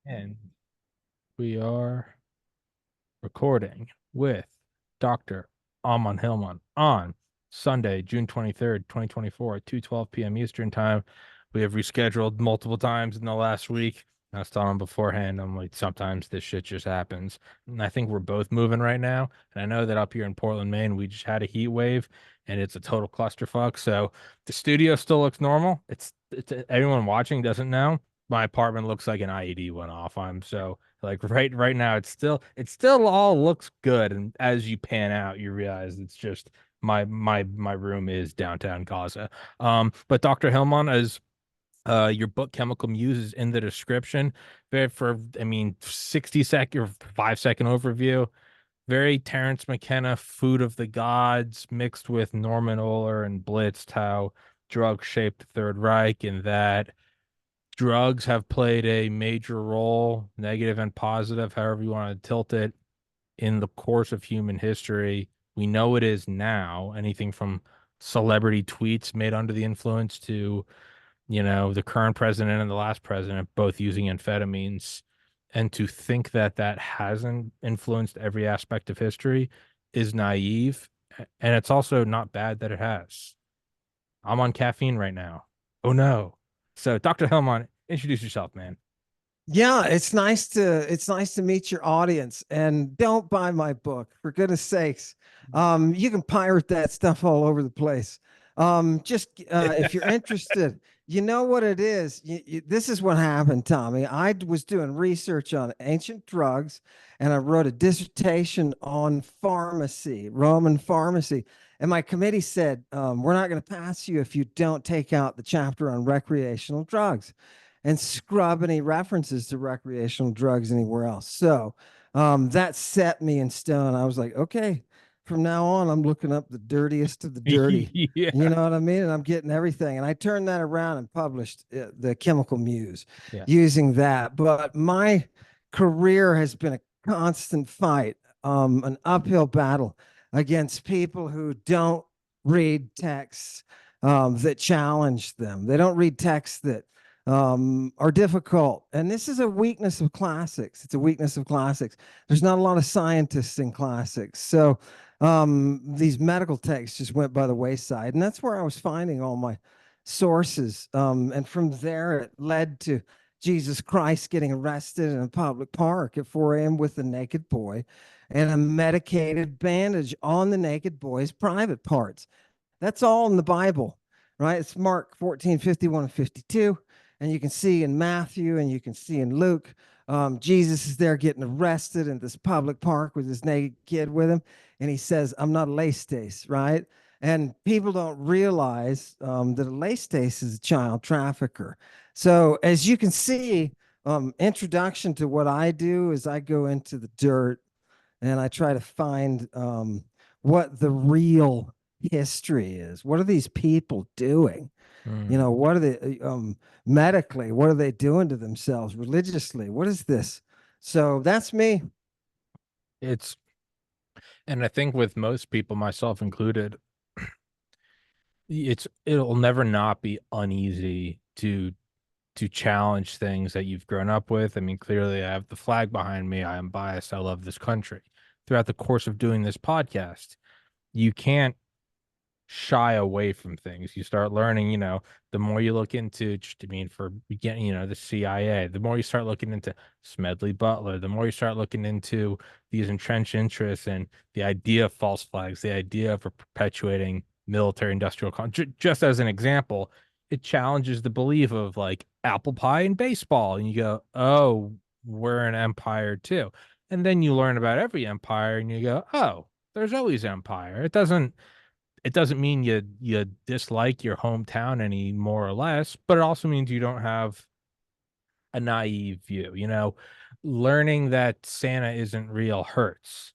And we are recording with Dr. Ammon Hillman on Sunday, June 23rd, 2024 at 2:12 p.m. Eastern Time. We have rescheduled multiple times in the last week. I was telling him beforehand, I'm like, sometimes this shit just happens. And I think we're both moving right now. And I know that up here in Portland, Maine, we just had a heat wave and it's a total clusterfuck. So the studio still looks normal. It's everyone watching doesn't know. My apartment looks like an IED went off. I'm so like right now it still all looks good. And as you pan out, you realize it's just my room is downtown Gaza. But Dr. Hillman is your book Chemical Muse is in the description. Very for I mean 60-second or 5-second overview. Very Terrence McKenna, Food of the Gods, mixed with Norman Ohler and Blitzed, how drugs shaped the Third Reich, and that drugs have played a major role, negative and positive, however you want to tilt it, in the course of human history. We know it is now. Anything from celebrity tweets made under the influence to, the current president and the last president both using amphetamines. And to think that that hasn't influenced every aspect of history is naive. And it's also not bad that it has. I'm on caffeine right now. Oh no. So, Dr. Hellman, introduce yourself, man. Yeah, it's nice to meet your audience, and don't buy my book for goodness sakes. You can pirate that stuff all over the place. Just if you're interested, you know what it is. This is what happened, Tommy. I was doing research on ancient drugs, and I wrote a dissertation on pharmacy, Roman pharmacy. And my committee said, "We're not going to pass you if you don't take out the chapter on recreational drugs." And scrub any references to recreational drugs anywhere else. So that set me in stone. I was like, okay, from now on, I'm looking up the dirtiest of the dirty. You Yeah. know what I mean? And I'm getting everything. And I turned that around and published the Chemical Muse Yeah. using that. But my career has been a constant fight, an uphill battle against people who don't read texts that challenge them. They don't read texts that are difficult. And this is a weakness of classics. It's a weakness of classics. There's not a lot of scientists in classics. So these medical texts just went by the wayside. And that's where I was finding all my sources. And from there, it led to Jesus Christ getting arrested in a public park at 4 a.m. with a naked boy and a medicated bandage on the naked boy's private parts. That's all in the Bible, right? It's Mark 14, 51 and 52. And you can see in Matthew and you can see in Luke, Jesus is there getting arrested in this public park with this naked kid with him. And he says, I'm not a lay-stace, right? And people don't realize that a lay-stace is a child trafficker. So as you can see, introduction to what I do is I go into the dirt and I try to find what the real history is. What are these people doing? Mm. What are they medically? What are they doing to themselves religiously? What is this? So that's me. It's and I think with most people, myself included, it'll never not be uneasy to challenge things that you've grown up with. I mean, clearly I have the flag behind me. I am biased. I love this country. Throughout the course of doing this podcast, you can't shy away from things. You start learning, the more you look into, just I mean, for beginning, the CIA, the more you start looking into Smedley Butler, the more you start looking into these entrenched interests and the idea of false flags, the idea of perpetuating military industrial just as an example, it challenges the belief of like apple pie and baseball. And you go, oh, we're an empire too. And then you learn about every empire and you go, oh, there's always empire. It doesn't mean you dislike your hometown any more or less, but it also means you don't have a naive view. Learning that Santa isn't real hurts.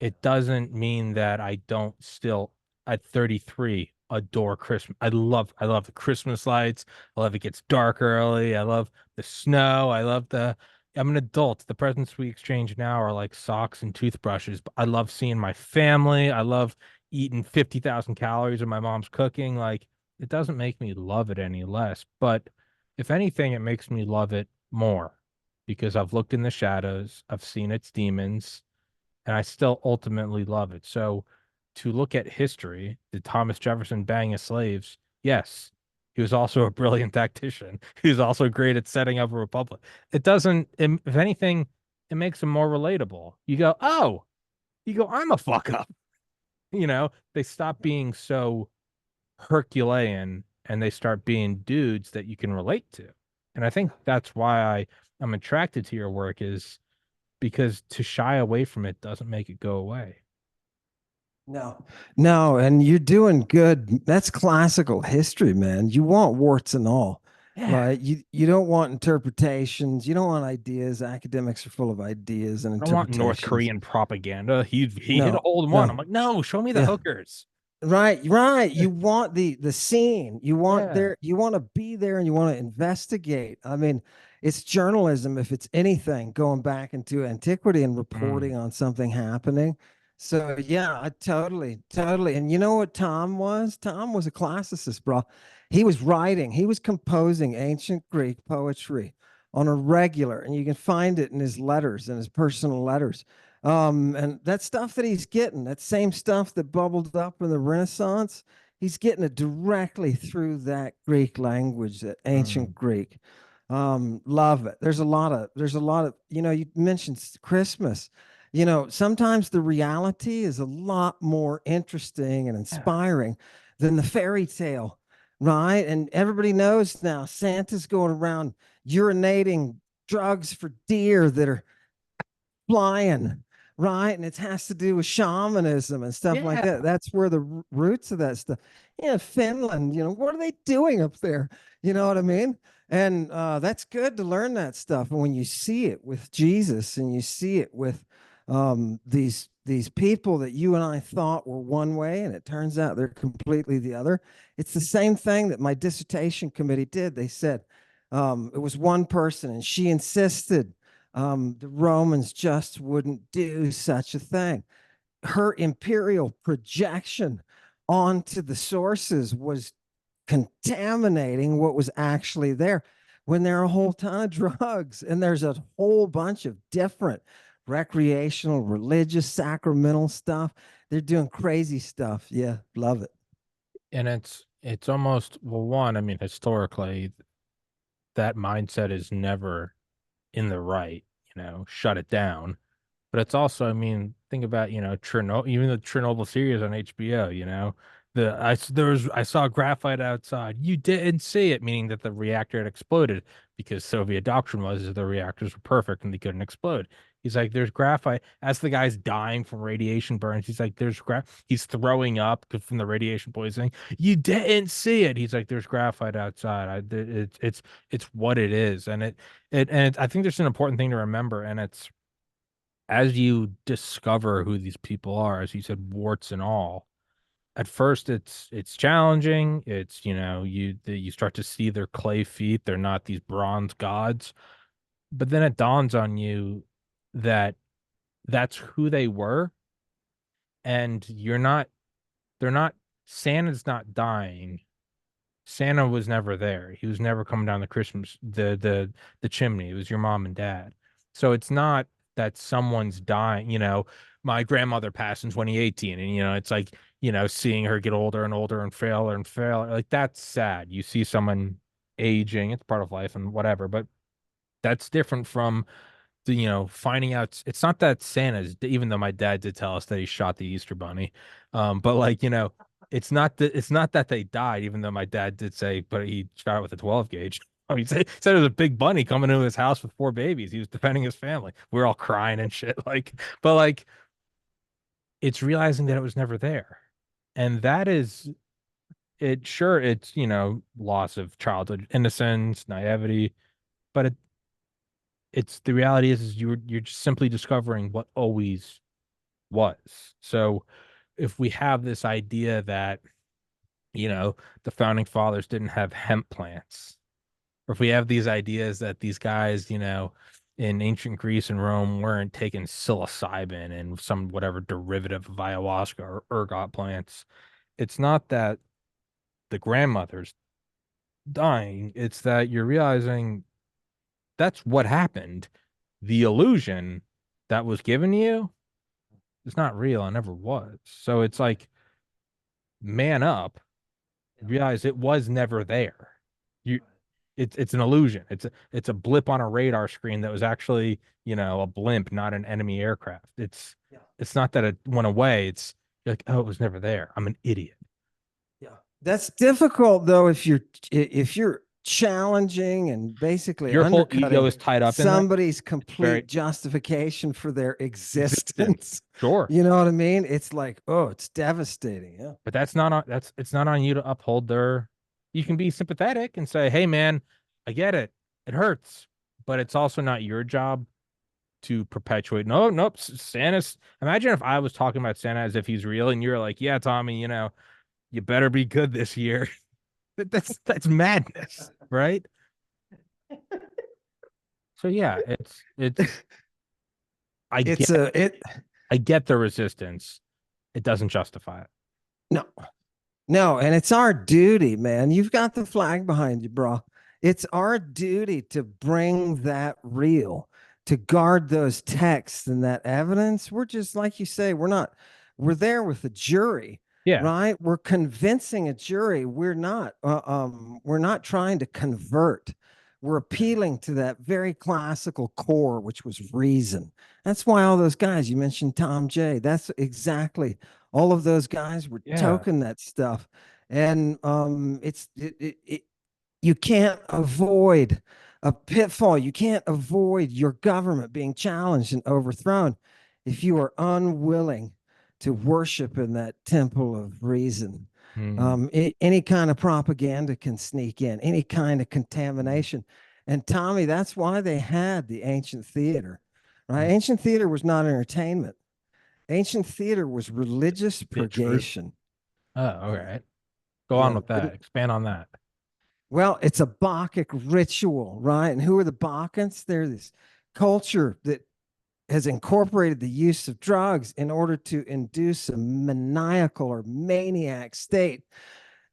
It doesn't mean that I don't still at 33 adore Christmas. I love the Christmas lights. I love it gets dark early. I love the snow. I'm an adult. The presents we exchange now are like socks and toothbrushes. But I love seeing my family. I love eating 50,000 calories of my mom's cooking. Like it doesn't make me love it any less, but if anything, it makes me love it more. because I've looked in the shadows, I've seen its demons, and I still ultimately love it. So to look at history, did Thomas Jefferson bang his slaves? Yes. He was also a brilliant tactician. He was also great at setting up a republic. It doesn't, if anything, it makes him more relatable. You go, oh, you go, I'm a fuck up. They stop being so Herculean and they start being dudes that you can relate to. And I think that's why I'm attracted to your work is because to shy away from it doesn't make it go away. No, no, and you're doing good. That's classical history, man. You want warts and all, Yeah. right? You don't want interpretations. You don't want ideas. Academics are full of ideas and I don't want North interpretations. Korean propaganda. He hit a No, hole in one. I'm no, like, no, show me the yeah. hookers. Right, right. You want the scene. You want Yeah. there, you want to be there and you want to investigate. I mean, it's journalism if it's anything, going back into antiquity and Mm. reporting on something happening. So yeah, I totally, totally. And you know what Tom was? Tom was a classicist, bro. He was writing, he was composing ancient Greek poetry on a regular, and you can find it in his letters and his personal letters. And that stuff that he's getting, that same stuff that bubbled up in the Renaissance, he's getting it directly through that Greek language, that Mm. ancient Greek. Love it. There's a lot of, you mentioned Christmas. Sometimes the reality is a lot more interesting and Yeah. inspiring than the fairy tale, right? And everybody knows now Santa's going around urinating drugs for deer that are flying, right? And it has to do with shamanism and stuff like Yeah. that. That's where the roots of that stuff. Yeah, Finland, what are they doing up there? You know what I mean? And that's good to learn that stuff. And when you see it with Jesus and you see it with these people that you and I thought were one way, and it turns out they're completely the other. It's the same thing that my dissertation committee did. They said it was one person, and she insisted the Romans just wouldn't do such a thing. Her imperial projection onto the sources was contaminating what was actually there when there are a whole ton of drugs and there's a whole bunch of different recreational, religious, sacramental stuff. They're doing crazy stuff. Yeah, love it. And it's almost, well, one, I mean, historically, that mindset is never in the right, shut it down. But it's also, I mean, think about, Chernobyl, even the Chernobyl series on HBO, I saw graphite outside. You didn't see it, meaning that the reactor had exploded because Soviet doctrine was that the reactors were perfect and they couldn't explode. He's like, there's graphite. As the guy's dying from radiation burns, he's like, he's throwing up from the radiation poisoning. You didn't see it. He's like, there's graphite outside. It's what it is. I think there's an important thing to remember, and it's as you discover who these people are, as you said, warts and all, at first it's challenging. It's, you start to see their clay feet. They're not these bronze gods. But then it dawns on you that that's who they were, and they're not Santa's not dying. Santa was never there. He was never coming down the chimney. It was your mom and dad. So it's not that someone's dying. My grandmother passed in 2018, and it's like, seeing her get older and older and frailer and frailer. Like that's sad. You see someone aging, it's part of life and whatever, but that's different from finding out it's not that Santa's, even though my dad did tell us that he shot the Easter bunny. But like, it's not that they died, even though my dad did say, but he shot it with a 12 gauge. I mean, he said it was a big bunny coming into his house with 4 babies. He was defending his family. We are all crying and shit. But like, it's realizing that it was never there. And that is it. Sure, it's, loss of childhood innocence, naivety, but it's the reality is you're just simply discovering what always was. So if we have this idea that, the founding fathers didn't have hemp plants, or if we have these ideas that these guys, in ancient Greece and Rome weren't taking psilocybin and some whatever derivative of ayahuasca or ergot plants, it's not that the grandmother's dying, it's that you're realizing that's what happened. The illusion that was given to you is not real and never was. So it's like, man up, realize it was never there. You it's an illusion. It's a blip on a radar screen that was actually, a blimp, not an enemy aircraft. Yeah. It's not that it went away. It's like, oh, it was never there. I'm an idiot. Yeah. That's difficult though if you're challenging and basically Your whole ego undercutting is tied up in that. somebody's It's very complete justification for their existence. existence. Sure. You know what I mean? It's like, oh, it's devastating. Yeah. But it's not on you to uphold their. You can be sympathetic and say, "Hey, man, I get it. It hurts, but it's also not your job to perpetuate." No, nope. Santa's. Imagine if I was talking about Santa as if he's real, and you're like, "Yeah, Tommy, you better be good this year." That's madness, right? So yeah, it's. I It's get a it I get the resistance. It doesn't justify it. no. No, and it's our duty, man. You've got the flag behind you, bro. It's our duty to bring that real, to guard those texts and that evidence. We're just like you say, we're there with the jury, Yeah. right? We're convincing a jury. We're not trying to convert. We're appealing to that very classical core, which was reason. That's why all those guys you mentioned, Tom J. That's exactly all of those guys were Yeah. token that stuff, and you can't avoid a pitfall. You can't avoid your government being challenged and overthrown if you are unwilling to worship in that temple of reason. Hmm. Any kind of propaganda can sneak in, any kind of contamination. And Tommy, that's why they had the ancient theater, right? Hmm. Ancient theater was not entertainment. Ancient theater was religious Bit true. purgation. Oh, all right. Go on Yeah. with that. Expand on that. Well, it's a Bacchic ritual, right? And who are the Bacchants? They're this culture that has incorporated the use of drugs in order to induce a maniacal or maniac state.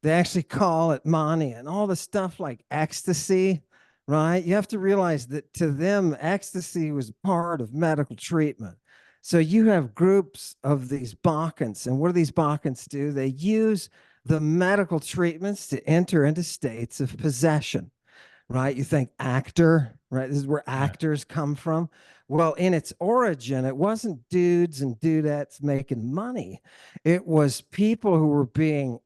They actually call it mania and all the stuff like ecstasy, right? You have to realize that to them, ecstasy was part of medical treatment. So you have groups of these Bacchants, and what do these Bacchants do? They use the medical treatments to enter into states of possession, right? You think actor, right? This is where Yeah. actors come from. Well, in its origin, it wasn't dudes and dudettes making money. It was people who were being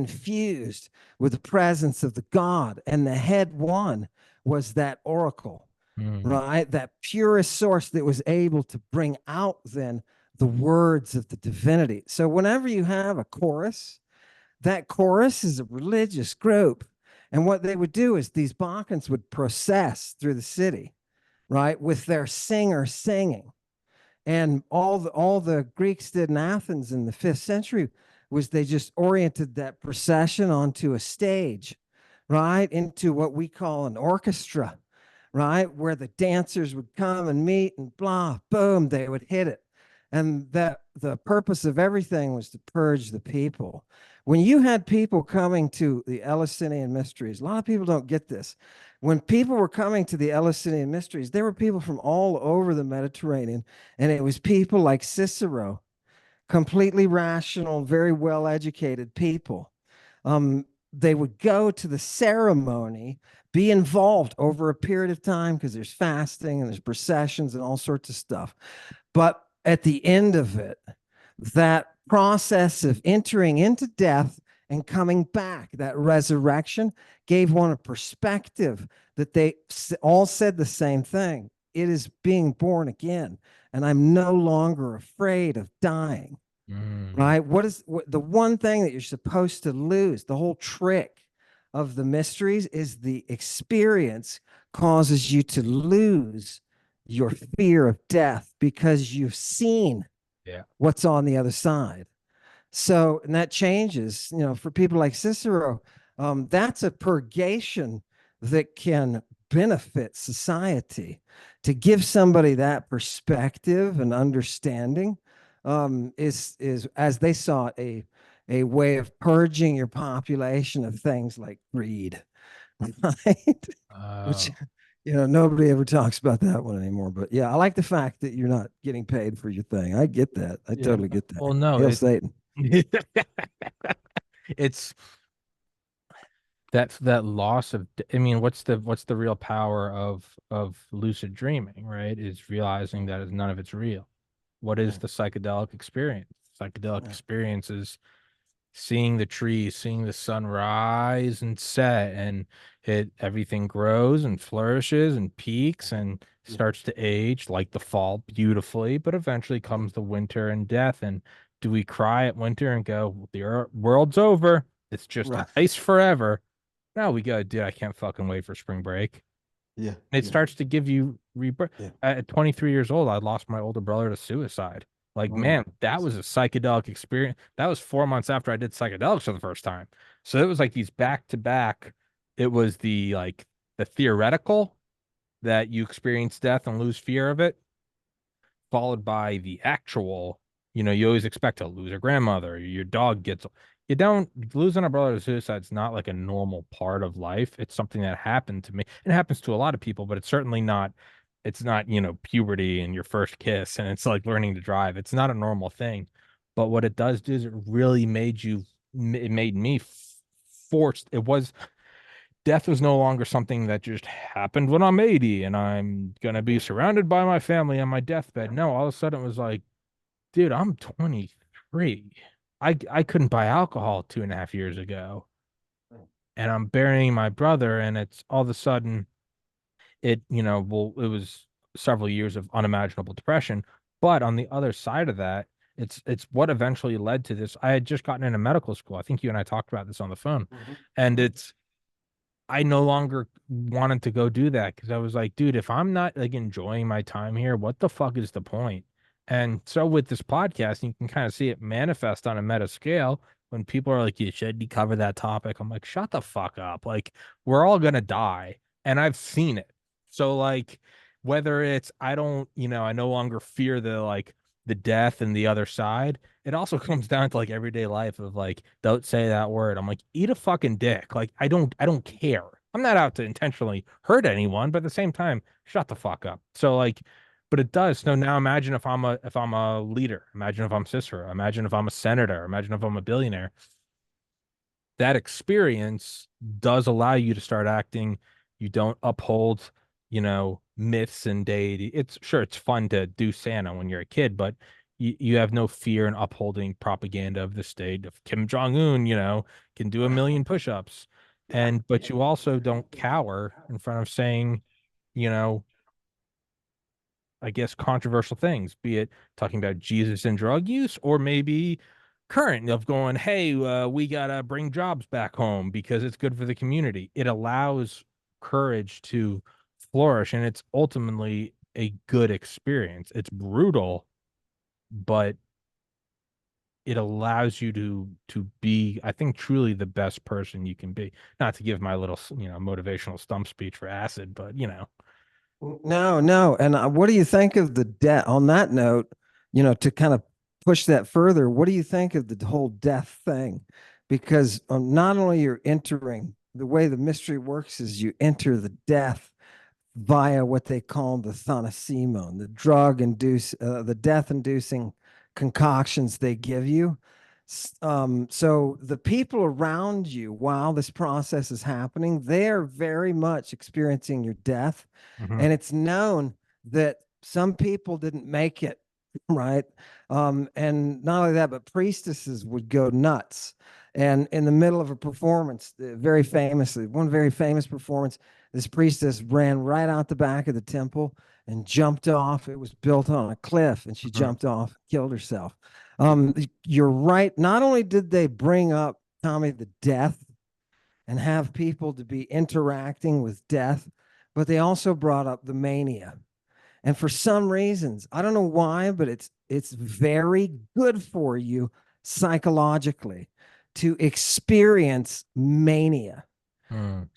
infused with the presence of the God. And the head one was that oracle, Hmm. right? That purest source that was able to bring out then the words of the divinity. So whenever you have a chorus, that chorus is a religious group. And what they would do is these Bacchants would process through the city, right, with their singer singing. And all the Greeks did in Athens in the 5th century was they just oriented that procession onto a stage, right, into what we call an orchestra, right, where the dancers would come and meet and blah, boom, they would hit it. And that the purpose of everything was to purge the people. When you had people coming to the Eleusinian mysteries, a lot of people don't get this. When people were coming to the Eleusinian mysteries, there were people from all over the Mediterranean, and it was people like Cicero, completely rational, very well educated people. They would go to the ceremony, be involved over a period of time because there's fasting and there's processions and all sorts of stuff. But at the end of it, that process of entering into death and coming back, that resurrection gave one a perspective that they all said the same thing. It is being born again, and I'm no longer afraid of dying. Hmm. Right? What the one thing that you're supposed to lose? The whole trick of the mysteries is the experience causes you to lose your fear of death because you've seen Yeah. what's on the other side. So, and that changes, for people like Cicero, that's a purgation that can benefit society. To give somebody that perspective and understanding is as they saw it, a way of purging your population of things like greed, right? Which, Oh. Nobody ever talks about that one anymore. But yeah, I like the fact that you're not getting paid for your thing. I get that. I Yeah. totally get that. Well, no, Hail Satan. it's that loss of, I mean, what's the real power of lucid dreaming, right? Is realizing that none of it's real. What is Yeah, the psychedelic experience? Psychedelic yeah, experience is seeing the trees, seeing the sun rise and set, and everything grows and flourishes and peaks and yeah, starts to age like the fall beautifully, but eventually comes the winter and death. And do we cry at winter and go, the world's over? It's just right. nice forever. No, we go, dude, I can't fucking wait for spring break. Yeah, It yeah, starts to give you rebirth. yeah. At 23 years old, I lost my older brother to suicide. Like, Mm. man, that was a psychedelic experience. That was 4 months after I did psychedelics for the first time. So it was like these back to back. It was the theoretical that you experience death and lose fear of it, followed by the actual, you always expect to lose a grandmother, your dog gets, you don't, losing a brother to suicide is not like a normal part of life. It's something that happened to me. It happens to a lot of people, but it's not, puberty and your first kiss and it's like learning to drive. It's not a normal thing. But what it does do is it really it made me forced. Death was no longer something that just happened when I'm 80 and I'm gonna be surrounded by my family on my deathbed. No, all of a sudden it was like, dude, I'm 23. I couldn't buy alcohol 2.5 years ago, and I'm burying my brother, and it's all of a sudden well, it was several years of unimaginable depression. But on the other side of that, it's what eventually led to this. I had just gotten into medical school. I think you and I talked about this on the phone, Mhm, and mhm. I no longer wanted to go do that because I was like, dude, if I'm not like enjoying my time here, what the fuck is the point? And so with this podcast, you can kind of see it manifest on a meta scale when people are like, you should cover that topic. I'm like, shut the fuck up. Like, we're all gonna die. And I've seen it. So like whether it's I don't, I no longer fear the death and the other side. It also comes down to like everyday life of like, don't say that word. I'm like, eat a fucking dick. Like, I don't care. I'm not out to intentionally hurt anyone, but at the same time, shut the fuck up. So like, but it does. So now imagine if I'm a leader. Imagine if I'm Cicero. Imagine if I'm a senator. Imagine if I'm a billionaire. That experience does allow you to start acting. You don't uphold, myths and deity. It's sure it's fun to do Santa when you're a kid, but you have no fear in upholding propaganda of the state of Kim Jong-un, can do a million push-ups. Yeah, But you also don't cower in front of saying, you know, I guess, controversial things, be it talking about Jesus and drug use, or maybe current of going, hey, we gotta bring jobs back home because it's good for the community. It allows courage to flourish, and it's ultimately a good experience. It's brutal, but it allows you to be, I think, truly the best person you can be. Not to give my little, motivational stump speech for acid, but no, no. And what do you think of the death? On that note, to kind of push that further, what do you think of the whole death thing? Because not only you're entering, the way the mystery works is you enter the death via what they call the thanossemone, the death-inducing concoctions they give you. So the people around you, while this process is happening, they are very much experiencing your death, Mhm. and it's known that some people didn't make it, right? And not only that, but priestesses would go nuts. And in the middle of a performance, very famously, one very famous performance, this priestess ran right out the back of the temple and jumped off. It was built on a cliff, and she Mhm. jumped off, killed herself. You're right. Not only did they bring up, Tommy, the death and have people to be interacting with death, but they also brought up the mania. And for some reasons, I don't know why, but it's very good for you psychologically to experience mania, Mm.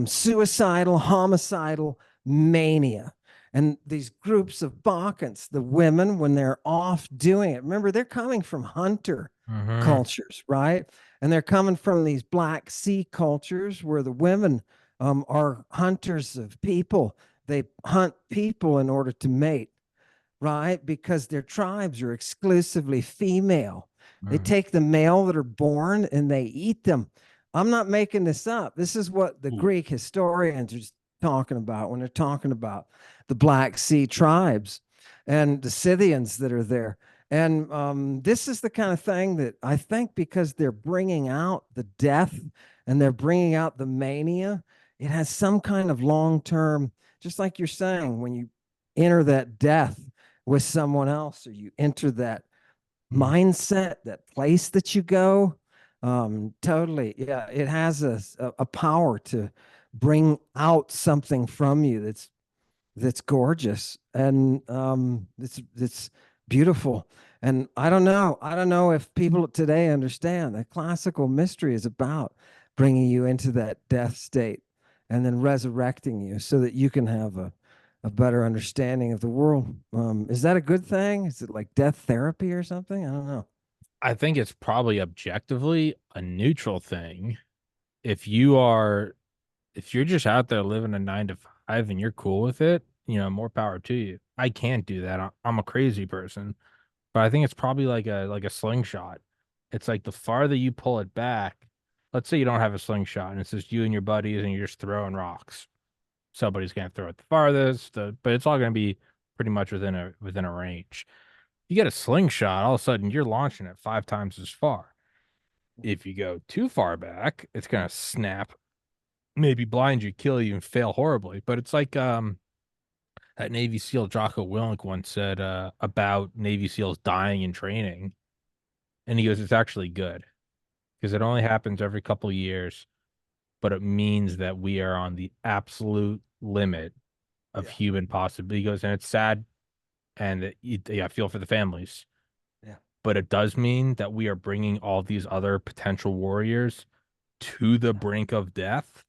suicidal, homicidal mania. And these groups of Bacchants, the women, when they're off doing it, remember, they're coming from hunter Mhm. cultures, right? And they're coming from these Black Sea cultures where the women are hunters of people. They hunt people in order to mate, right? Because their tribes are exclusively female. They Mm. take the male that are born and they eat them. I'm not making this up. This is what the Ooh. Greek historians are talking about when they're talking about the Black Sea tribes and the Scythians that are there. And this is the kind of thing that I think, because they're bringing out the death and they're bringing out the mania, it has some kind of long term, just like you're saying, when you enter that death with someone else, or you enter that Mm. mindset, that place that you go. Totally. Yeah. It has a power to bring out something from you that's gorgeous, and it's beautiful. And I don't know if people today understand that classical mystery is about bringing you into that death state and then resurrecting you so that you can have a better understanding of the world. Is that a good thing? Is it like death therapy or something? I don't know. I think it's probably objectively a neutral thing. If you are, if you're just out there living a 9 to 5 and you're cool with it, more power to you. I can't do that. I'm a crazy person, but I think it's probably like a slingshot. It's like the farther you pull it back, let's say you don't have a slingshot and it's just you and your buddies and you're just throwing rocks. Somebody's gonna throw it the farthest, but it's all gonna be pretty much within a range. You get a slingshot, all of a sudden you're launching it 5 times as far. If you go too far back, it's gonna snap, maybe blind you, kill you, and fail horribly. But it's like that Navy SEAL Jocko Willink once said about Navy SEALs dying in training, and he goes, "It's actually good because it only happens every couple of years, but it means that we are on the absolute limit of Yeah. human possibility." He goes, and it's sad, and yeah, I feel for the families, Yeah. but it does mean that we are bringing all these other potential warriors to the brink of death,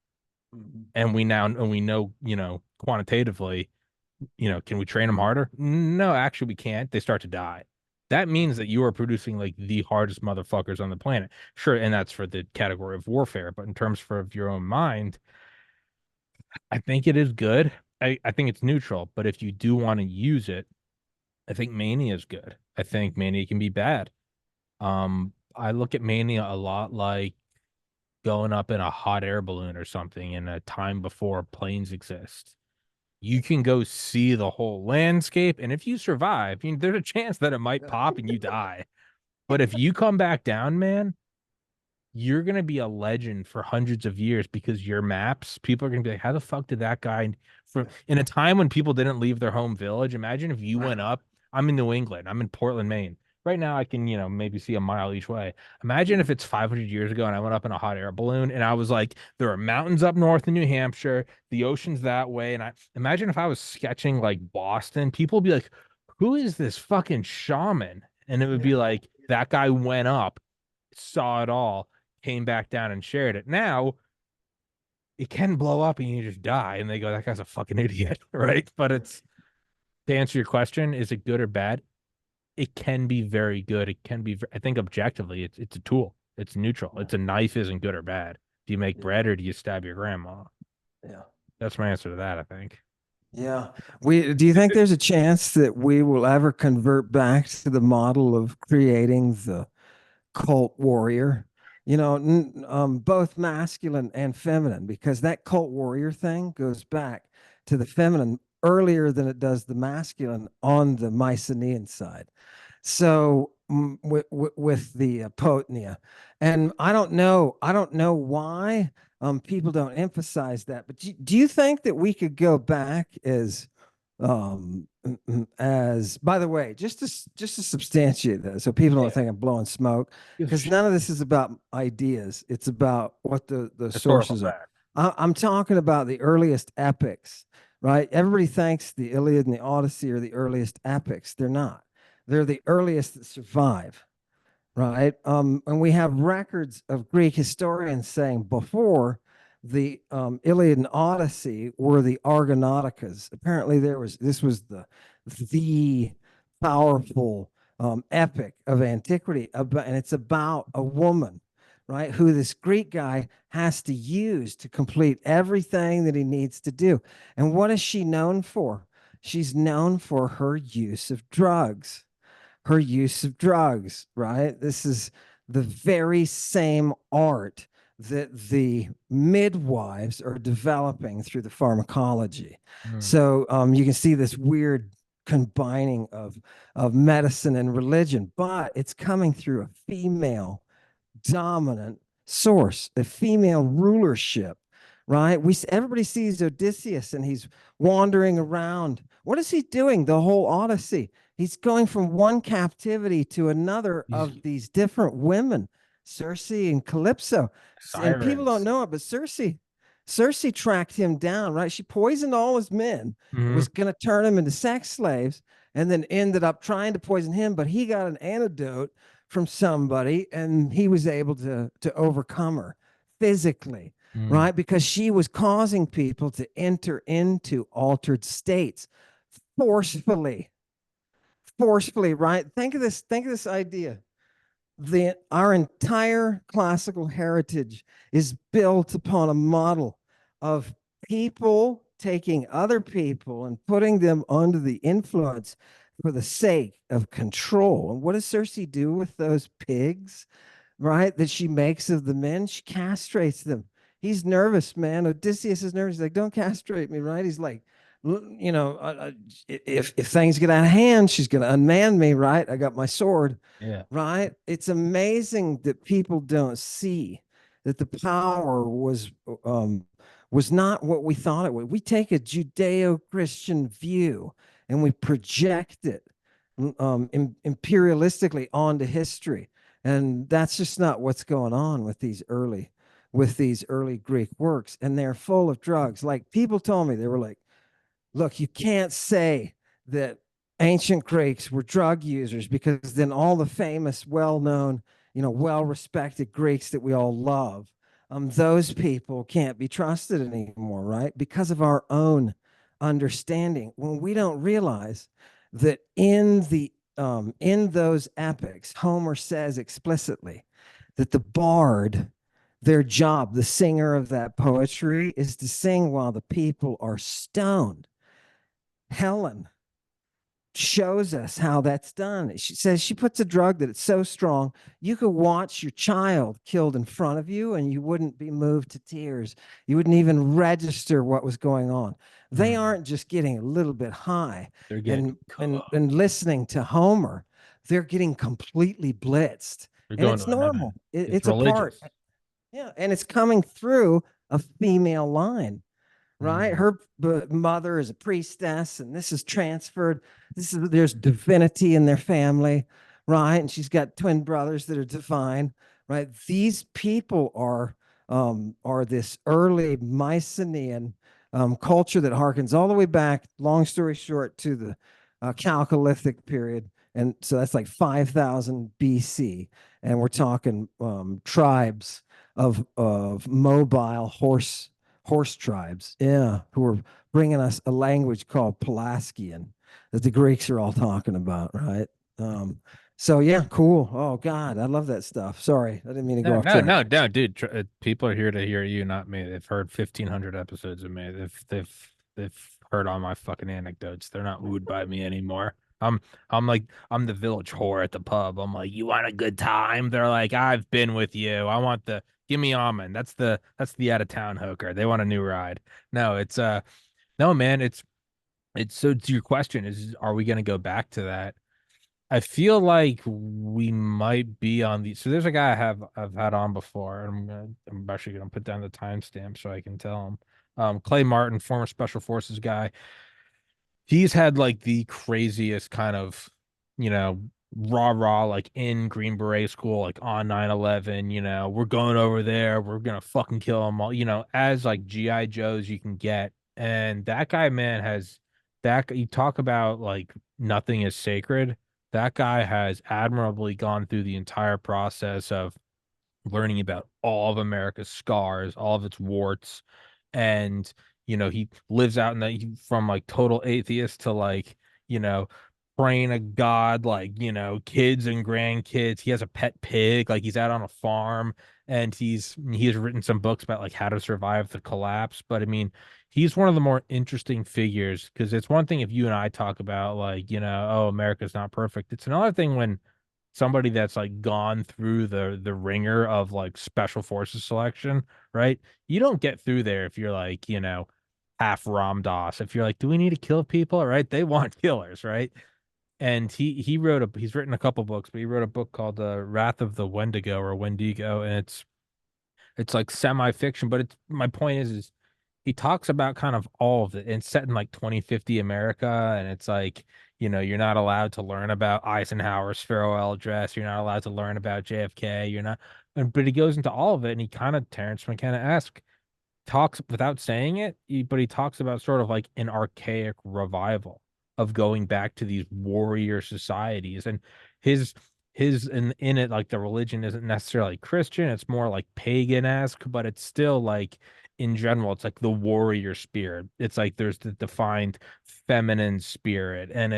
Mhm. and we know, quantitatively, can we train them harder? No, actually, we can't. They start to die. That means that you are producing like the hardest motherfuckers on the planet. Sure, and that's for the category of warfare, but in terms of your own mind, I think it is good. I think it's neutral, but if you do want to use it, I think mania is good. I think mania can be bad. I look at mania a lot like going up in a hot air balloon or something in a time before planes exist. You can go see the whole landscape, and if you survive, there's a chance that it might pop and you die. But if you come back down, man, you're gonna be a legend for hundreds of years because your maps, people are gonna be like, how the fuck did that guy from in a time when people didn't leave their home village? Imagine if you went up. I'm in New England, I'm in Portland, Maine. Right now, I can, maybe see a mile each way. Imagine if it's 500 years ago and I went up in a hot air balloon and I was like, there are mountains up north in New Hampshire, the ocean's that way. And I imagine if I was sketching like Boston, people would be like, who is this fucking shaman? And it would Yeah. be like, that guy went up, saw it all, came back down and shared it. Now it can blow up and you just die, and they go, "That guy's a fucking idiot," right? But it's to answer your question, is it good or bad? It can be very good. It can be. I think objectively, it's a tool. It's neutral. Yeah. It's a knife. Isn't good or bad. Do you make Yeah. bread or do you stab your grandma? Yeah. That's my answer to that. I think. Yeah. Do you think there's a chance that we will ever convert back to the model of creating the cult warrior? Both masculine and feminine, because that cult warrior thing goes back to the feminine earlier than it does the masculine on the Mycenaean side. So with the Potnia, and I don't know why people don't emphasize that. But do you think that we could go back as, by the way, just to substantiate that, so people don't Yeah. think I'm blowing smoke, because It's none of this is about ideas. It's about what the historical sources are. fact. I'm talking about the earliest epics, right? Everybody thinks the Iliad and the Odyssey are the earliest epics. They're not. They're the earliest that survive, right? And we have records of Greek historians saying before the Iliad and Odyssey were the Argonauticas. Apparently, this was the powerful epic of antiquity, and it's about a woman, right? Who this Greek guy has to use to complete everything that he needs to do. And what is she known for? She's known for her use of drugs. Her use of drugs, right? This is the very same art that the midwives are developing through the pharmacology. Mm. So you can see this weird combining of medicine and religion, but it's coming through a female dominant source, a female rulership, right? Everybody sees Odysseus and he's wandering around. What is he doing? The whole Odyssey. He's going from one captivity to another These of these different women, Circe and Calypso. And people don't sirens. know it, but Circe tracked him down, right? She poisoned all his men, Mhm. was going to turn him into sex slaves, and then ended up trying to poison him, but he got an antidote from somebody and he was able to overcome her physically, Mm. right? Because she was causing people to enter into altered states forcefully, forcefully, right? Think of this idea. Our entire classical heritage is built upon a model of people taking other people and putting them under the influence for the sake of control. And what does Circe do with those pigs, right? That she makes of the men? She castrates them. He's nervous, man. Odysseus is nervous. He's like, don't castrate me, right? He's like, if things get out of hand, she's going to unman me, right? I got my sword, Yeah. right? It's amazing that people don't see that the power was not what we thought it would. We take a Judeo-Christian view and we project it imperialistically onto history, and that's just not what's going on with these early Greek works. And they're full of drugs. Like people told me, they were like, look, you can't say that ancient Greeks were drug users because then all the famous, well-known, well-respected Greeks that we all love, those people can't be trusted anymore, right? Because of our own understanding. When we don't realize that in those epics, Homer says explicitly that the bard, their job, the singer of that poetry, is to sing while the people are stoned. Helen shows us how that's done. She says she puts a drug that it's so strong, you could watch your child killed in front of you and you wouldn't be moved to tears. You wouldn't even register what was going on. They Mm. aren't just getting a little bit high They're and getting and listening to Homer. They're getting completely blitzed. they're And going it's to another. normal. It's It's a part. religious. Yeah. And it's coming through a female line, right? Mm. Her mother is a priestess, and this is transferred. There's divinity in their family, right? And she's got twin brothers that are divine, right? These people are this early Mycenaean culture that harkens all the way back. Long story short, to the Chalcolithic period, and so that's like 5,000 BC, and we're talking tribes of mobile horse tribes, yeah, who are bringing us a language called Pelasgian that the Greeks are all talking about, right? So yeah, cool. Oh God, I love that stuff. Sorry, I didn't mean to go No, off no, track. no, no, dude. People are here to hear you, not me. They've heard 1,500 episodes of me. They've heard all my fucking anecdotes. They're not wooed by me anymore. I'm like I'm the village whore at the pub. I'm like, you want a good time? They're like, I've been with you. I want the give me Ammon. That's the out of town hooker. They want a new ride. No, it's no man. It's so to your question is, are we gonna go back to that? I feel like we might be on the. So there's a guy I've had on before. And I'm actually gonna put down the timestamp so I can tell him. Clay Martin, former special forces guy. He's had like the craziest kind of, you know, rah like in Green Beret school, like on 9/11. We're going over there. We're gonna fucking kill them all. As like GI Joes you can get. And that guy, man, has that. You talk about like nothing is sacred. That guy has admirably gone through the entire process of learning about all of America's scars, all of its warts, and he lives out in from like total atheist to like, you know, praying to God, like, kids and grandkids. He has a pet pig, like he's out on a farm, and he has written some books about like how to survive the collapse. But I mean, he's one of the more interesting figures because it's one thing if you and I talk about like, oh, America's not perfect. It's another thing when somebody that's like gone through the ringer of like special forces selection, right? You don't get through there if you're like, half Ram Dass. If you're like, do we need to kill people? Right? They want killers, right? And he's written a couple books, but he wrote a book called Wrath of the Wendigo or Wendigo, and it's like semi-fiction, but it's my point is he talks about kind of all of it. And it's set in like 2050 America, and it's like, you're not allowed to learn about Eisenhower's farewell address. You're not allowed to learn about JFK. You're not, but he goes into all of it, and he kind of Terrence McKenna-esque talks without saying it, but he talks about sort of like an archaic revival of going back to these warrior societies. And his in it, like the religion isn't necessarily Christian, it's more like pagan-esque, but it's still like in general, it's like the warrior spirit. It's like there's the defined feminine spirit, and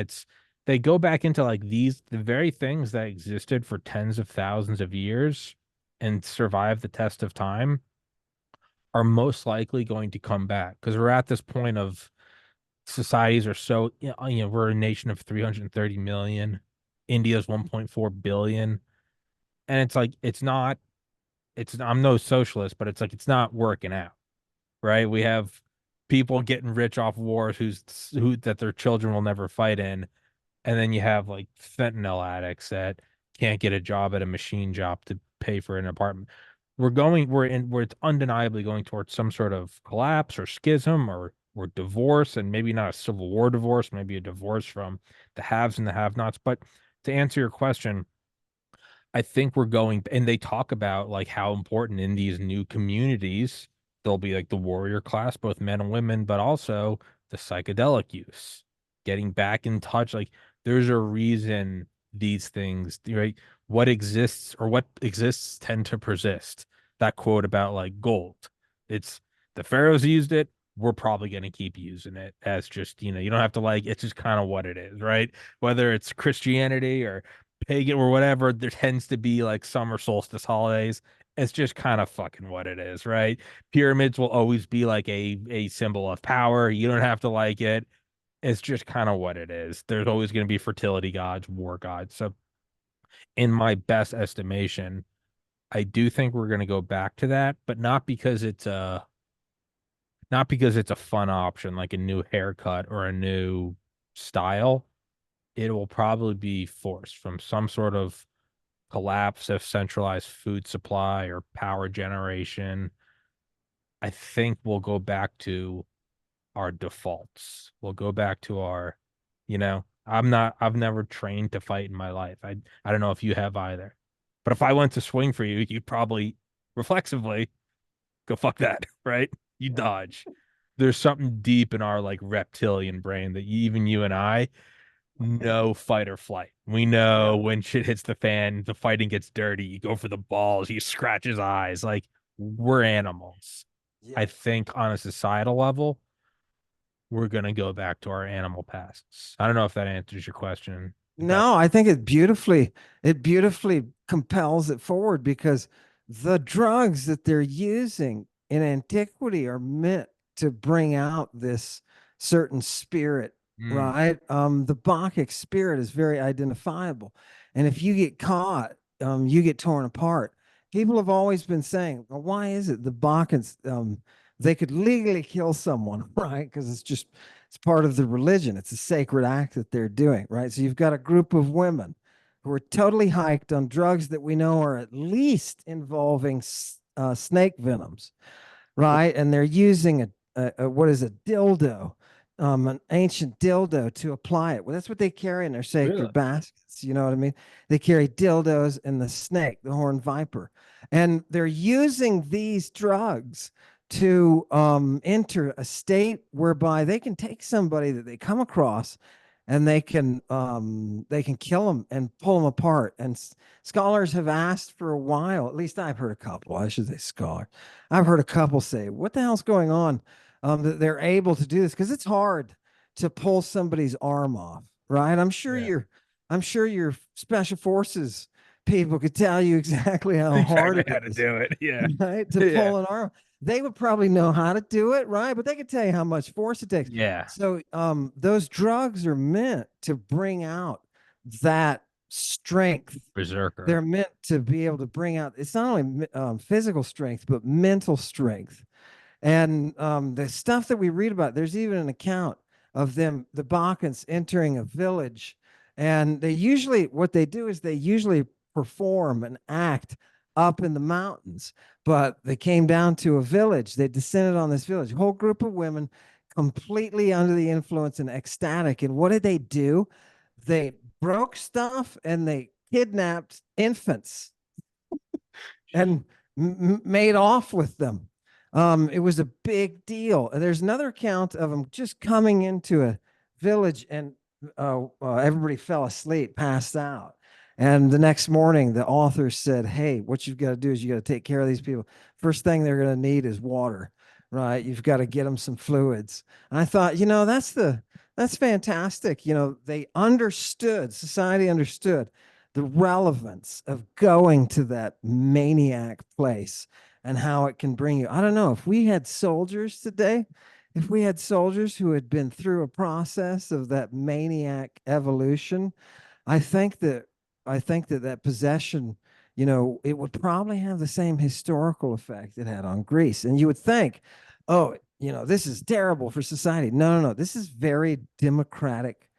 they go back into like the very things that existed for tens of thousands of years and survive the test of time are most likely going to come back because we're at this point of societies are so, we're a nation of 330 million. India's 1.4 billion. And it's like, I'm no socialist, but it's like, it's not working out, right? We have people getting rich off wars that their children will never fight in. And then you have like fentanyl addicts that can't get a job at a machine shop to pay for an apartment. Where it's undeniably going towards some sort of collapse or schism or divorce, and maybe not a civil war divorce, maybe a divorce from the haves and the have-nots. But to answer your question, I think we're going, and they talk about like how important in these new communities there'll be like the warrior class, both men and women, but also the psychedelic use, getting back in touch. Like there's a reason these things, right? What exists tend to persist. That quote about like gold. It's the pharaohs used it. We're probably going to keep using it as just, you don't have to like, it's just kind of what it is, right? Whether it's Christianity or pagan or whatever, there tends to be like summer solstice holidays. It's just kind of fucking what it is, right? Pyramids will always be like a symbol of power. You don't have to like it. It's just kind of what it is. There's always going to be fertility gods, war gods. So, in my best estimation, I do think we're going to go back to that, but not because it's a fun option like a new haircut or a new style. It will probably be forced from some sort of collapse of centralized food supply or power generation. I think we'll go back to our defaults. We'll go back to I've never trained to fight in my life. I don't know if you have either. But if I went to swing for you, you'd probably reflexively go fuck that, right? You dodge. There's something deep in our like reptilian brain that even you and I know fight or flight. We know when shit hits the fan, the fighting gets dirty. You go for the balls, you scratch his eyes. Like we're animals. I Yeah. think on a societal level, we're gonna go back to our animal pasts. I don't know if that answers your question. No, I think it beautifully compels it forward because the drugs that they're using in antiquity are meant to bring out this certain spirit, Mm, right? The Bacchic spirit is very identifiable. And if you get caught, you get torn apart. People have always been saying, well, why is it the Bacchans, they could legally kill someone, right? Because it's part of the religion. It's a sacred act that they're doing, right? So you've got a group of women who are totally hiked on drugs that we know are at least involving snake venoms, right? And they're using what is a dildo, an ancient dildo to apply it. Well, that's what they carry in their really? sacred baskets. You know what I mean? They carry dildos and the snake, the horned viper, and they're using these drugs to enter a state whereby they can take somebody that they come across and they can kill them and pull them apart. And scholars have asked for a while, at least I've heard a couple, I should say scholar, I've heard a couple say, what the hell's going on, that they're able to do this because it's hard to pull somebody's arm off, right? Yeah. I'm sure your special forces people could tell you exactly how hard Exactly it how to is, do it. Yeah. right? To Yeah. pull an arm. They would probably know how to do it, right? But they could tell you how much force it takes. Yeah. So those drugs are meant to bring out that strength. Berserker. They're meant to be able to bring out, it's not only physical strength, but mental strength. And the stuff that we read about, there's even an account of them, the Balkans entering a village. And they usually, what they do is they usually perform an act up in the mountains, but they came down to a village. They descended on this village, a whole group of women completely under the influence and ecstatic. And what did they do? They broke stuff and they kidnapped infants and made off with them. It was a big deal. And there's another account of them just coming into a village and everybody fell asleep, passed out. And the next morning, the author said, "Hey, what you've got to do is you got to take care of these people. First thing they're going to need is water, right? You've got to get them some fluids." And I thought, that's fantastic. They understood, society understood the relevance of going to that maniac place and how it can bring you. I don't know if we had soldiers today, if we had soldiers who had been through a process of that maniac evolution, I think that that possession, it would probably have the same historical effect it had on Greece. And you would think, oh, this is terrible for society. No, no, no. This is very democratic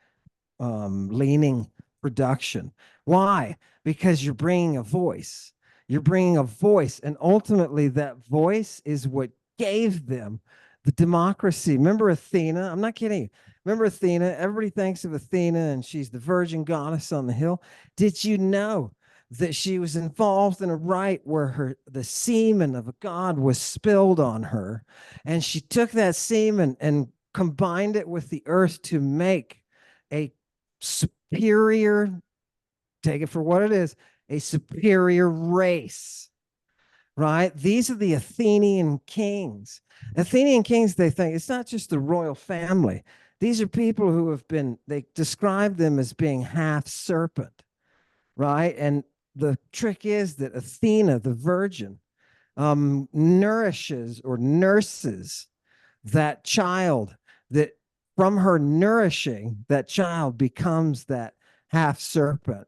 leaning production. Why? Because you're bringing a voice. You're bringing a voice, and ultimately, that voice is what gave them the democracy. Remember Athena? I'm not kidding you. Remember Athena? Everybody thinks of Athena, and she's the virgin goddess on the hill. Did you know that she was involved in a rite where the semen of a god was spilled on her, and she took that semen and combined it with the earth to make a superior, take it for what it is, a superior race, right? These are the Athenian kings. Athenian kings, they think it's not just the royal family. These are people who have been, they describe them as being half serpent, right? And the trick is that Athena, the virgin, nourishes or nurses that child, that from her nourishing, that child becomes that half serpent.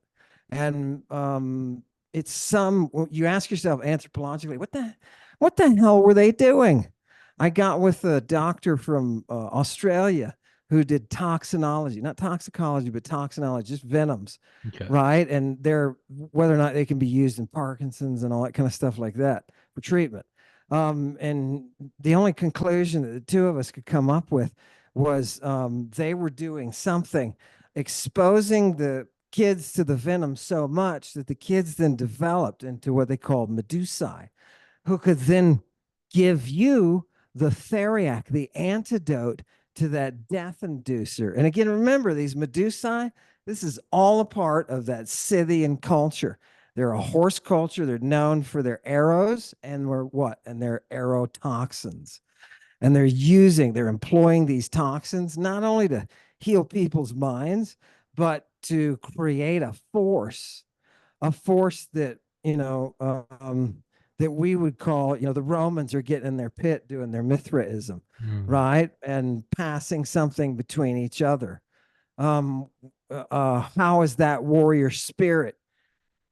And it's you ask yourself anthropologically, what the hell were they doing? I got with a doctor from Australia who did toxinology, not toxicology, but toxinology, just venoms, Okay. right? And they're whether or not they can be used in Parkinson's and all that kind of stuff like that for treatment. And the only conclusion that the two of us could come up with was they were doing something, exposing the kids to the venom so much that the kids then developed into what they called medusae, who could then give you the theriac, the antidote to that death inducer. And again, remember these medusae, this is all a part of that Scythian culture. They're a horse culture. They're known for their arrows and their aerotoxins. And they're employing these toxins not only to heal people's minds, but to create a force that, that we would call, the Romans are getting in their pit doing their Mithraism, right? And passing something between each other. How is that warrior spirit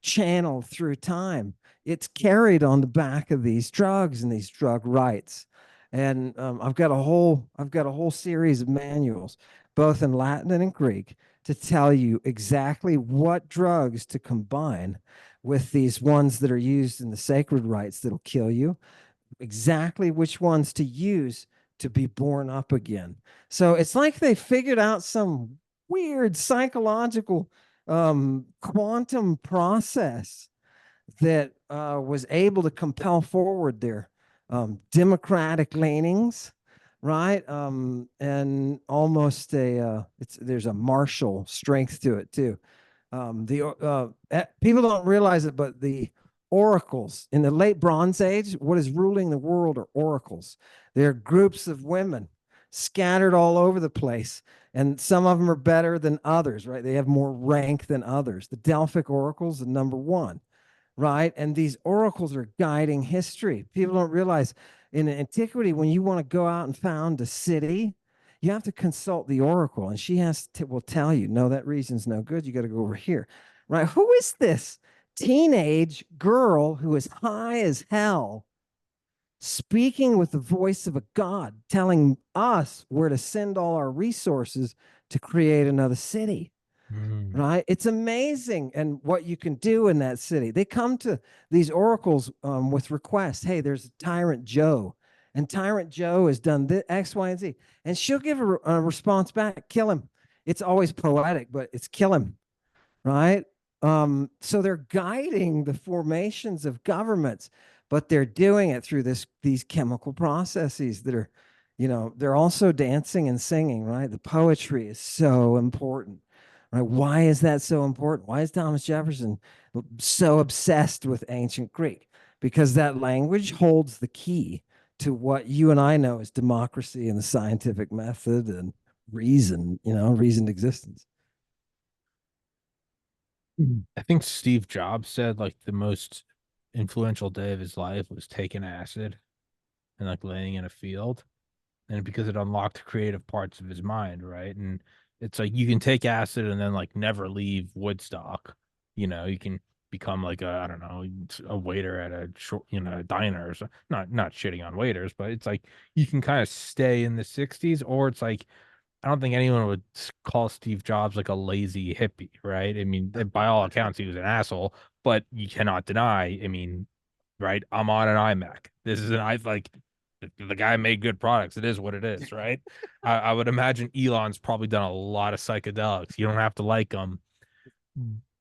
channeled through time? It's carried on the back of these drugs and these drug rights. And I've got a whole series of manuals, both in Latin and in Greek, to tell you exactly what drugs to combine with these ones that are used in the sacred rites that'll kill you, exactly which ones to use to be born up again. So it's like they figured out some weird psychological quantum process that was able to compel forward their democratic leanings, right? And almost there's a martial strength to it too. People don't realize it, but the oracles in the late Bronze Age, what is ruling the world are oracles. They're groups of women scattered all over the place. And some of them are better than others, right? They have more rank than others. The Delphic oracles are number one, right? And these oracles are guiding history. People don't realize in antiquity, when you want to go out and found a city, you have to consult the oracle, and she will tell you, no, that reason's no good. You got to go over here, right? Who is this teenage girl who is high as hell, speaking with the voice of a god, telling us where to send all our resources to create another city? Mm. Right? It's amazing. And what you can do in that city. They come to these oracles with requests. Hey, there's Tyrant Joe, and Tyrant Joe has done this, X, Y, and Z. And she'll give a response back, kill him. It's always poetic, but it's kill him. Right? So they're guiding the formations of governments, but they're doing it through these chemical processes that are, they're also dancing and singing, right? The poetry is so important. Right? Why is that so important? Why is Thomas Jefferson so obsessed with ancient Greek? Because that language holds the key to what you and I know as democracy and the scientific method and reason, reasoned existence. I think Steve Jobs said like the most influential day of his life was taking acid and like laying in a field. And because it unlocked creative parts of his mind, right? And it's like you can take acid and then like never leave Woodstock. You can become like a, I don't know, a waiter at a short, a diner or so. Not shitting on waiters, but it's like you can kind of stay in the 60s, or it's like I don't think anyone would call Steve Jobs like a lazy hippie, right? I mean, by all accounts, he was an asshole, but you cannot deny, I mean, right? I'm on an iMac. This is an I like the guy made good products. It is what it is, right? I would imagine Elon's probably done a lot of psychedelics. You don't have to like them,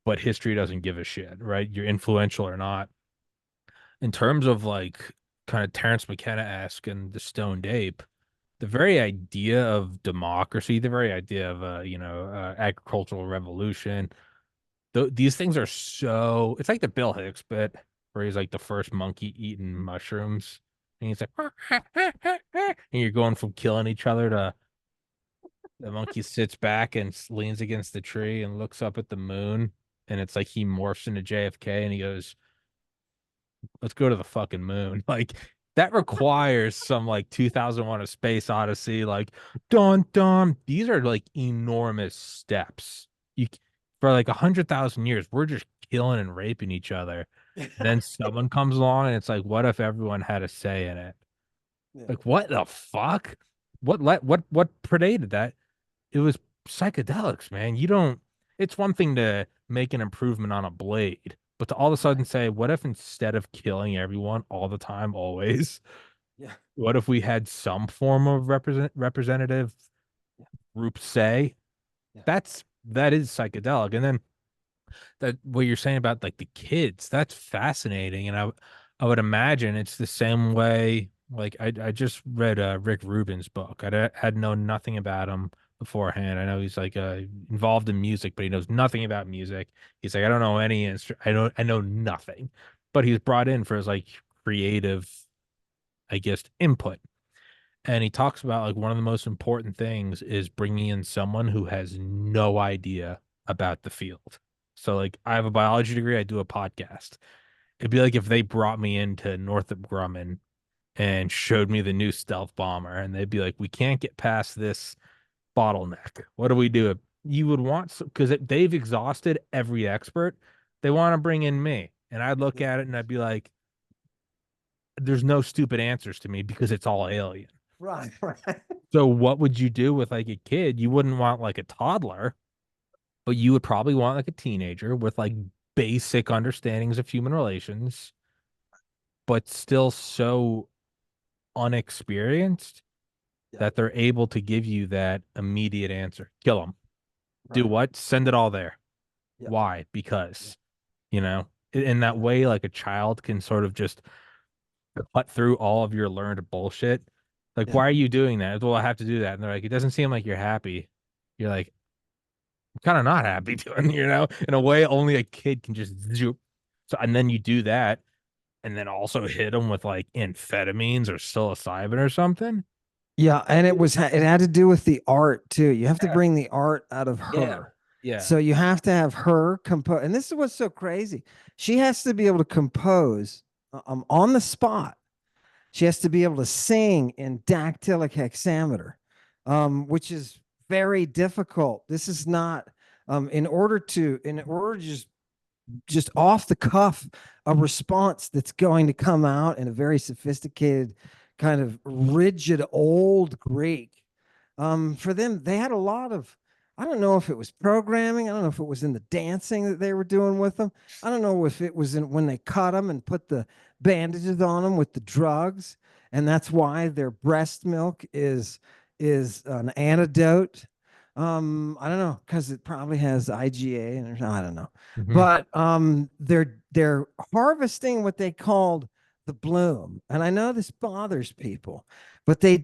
but history doesn't give a shit, right? You're influential or not. In terms of like kind of Terrence McKenna-esque and the Stoned Ape, the very idea of democracy, the very idea of agricultural revolution, these things are so. It's like the Bill Hicks bit where he's like the first monkey eating mushrooms, and he's like, and you're going from killing each other to the monkey sits back and leans against the tree and looks up at the moon, and it's like he morphs into JFK, and he goes, let's go to the fucking moon. Like that requires some like 2001 A Space Odyssey, like dun dun. These are like enormous steps. You for like 100,000 years, we're just killing and raping each other. Then someone comes along and it's like, what if everyone had a say in it? Yeah. Like what the fuck? What predated that? It was psychedelics, man. You don't, it's one thing to make an improvement on a blade, but to all of a sudden say, what if instead of killing everyone all the time, always, Yeah. what if we had some form of representative group say? Yeah. That is psychedelic. And then that what you're saying about like the kids, that's fascinating. And I would imagine it's the same way. Like I just read Rick Rubin's book. Had known nothing about him beforehand. I know he's like involved in music, but he knows nothing about music. He's like, I don't know any I know nothing. But he's brought in for his like creative, I guess, input. And he talks about like one of the most important things is bringing in someone who has no idea about the field. So like I have a biology degree, I do a podcast. It'd be like if they brought me into Northrop Grumman and showed me the new stealth bomber and they'd be like, we can't get past this bottleneck. What do we do? You would want, because they've exhausted every expert. They want to bring in me. And I'd look at it and I'd be like, there's no stupid answers to me because it's all alien. Right. Right. So what would you do with like a kid? You wouldn't want like a toddler, but you would probably want like a teenager with like basic understandings of human relations, but still so unexperienced Yeah. that they're able to give you that immediate answer. Kill them. Do Right. what? Send it all there. Yeah. Why? Yeah. Because, in that way, like a child can sort of just cut through all of your learned bullshit. Like, Yeah. why are you doing that? Well, I have to do that. And they're like, it doesn't seem like you're happy. You're like, I'm kind of not happy doing, in a way only a kid can just zoop. So, and then you do that and then also hit them with like amphetamines or psilocybin or something. Yeah, and it had to do with the art too. You have to Yeah. bring the art out of Yeah. her. Yeah. So you have to have her compose. And this is what's so crazy. She has to be able to compose on the spot. She has to be able to sing in dactylic hexameter, which is very difficult. This is not in order to just off the cuff a response that's going to come out in a very sophisticated kind of rigid old Greek. For them, they had a lot of, I don't know if it was programming. I don't know if it was in the dancing that they were doing with them. I don't know if it was in when they cut them and put the bandages on them with the drugs. And that's why their breast milk is an antidote. I don't know, because it probably has IgA and I don't know. Hmm. But they're harvesting what they called the bloom. And I know this bothers people, but they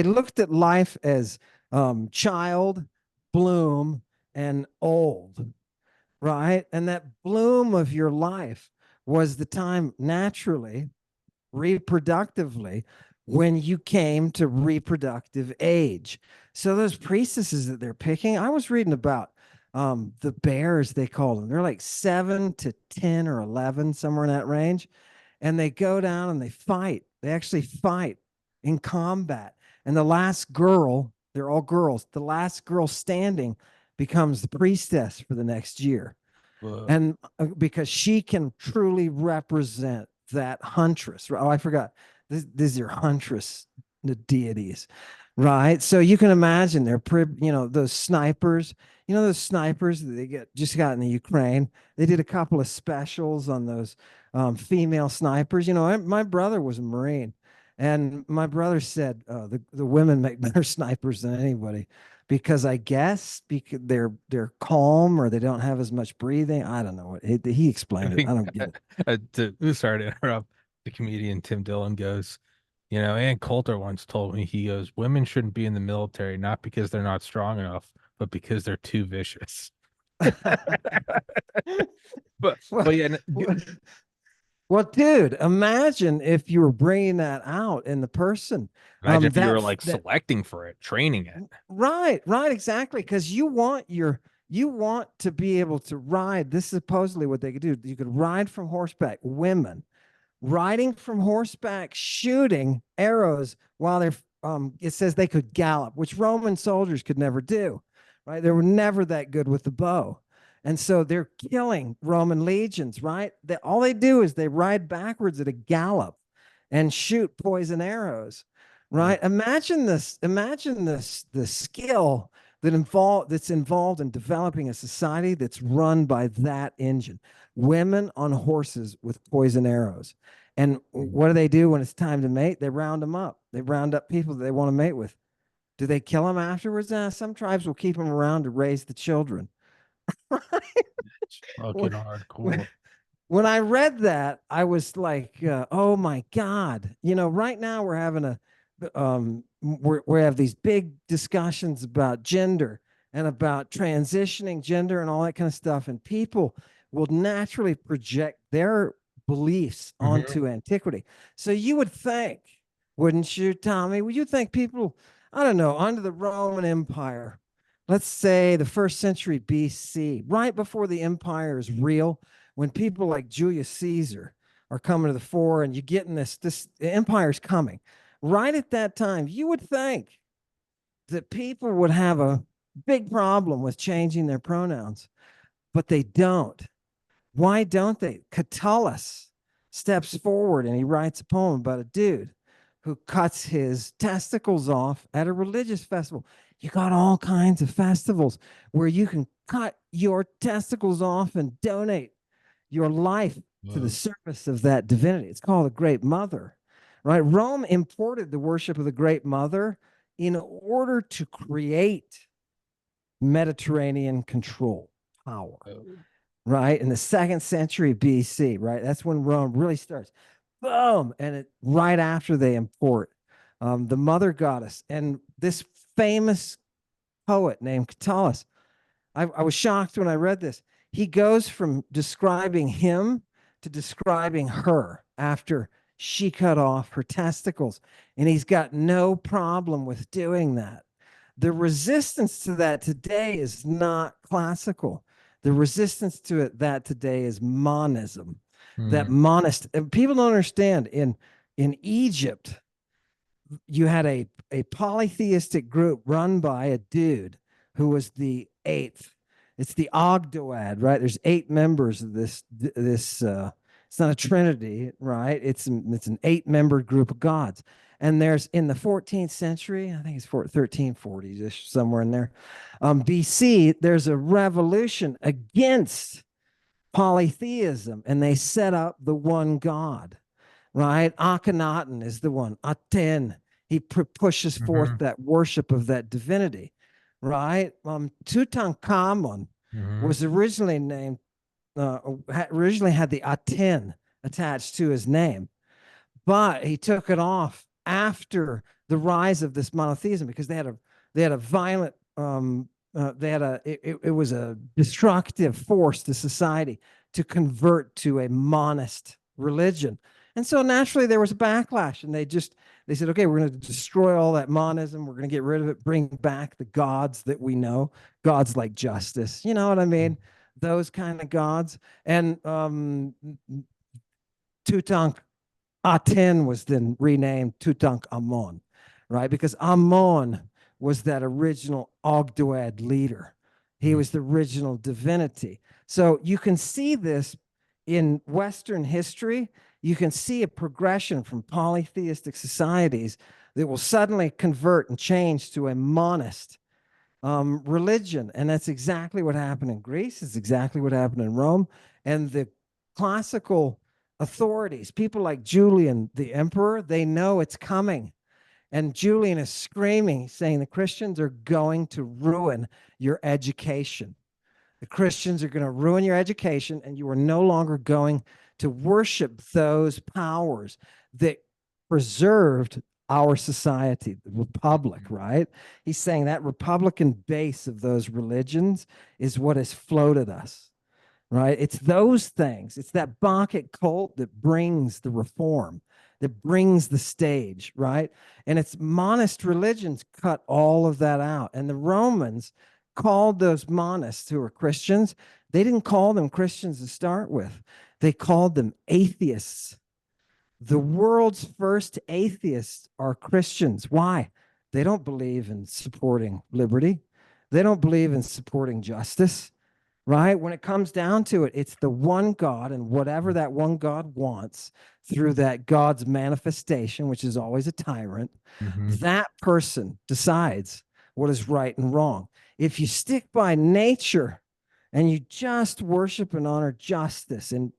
looked at life as child, bloom, and old, right? And that bloom of your life was the time naturally, reproductively, when you came to reproductive age. So those priestesses that they're picking, I was reading about the bears, they call them. They're like 7 to 10 or 11, somewhere in that range. And they go down and they fight. They actually fight in combat. And the last girl, they're all girls, the last girl standing becomes the priestess for the next year. Whoa. And because she can truly represent that huntress. Oh, I forgot. These are huntress the deities, right? So you can imagine those snipers. You know those snipers that they just got in the Ukraine. They did a couple of specials on those female snipers. My brother was a Marine, and my brother said the women make better snipers than anybody because I guess because they're calm or they don't have as much breathing. I don't know what he I explained it. I think don't get it. sorry to interrupt. The comedian Tim Dillon goes, Ann Coulter once told me, he goes, women shouldn't be in the military, not because they're not strong enough, but because they're too vicious. But well, but yeah, well, dude, imagine if you were bringing that out in the person. imagine if you were That like that selecting for it, training it. right, exactly, because you want to be able to ride. This is supposedly what they could do. You could ride from horseback. Women riding from horseback, shooting arrows while they're it says they could gallop, which Roman soldiers could never do, right? They were never that good with the bow. And so they're killing Roman legions, right? All they do is they ride backwards at a gallop and shoot poison arrows, Mm. right? Imagine this the skill that's involved in developing a society that's run by that engine. Women on horses with poison arrows. And what do they do when it's time to mate? They round them up. They round up people that they want to mate with. Do they kill them afterwards? Some tribes will keep them around to raise the children. It's fucking when, hardcore. when, when I read that, I was like, "Oh my god!" Right now we're having we have these big discussions about gender and about transitioning gender and all that kind of stuff, and people will naturally project their beliefs Hmm. onto antiquity. So you would think, wouldn't you, Tommy? Would you think people, I don't know, under the Roman Empire, let's say the first century BC, right before the empire is real, when people like Julius Caesar are coming to the fore and you get in this empire's coming, right at that time, you would think that people would have a big problem with changing their pronouns, but they don't. Why don't they? Catullus steps forward and he writes a poem about a dude who cuts his testicles off at a religious festival. You got all kinds of festivals where you can cut your testicles off and donate your life to the Whoa. service of that divinity. It's called the Great Mother, right? Rome imported the worship of the Great Mother in order to create Mediterranean control power, Whoa. right? In the second century BC, right? That's when Rome really starts. Boom. And right after they import the mother goddess. And this famous poet named Catullus, I was shocked when I read this. He goes from describing him to describing her after she cut off her testicles. And he's got no problem with doing that. The resistance to that today is not classical. The resistance to that today is monism. That monist, and people don't understand in Egypt, you had a polytheistic group run by a dude who was the eighth. It's the Ogdoad, right? There's 8 members of this. It's not a trinity, right? It's an 8-member group of gods. And there's in the 14th century, I think it's 1340s, somewhere in there, BC. There's a revolution against polytheism, and they set up the one God, right? Akhenaten is the one. Aten, he pushes forth that worship of that divinity, right? Tutankhamun was originally named, originally had the Aten attached to his name, but he took it off after the rise of this monotheism because they had a violent it was a destructive force to society to convert to a monist religion. And so naturally there was a backlash, and they said, okay, we're going to destroy all that monism. We're going to get rid of it, bring back the gods that we know, gods like justice. You know what I mean? Those kind of gods. And Tutankhaten was then renamed Tutankhamun, right? Because Ammon was that original Ogdoad leader. He was the original divinity. So you can see this in Western history. You can see a progression from polytheistic societies that will suddenly convert and change to a monist religion. And that's exactly what happened in Greece. It's exactly what happened in Rome. And the classical authorities, people like Julian, the emperor, they know it's coming. And Julian is screaming, saying the Christians are going to ruin your education. The Christians are going to ruin your education, and you are no longer going to worship those powers that preserved our society, the republic, right? He's saying that Republican base of those religions is what has floated us, right? It's those things. It's that Bacchic cult that brings the reform, that brings the stage, right? And it's monist religions cut all of that out. And the Romans called those monists who were Christians, they didn't call them Christians to start with. They called them atheists. The world's first atheists are Christians. Why? They don't believe in supporting liberty. They don't believe in supporting justice, right? When it comes down to it, it's the one God, and whatever that one God wants through that God's manifestation, which is always a tyrant, that person decides what is right and wrong. If you stick by nature and you just worship and honor justice, and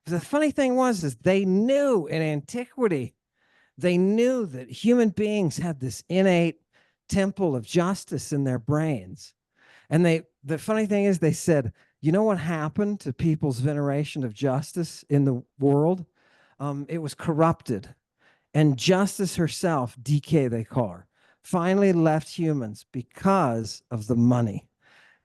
the funny thing is they knew in antiquity, they knew that human beings had this innate temple of justice in their brains. And the funny thing is, they said, you know what happened to people's veneration of justice in the world? It was corrupted. And justice herself, DK they call her, finally left humans because of the money.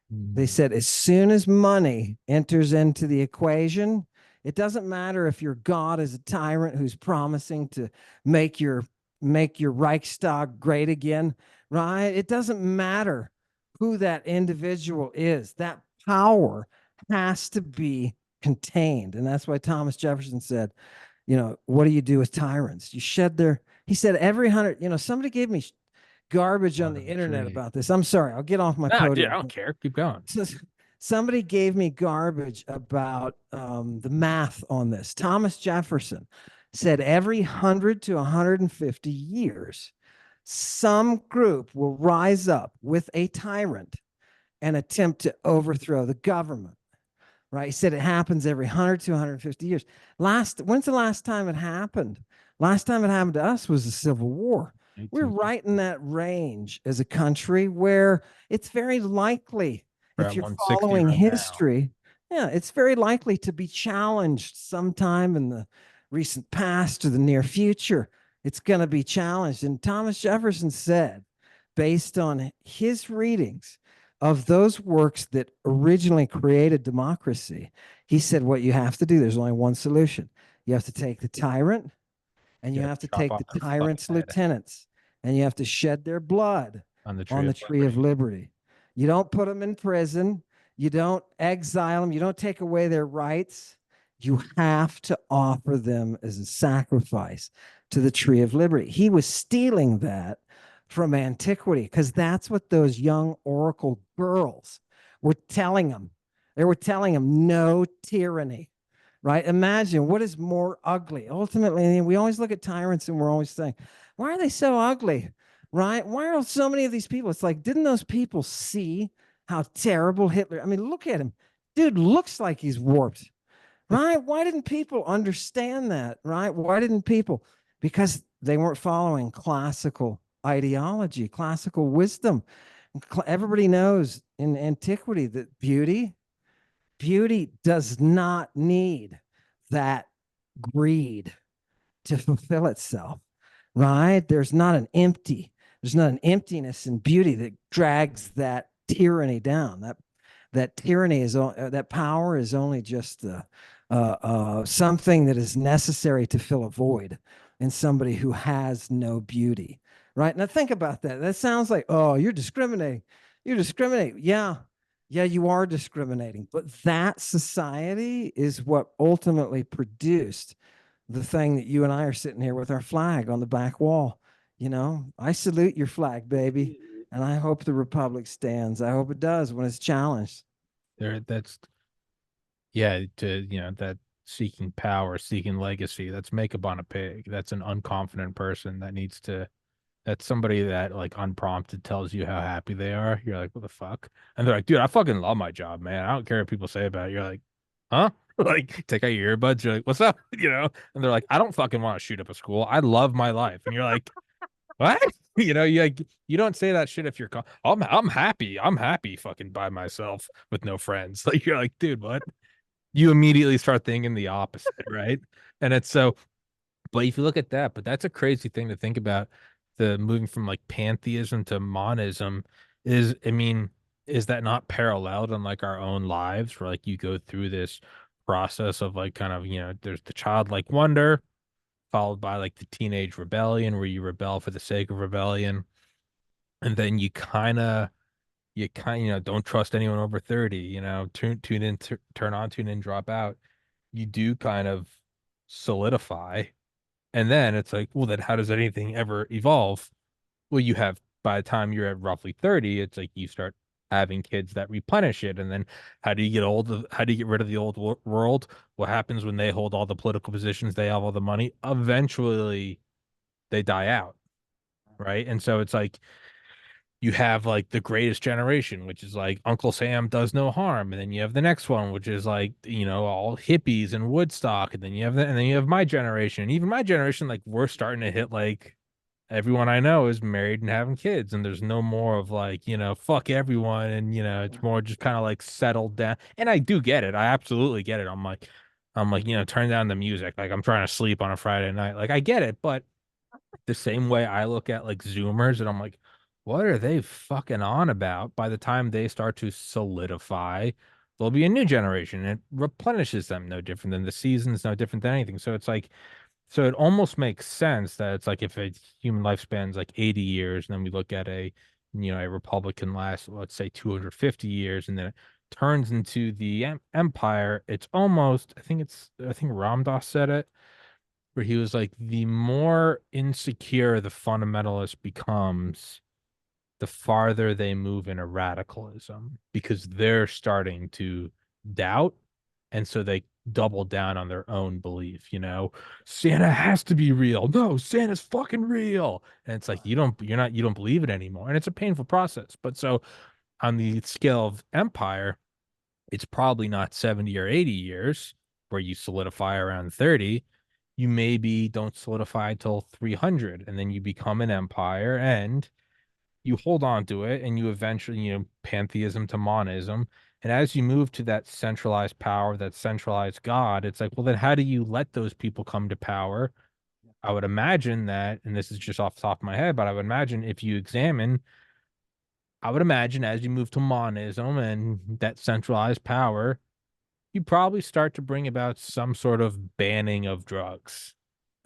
They said as soon as money enters into the equation, it doesn't matter if your God is a tyrant who's promising to make your Reichstag great again, right? It doesn't matter who that individual is. That power has to be contained. And that's why Thomas Jefferson said, you know, what do you do with tyrants? You shed their, he said, every 100, you know, somebody gave me garbage on the internet about this. I'm sorry, I'll get off my podium. Dude, I don't care. Keep going. Somebody gave me garbage about the math on this. Thomas Jefferson said every 100 to 150 years, some group will rise up with a tyrant and attempt to overthrow the government. Right? He said it happens every 100 to 150 years. When's the last time it happened? Last time it happened to us was the Civil War. We're right in that range as a country where it's very likely, if you're following history, it's very likely to be challenged sometime in the recent past or the near future. It's going to be challenged. And Thomas Jefferson said, based on his readings of those works that originally created democracy, he said, what you have to do, there's only one solution. You have to take the tyrant and you You have to chop take off the their fucking tyrant's head lieutenants, and you have to shed their blood on the on tree the of tree of liberty. liberty. You don't put them in prison. You don't exile them. You don't take away their rights. You have to offer them as a sacrifice to the tree of liberty. He was stealing that from antiquity because that's what those young oracle girls were telling him. They were telling him no tyranny, right? Imagine what is more ugly. Ultimately, we always look at tyrants and we're always saying, why are they so ugly, right? Why are so many of these people? It's like, didn't those people see how terrible Hitler? I mean, look at him. Dude looks like he's warped, right? Why didn't people understand that, right? Why didn't people? Because they weren't following classical ideology, classical wisdom. Everybody knows in antiquity that beauty does not need that greed to fulfill itself, right? There's not an emptiness in beauty that drags that tyranny down. That tyranny is that power is only just something that is necessary to fill a void in somebody who has no beauty, right? Now think about that. That sounds like, oh, you're discriminating. You're discriminating. Yeah, you are discriminating. But that society is what ultimately produced the thing that you and I are sitting here with our flag on the back wall. I salute your flag, baby. And I hope the Republic stands. I hope it does when it's challenged. That's yeah, to that seeking power, seeking legacy, that's makeup on a pig. That's an unconfident person that needs to that's somebody that like unprompted tells you how happy they are. You're like, what the fuck? And they're like, dude, I fucking love my job, man. I don't care what people say about it. You're like, huh? Like, take out your earbuds. You're like, what's up? And they're like, I don't fucking want to shoot up a school. I love my life. And you're like, what? You don't say that shit if you're I'm happy. I'm happy fucking by myself with no friends. Like you're like, dude, what? You immediately start thinking the opposite, right? And it's so but if you look at that, but that's a crazy thing to think about. The moving from like pantheism to monism I mean, is that not paralleled in like our own lives where like you go through this process of like kind of, there's the childlike wonder followed by like the teenage rebellion where you rebel for the sake of rebellion. And then you kind of, don't trust anyone over 30, tune in, turn on, tune in, drop out. You do kind of solidify and then it's like, well, then how does anything ever evolve? Well, you have by the time you're at roughly 30, it's like you start having kids that replenish it. And then how do you get rid of the old world? What happens when they hold all the political positions, they have all the money? Eventually they die out, right? And so it's like you have like the greatest generation, which is like Uncle Sam does no harm, and then you have the next one, which is like all hippies and Woodstock, and then you have my generation. And even my generation, like we're starting to hit like everyone I know is married and having kids, and there's no more of like fuck everyone, and it's more just kind of like settled down. And I do get it, I absolutely get it. I'm like turn down the music, like I'm trying to sleep on a Friday night, like I get it, but the same way I look at like Zoomers and I'm like, what are they fucking on about? By the time they start to solidify, there'll be a new generation. And it replenishes them no different than the seasons, no different than anything. So it's like, so it almost makes sense that it's like if a human lifespan's like 80 years, and then we look at a Republican last, let's say 250 years, and then it turns into the empire, it's almost, I think Ram Dass said it where he was like, the more insecure the fundamentalist becomes, the farther they move into radicalism because they're starting to doubt. And so they double down on their own belief, Santa has to be real. No, Santa's fucking real. And it's like, you don't believe it anymore. And it's a painful process. But so on the scale of empire, it's probably not 70 or 80 years where you solidify around 30. You maybe don't solidify till 300 and then you become an empire and you hold on to it and you eventually, pantheism to monism. And as you move to that centralized power, that centralized God, it's like, well, then how do you let those people come to power? I would imagine that, and this is just off the top of my head, but I would imagine if you examine I would imagine as you move to monism and that centralized power, you probably start to bring about some sort of banning of drugs.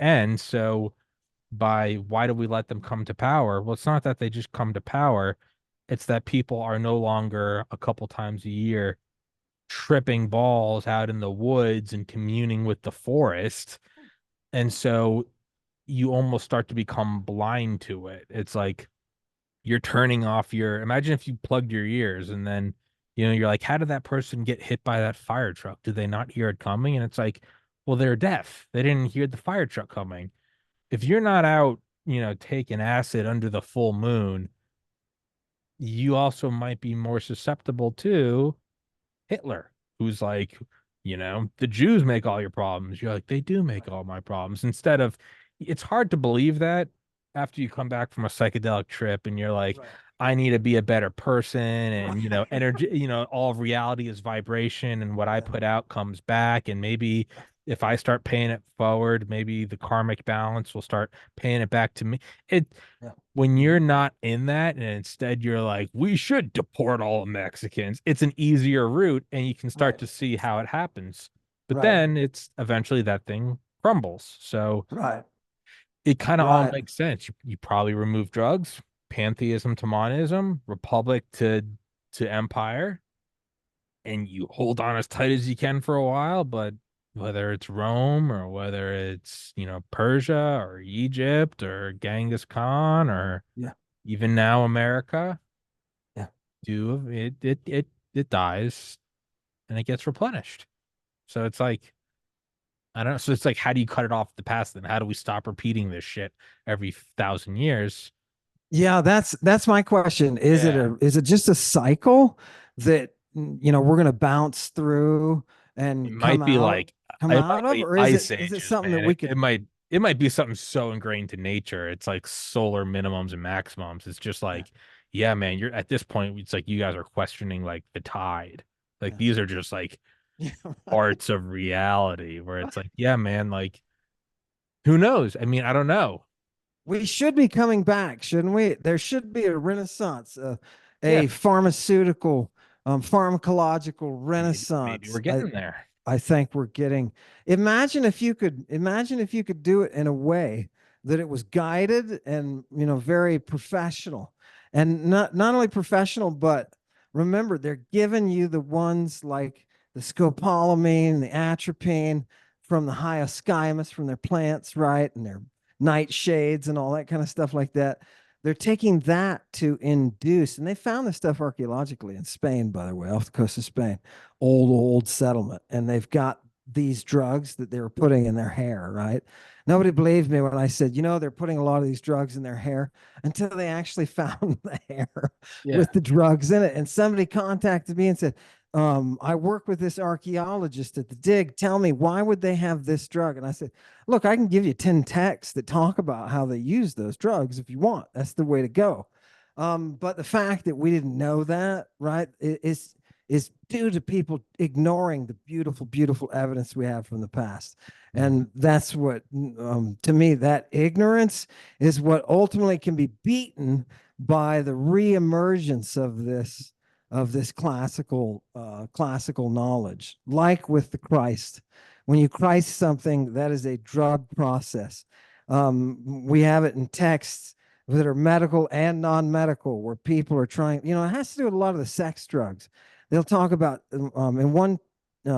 end. So by why do we let them come to power? Well, it's not that they just come to power. It's that people are no longer a couple times a year tripping balls out in the woods and communing with the forest. And so you almost start to become blind to it. It's like you're turning off imagine if you plugged your ears and then, you're like, how did that person get hit by that fire truck? Did they not hear it coming? And it's like, well, they're deaf. They didn't hear the fire truck coming. If you're not out, taking acid under the full moon, you also might be more susceptible to Hitler, who's like, the Jews make all your problems. You're like, they do make all my problems. Instead of, it's hard to believe that after you come back from a psychedelic trip and you're like, Right. I need to be a better person. And, Right. energy, all of reality is vibration and what I Yeah. put out comes back. And maybe if I start paying it forward, maybe the karmic balance will start paying it back to me. It, Yeah. when you're not in that and instead you're like, we should deport all Mexicans, it's an easier route and you can start Right. to see how it happens. But Right. then it's eventually that thing crumbles. So Right. it kind of all Right. makes sense. You probably remove drugs, pantheism to monism, republic to empire, and you hold on as tight as you can for a while, but whether it's Rome or whether it's, Persia or Egypt or Genghis Khan or Yeah. even now America, Yeah. it dies and it gets replenished. So it's like, I don't know. So it's like, how do you cut it off the past then? How do we stop repeating this shit every 1,000 years? Yeah, that's my question. Yeah. Is it just a cycle that we're going to bounce through It and might be like come it might out of, be or ice is it ages, something that man. we It could? might be something so ingrained to nature. It's like solar minimums and maximums. It's just Yeah, like, yeah, man, you're at this point, it's like you guys are questioning like the tide. Like yeah, these are just like yeah, right. parts of reality where it's like, yeah, man, like who knows? I mean, I don't know. We should be coming back, shouldn't we? There should be a renaissance, Yeah, a pharmaceutical, pharmacological maybe we're renaissance. getting there. I think we're getting. Imagine if you could do it in a way that it was guided and very professional, and not only professional, but remember they're giving you the ones like the scopolamine, the atropine from the hyoscyamus from their plants, right, and their nightshades and all that kind of stuff like that. They're taking that to induce, and they found this stuff archaeologically in Spain, by the way, off the coast of Spain, old settlement, and they've got these drugs that they were putting in their hair, right? Nobody believed me when I said, they're putting a lot of these drugs in their hair until they actually found the hair Yeah. with the drugs in it. And somebody contacted me and said, I work with this archaeologist at the dig. Tell me, why would they have this drug? And I said, look, I can give you 10 texts that talk about how they use those drugs if you want. That's the way to go. But the fact that we didn't know that, right, is due to people ignoring the beautiful evidence we have from the past. And that's what, to me, that ignorance is what ultimately can be beaten by the reemergence of this classical knowledge, like with the Christ. When you Christ something, that is a drug process. We have it in texts that are medical and non-medical, where people are trying. It has to do with a lot of the sex drugs. They'll talk about in one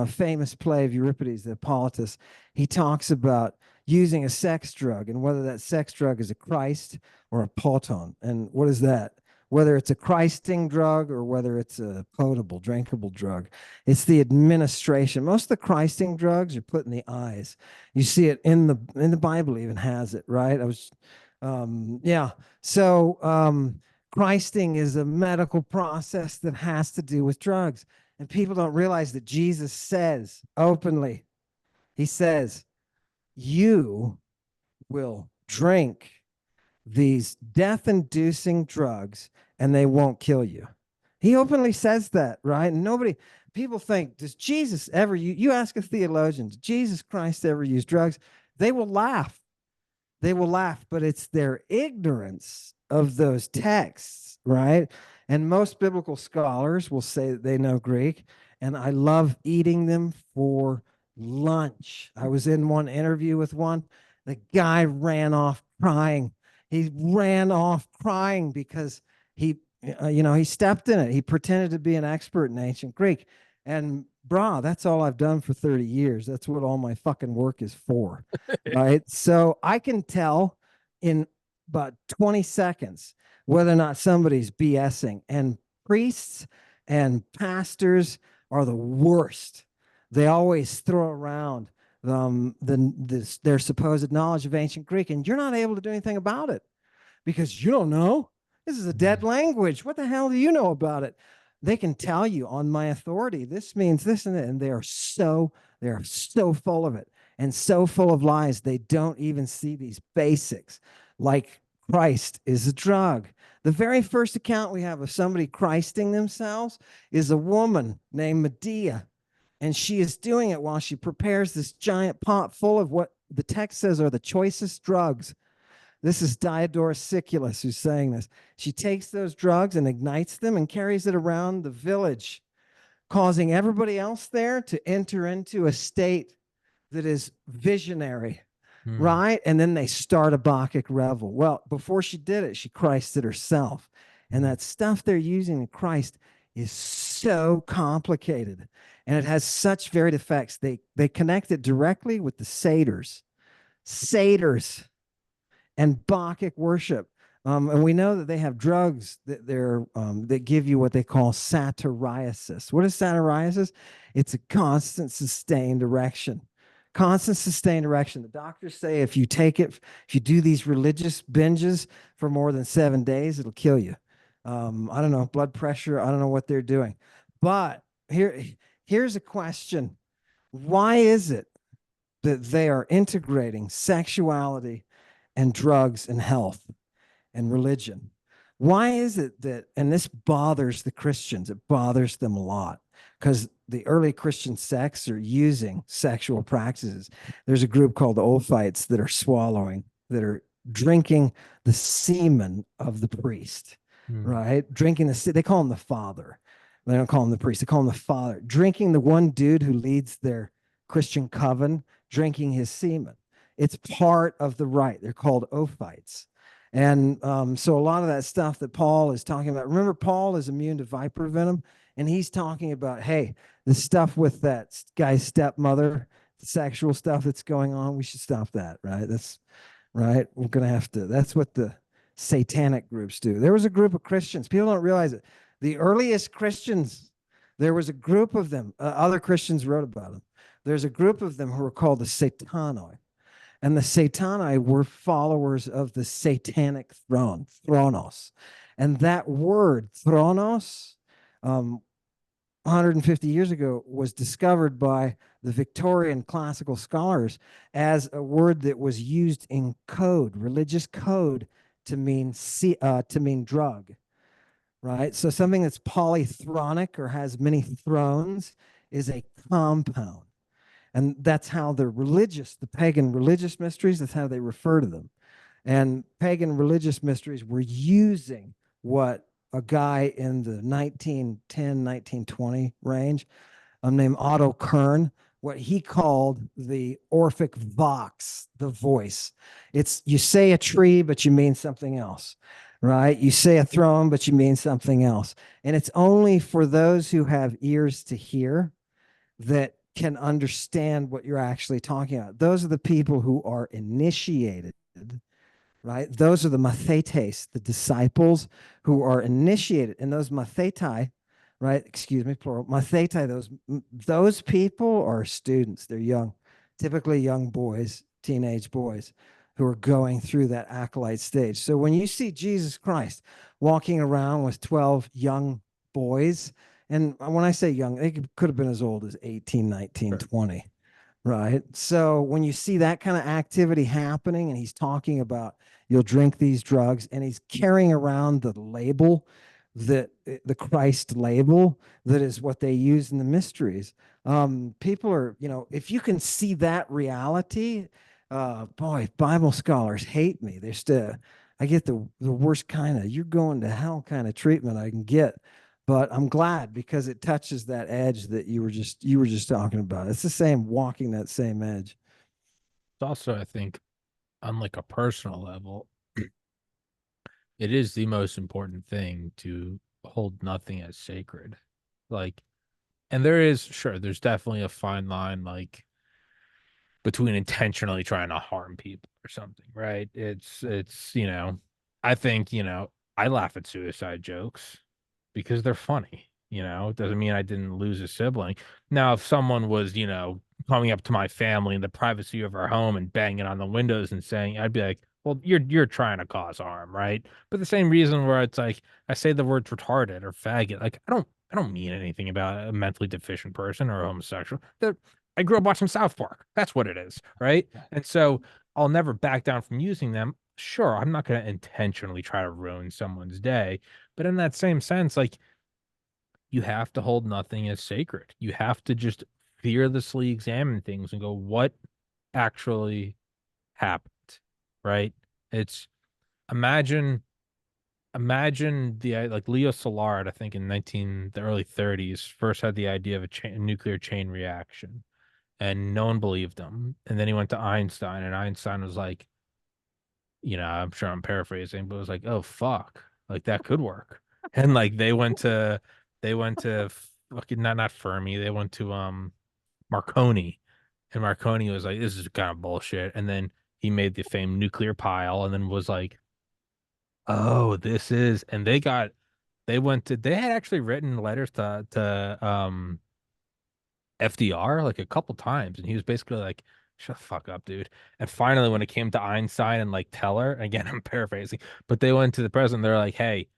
famous play of Euripides, the Hippolytus. He talks about using a sex drug and whether that sex drug is a Christ or a poton. And what is that? Whether it's a Christing drug or whether it's a potable, drinkable drug. It's the administration. Most of the Christing drugs are put in the eyes. You see it in the Bible even has it, right? Yeah. So Christing is a medical process that has to do with drugs. And people don't realize that Jesus says openly, he says, you will drink these death inducing drugs and they won't kill you. He openly says that, right? And people think, does Jesus ever, you ask a theologian, did Jesus Christ ever use drugs? They will laugh. They will laugh, but it's their ignorance of those texts, right? And most biblical scholars will say that they know Greek, and I love eating them for lunch. I was in one interview with one, The guy ran off crying. He ran off crying because he stepped in it. He pretended to be an expert in ancient Greek. And brah, that's all I've done for 30 years. That's what all my fucking work is for. Right. So I can tell in about 20 seconds whether or not somebody's BSing. And priests and pastors are the worst. They always throw around their supposed knowledge of ancient Greek, and you're not able to do anything about it because you don't know. This is a dead language. What the hell do you know about it? They can tell you on my authority, this means this and that, and they're so full of it and so full of lies. They don't even see these basics, like Christ is a drug. The very first account we have of somebody Christing themselves is a woman named Medea. And she is doing it while she prepares this giant pot full of what the text says are the choicest drugs. This is Diodorus Siculus who's saying this. She takes those drugs and ignites them and carries it around the village, causing everybody else there to enter into a state that is visionary, right? And then they start a Bacchic revel. Well, before she did it, she Christed herself. And that stuff they're using in Christ is so complicated and it has such varied effects. They connect it directly with the satyrs and Bacchic worship. And we know that they have drugs that give you what they call satyriasis. What is satyriasis? It's a constant sustained erection. Constant sustained erection. The doctors say if you take it, if you do these religious binges for more than 7 days, it'll kill you. I don't know, blood pressure. I don't know what they're doing. But here's a question. Why is it that they are integrating sexuality and drugs and health and religion? Why is it that, and this bothers the Christians, it bothers them a lot because the early Christian sects are using sexual practices. There's a group called the Ophites that are that are drinking the semen of the priest, right? Drinking they call him the father. They don't call him the priest, they call him the father. Drinking the one dude who leads their Christian coven, drinking his semen. It's part of the rite. They're called Ophites. And so a lot of that stuff that Paul is talking about, remember, Paul is immune to viper venom, and he's talking about, hey, the stuff with that guy's stepmother, the sexual stuff that's going on, we should stop that, right? That's right. We're going to have to, that's what the satanic groups do. There was a group of Christians, people don't realize it. The earliest Christians, there was a group of them, other Christians wrote about them. There's a group of them who were called the Satanoi. And the Satani were followers of the satanic throne, Thronos. And that word, Thronos, 150 years ago, was discovered by the Victorian classical scholars as a word that was used in code, religious code, to mean drug, right? So something that's polythronic or has many thrones is a compound. And that's how the pagan religious mysteries, that's how they refer to them. And pagan religious mysteries were using what a guy in the 1910, 1920 range named Otto Kern, what he called the Orphic Vox, the voice. It's, you say a tree, but you mean something else, right? You say a throne, but you mean something else. And it's only for those who have ears to hear that can understand what you're actually talking about. Those are the people who are initiated, right? Those are the mathetes, the disciples who are initiated. And those matheti, right? Excuse me, plural. Matheti, those people are students. They're young, typically young boys, teenage boys who are going through that acolyte stage. So when you see Jesus Christ walking around with 12 young boys, and when I say young, they could have been as old as 18, 19, 20, right? So when you see that kind of activity happening and he's talking about you'll drink these drugs and he's carrying around the label, the Christ label, that is what they use in the mysteries. People are, if you can see that reality, boy, Bible scholars hate me. They're still, I get the worst kind of, you're going to hell kind of treatment I can get. But I'm glad because it touches that edge that you were just talking about. It's the same, walking that same edge. It's also, I think, on like a personal level, it is the most important thing to hold nothing as sacred. Like, and there is, sure, there's definitely a fine line, like between intentionally trying to harm people or something, right? I think, I laugh at suicide jokes because they're funny, it doesn't mean I didn't lose a sibling. Now, if someone was, coming up to my family in the privacy of our home and banging on the windows and saying, I'd be like, well, you're trying to cause harm, right? But the same reason where it's like I say the words retarded or faggot, like I don't mean anything about a mentally deficient person or a homosexual. I grew up watching South Park. That's what it is, right? And so I'll never back down from using them. Sure, I'm not going to intentionally try to ruin someone's day, but in that same sense, like you have to hold nothing as sacred. You have to just fearlessly examine things and go, what actually happened, right? It's imagine imagine like Leo Szilard, I think in the early 30s, first had the idea of a nuclear chain reaction and no one believed him. And then he went to Einstein, and Einstein was like, I'm sure I'm paraphrasing, but it was like, oh fuck, like that could work. And like they went to fucking not Fermi, they went to Marconi, and Marconi was like, this is kind of bullshit. And then he made the famed nuclear pile, and then was like, oh, this is, and they had actually written letters to FDR like a couple times, and he was basically like, "Shut the fuck up, dude." And finally, when it came to Einstein and like Teller, again, I'm paraphrasing, but they went to the president. They're like, "Hey,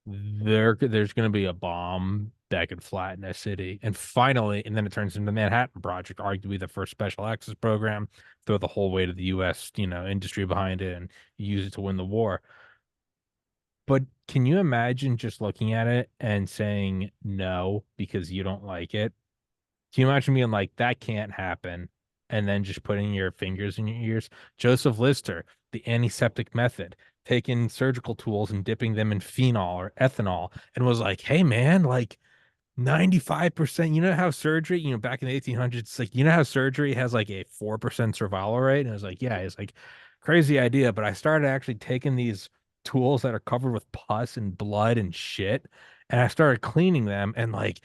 there's going to be a bomb that could flatten a city." And finally, and then it turns into the Manhattan Project, arguably the first special access program. Throw the whole weight of the U.S. Industry behind it and use it to win the war. But can you imagine just looking at it and saying no because you don't like it? Can you imagine being like, that can't happen? And then just putting your fingers in your ears? Joseph Lister, the antiseptic method, taking surgical tools and dipping them in phenol or ethanol, and was like, hey, man, like 95%, how surgery, back in the 1800s, like, how surgery has like a 4% survival rate? And I was like, yeah, it's like crazy idea. But I started actually taking these tools that are covered with pus and blood and shit, and I started cleaning them, and like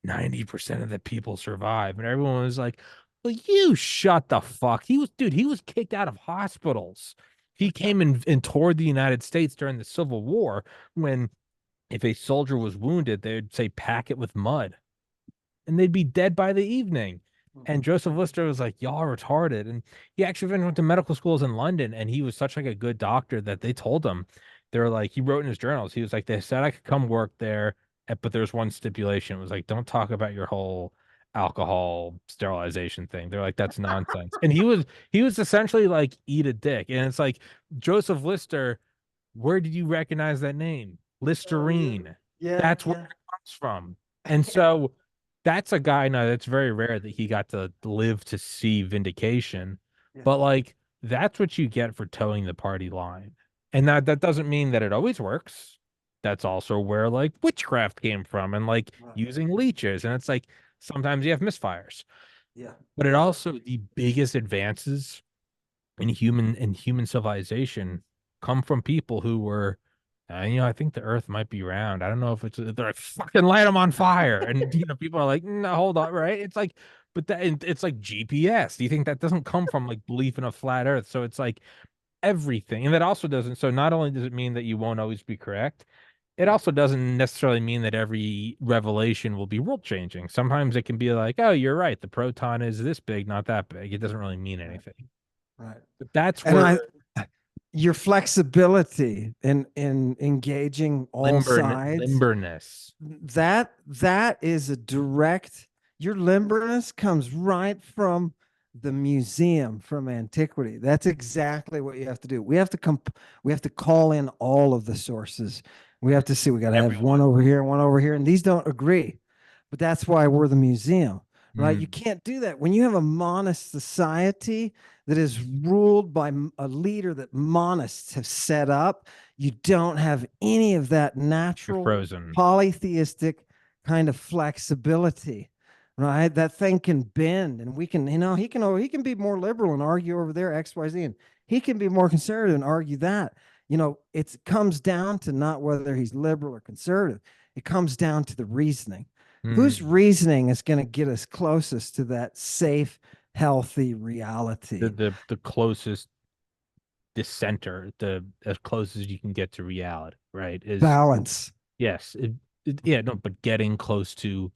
90% of the people survive. And everyone was like, well, you shut the fuck. He was kicked out of hospitals. He came and toured the United States during the Civil War when if a soldier was wounded, they'd say, pack it with mud, and they'd be dead by the evening. And Joseph Lister was like, y'all are retarded. And he actually went to medical schools in London, and he was such like a good doctor that they told him, they were like, he wrote in his journals, he was like, they said I could come work there, but there's one stipulation. It was like, don't talk about your whole alcohol sterilization thing. They're like, that's nonsense. And he was essentially like, eat a dick. And it's like, Joseph Lister, where did you recognize that name? Listerine. Yeah, That's where it comes from. And so that's a guy now that's very rare that he got to live to see vindication. yeah, But like that's what you get for towing the party line. And that doesn't mean that it always works. That's also where like witchcraft came from and like right. using leeches. And it's like sometimes you have misfires. Yeah, But it also the biggest advances in human civilization come from people who were I think the earth might be round. I don't know if they're like fucking light them on fire. And people are like, no, hold on, right? It's like, but it's like GPS. Do you think that doesn't come from like belief in a flat earth? So it's like everything. And that also doesn't, so not only does it mean that you won't always be correct, it also doesn't necessarily mean that every revelation will be world changing. Sometimes it can be like, oh, you're right. The proton is this big, not that big. It doesn't really mean right, anything. right. But that's And where your flexibility in engaging all sides, limberness. that is a direct, your limberness comes right from the museum, from antiquity. That's exactly what you have to do. We have to call in all of the sources. We have to see, we got to have one Everyone. over here, one over here, and these don't agree. But that's why we're the museum, right? You Mm, can't do that when you have a monist society that is ruled by a leader that monists have set up. You don't have any of that you're natural frozen. polytheistic kind of flexibility, right? That thing can bend, and we can, he can be more liberal and argue over there XYZ, and he can be more conservative and argue that. It comes down to not whether he's liberal or conservative. It comes down to the reasoning. Whose Mm. reasoning is going to get us closest to that safe, healthy reality? The closest dissenter, the as close as you can get to reality, right? Is Balance. yes, yeah, no, but getting close to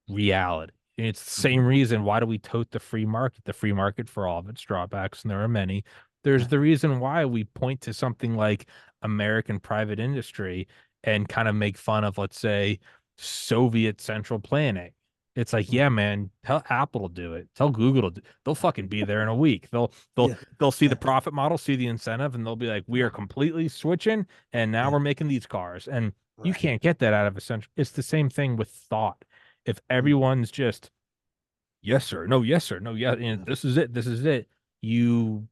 reality. And it's the Mhm. same reason why do we tote the free market for all of its drawbacks, and there are many. There's Yeah. the reason why we point to something like American private industry and kind of make fun of, let's say, Soviet central planning. It's like, Mm. yeah, man, tell Apple to do it. Tell Google to do. They'll fucking be there in a week. They'll Yeah. they'll see the Yeah. profit model, see the incentive, and they'll be like, we are completely switching, and now Yeah. we're making these cars. And you Right. can't get that out of a central. It's the same thing with thought. If Mm. everyone's just yes sir, no, yes sir, no, yeah, and Yeah. this is it, you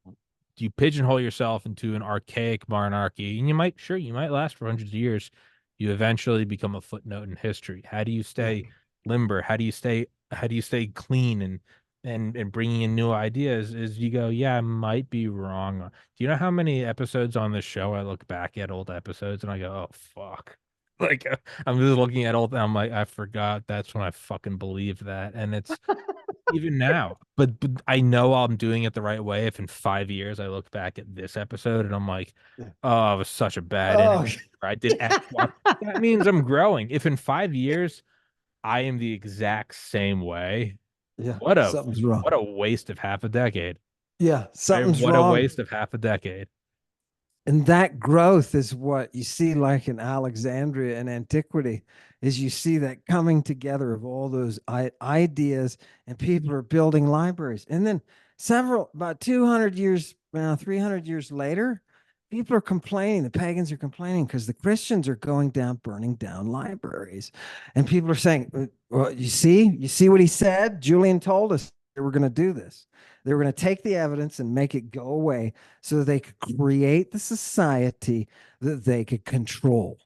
you pigeonhole yourself into an archaic monarchy, and you might last for hundreds of years. You eventually become a footnote in history. How do you Yeah. stay limber? How do you stay clean and bringing in new ideas? Is you go, yeah, I might be wrong. Do you know how many episodes on this show I look back at old episodes and I go, oh fuck. Like I'm just looking at old. I'm like, I forgot. That's when I fucking believed that, and it's even now. But I know I'm doing it the right way. If in 5 years I look back at this episode and I'm like, Yeah. oh, I was such a bad Oh, interview. I did X, Y. That means I'm growing. If in 5 years I am the exact same way, yeah. what a Something's wrong. what a waste of half a decade. Yeah. Right? Something's What a wrong. waste of half a decade. And that growth is what you see like in Alexandria and antiquity is you see that coming together of all those ideas, and people are building libraries. And then about 200 years, 300 years later, people are complaining, the pagans are complaining because the Christians are going down, burning down libraries. And people are saying, well, you see what he said? Julian told us they were going to do this. They were going to take the evidence and make it go away so that they could create the society that they could control.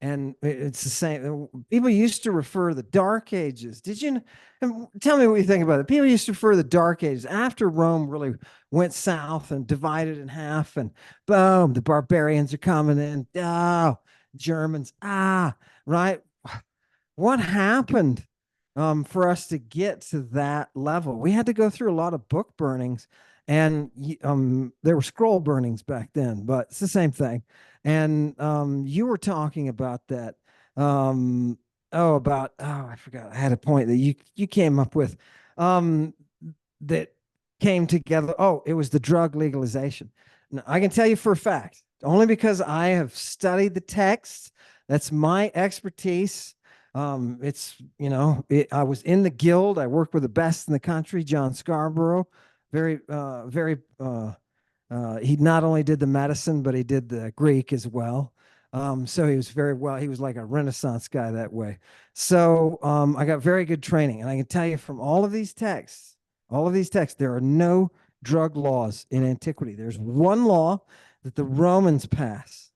And it's the same. People used to refer to the Dark Ages. Tell me what you think about it? People used to refer to the Dark Ages after Rome really went south and divided in half, and boom, the barbarians are coming in. Oh, Germans, right? What happened for us to get to that level? We had to go through a lot of book burnings, and there were scroll burnings back then, but it's the same thing. And you were talking about that. Um, I forgot. I had a point that you came up with that came together. Oh, it was the drug legalization. Now, I can tell you for a fact, only because I have studied the text. That's my expertise. I was in the guild. I worked with the best in the country, John Scarborough. Very. He not only did the medicine, but he did the Greek as well. So he was very well. He was like a Renaissance guy that way. So I got very good training, and I can tell you from all of these texts, there are no drug laws in antiquity. There's one law that the Romans passed,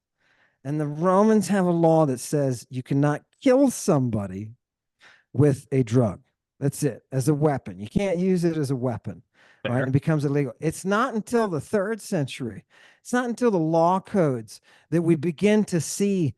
and the Romans have a law that says you cannot kill somebody with a drug. That's it, as a weapon. You can't use it as a weapon, right? And Fair. it becomes illegal. It's not until the third century, it's not until the law codes that we begin to see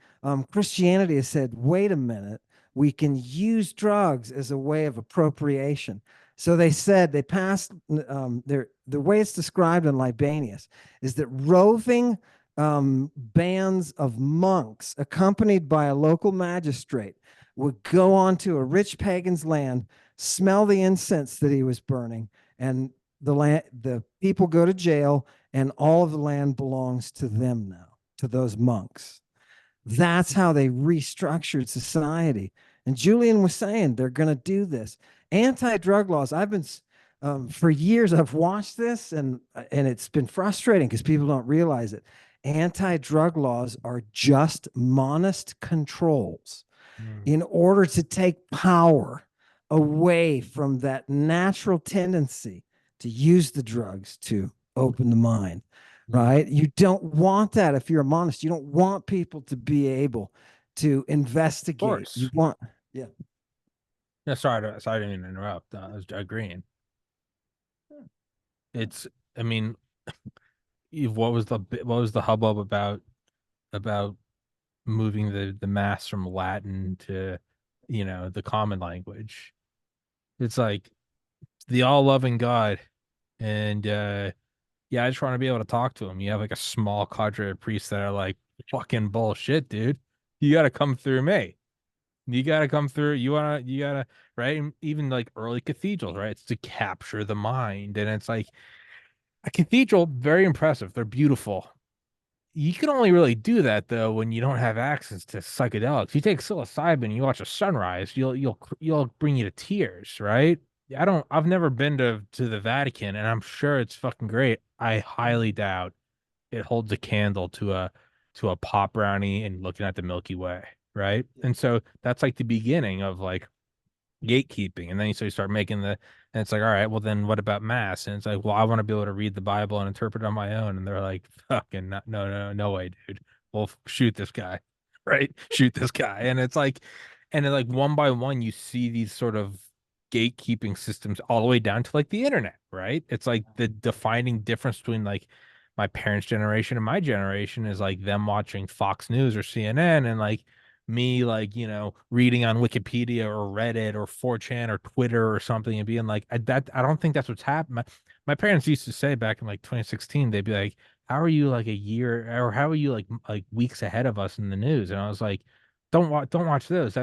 Christianity has said, wait a minute, we can use drugs as a way of appropriation. So they said they passed the way it's described in Libanius is that roving bands of monks accompanied by a local magistrate would go onto a rich pagan's land, smell the incense that he was burning, and the people go to jail, and all of the land belongs to them now, to those monks. That's how they restructured society. And Julian was saying they're going to do this. Anti-drug laws. I've been for years. I've watched this, and it's been frustrating because people don't realize it. Anti-drug laws are just monist controls Mm. in order to take power away from that natural tendency to use the drugs to open the mind, Mm. right? You don't want that if you're a monist. You don't want people to be able to Of investigate. You course. want, yeah. No, sorry, I didn't mean to interrupt. I was agreeing. It's, I mean, what was the hubbub about moving the mass from Latin to, the common language? It's like the all-loving God, and yeah, I just want to be able to talk to him. You have like a small cadre of priests that are like, fucking bullshit, dude. You got to come through me. You got to come through. You got to, right? And even like early cathedrals, right? It's to capture the mind. And it's like a cathedral, very impressive. They're beautiful. You can only really do that though when you don't have access to psychedelics. You take psilocybin, you watch a sunrise, you'll bring you to tears, right? I've never been to the Vatican, and I'm sure it's fucking great. I highly doubt it holds a candle to a pop brownie and looking at the Milky Way, right? And so that's like the beginning of like gatekeeping. And then so you start making and it's like, all right, well then what about mass? And it's like, well, I want to be able to read the Bible and interpret on my own. And they're like, fucking no way, dude. Well, shoot this guy, right? Shoot this guy. And then like one by one, you see these sort of gatekeeping systems all the way down to like the internet, right? It's like the defining difference between like my parents' generation and my generation is like them watching Fox News or CNN, and like me, like, reading on Wikipedia or Reddit or 4chan or Twitter or something and being like, I don't think that's what's happened. My parents used to say back in like 2016, they'd be like, how are you like a year, or how are you like weeks ahead of us in the news? And I was like, don't watch those.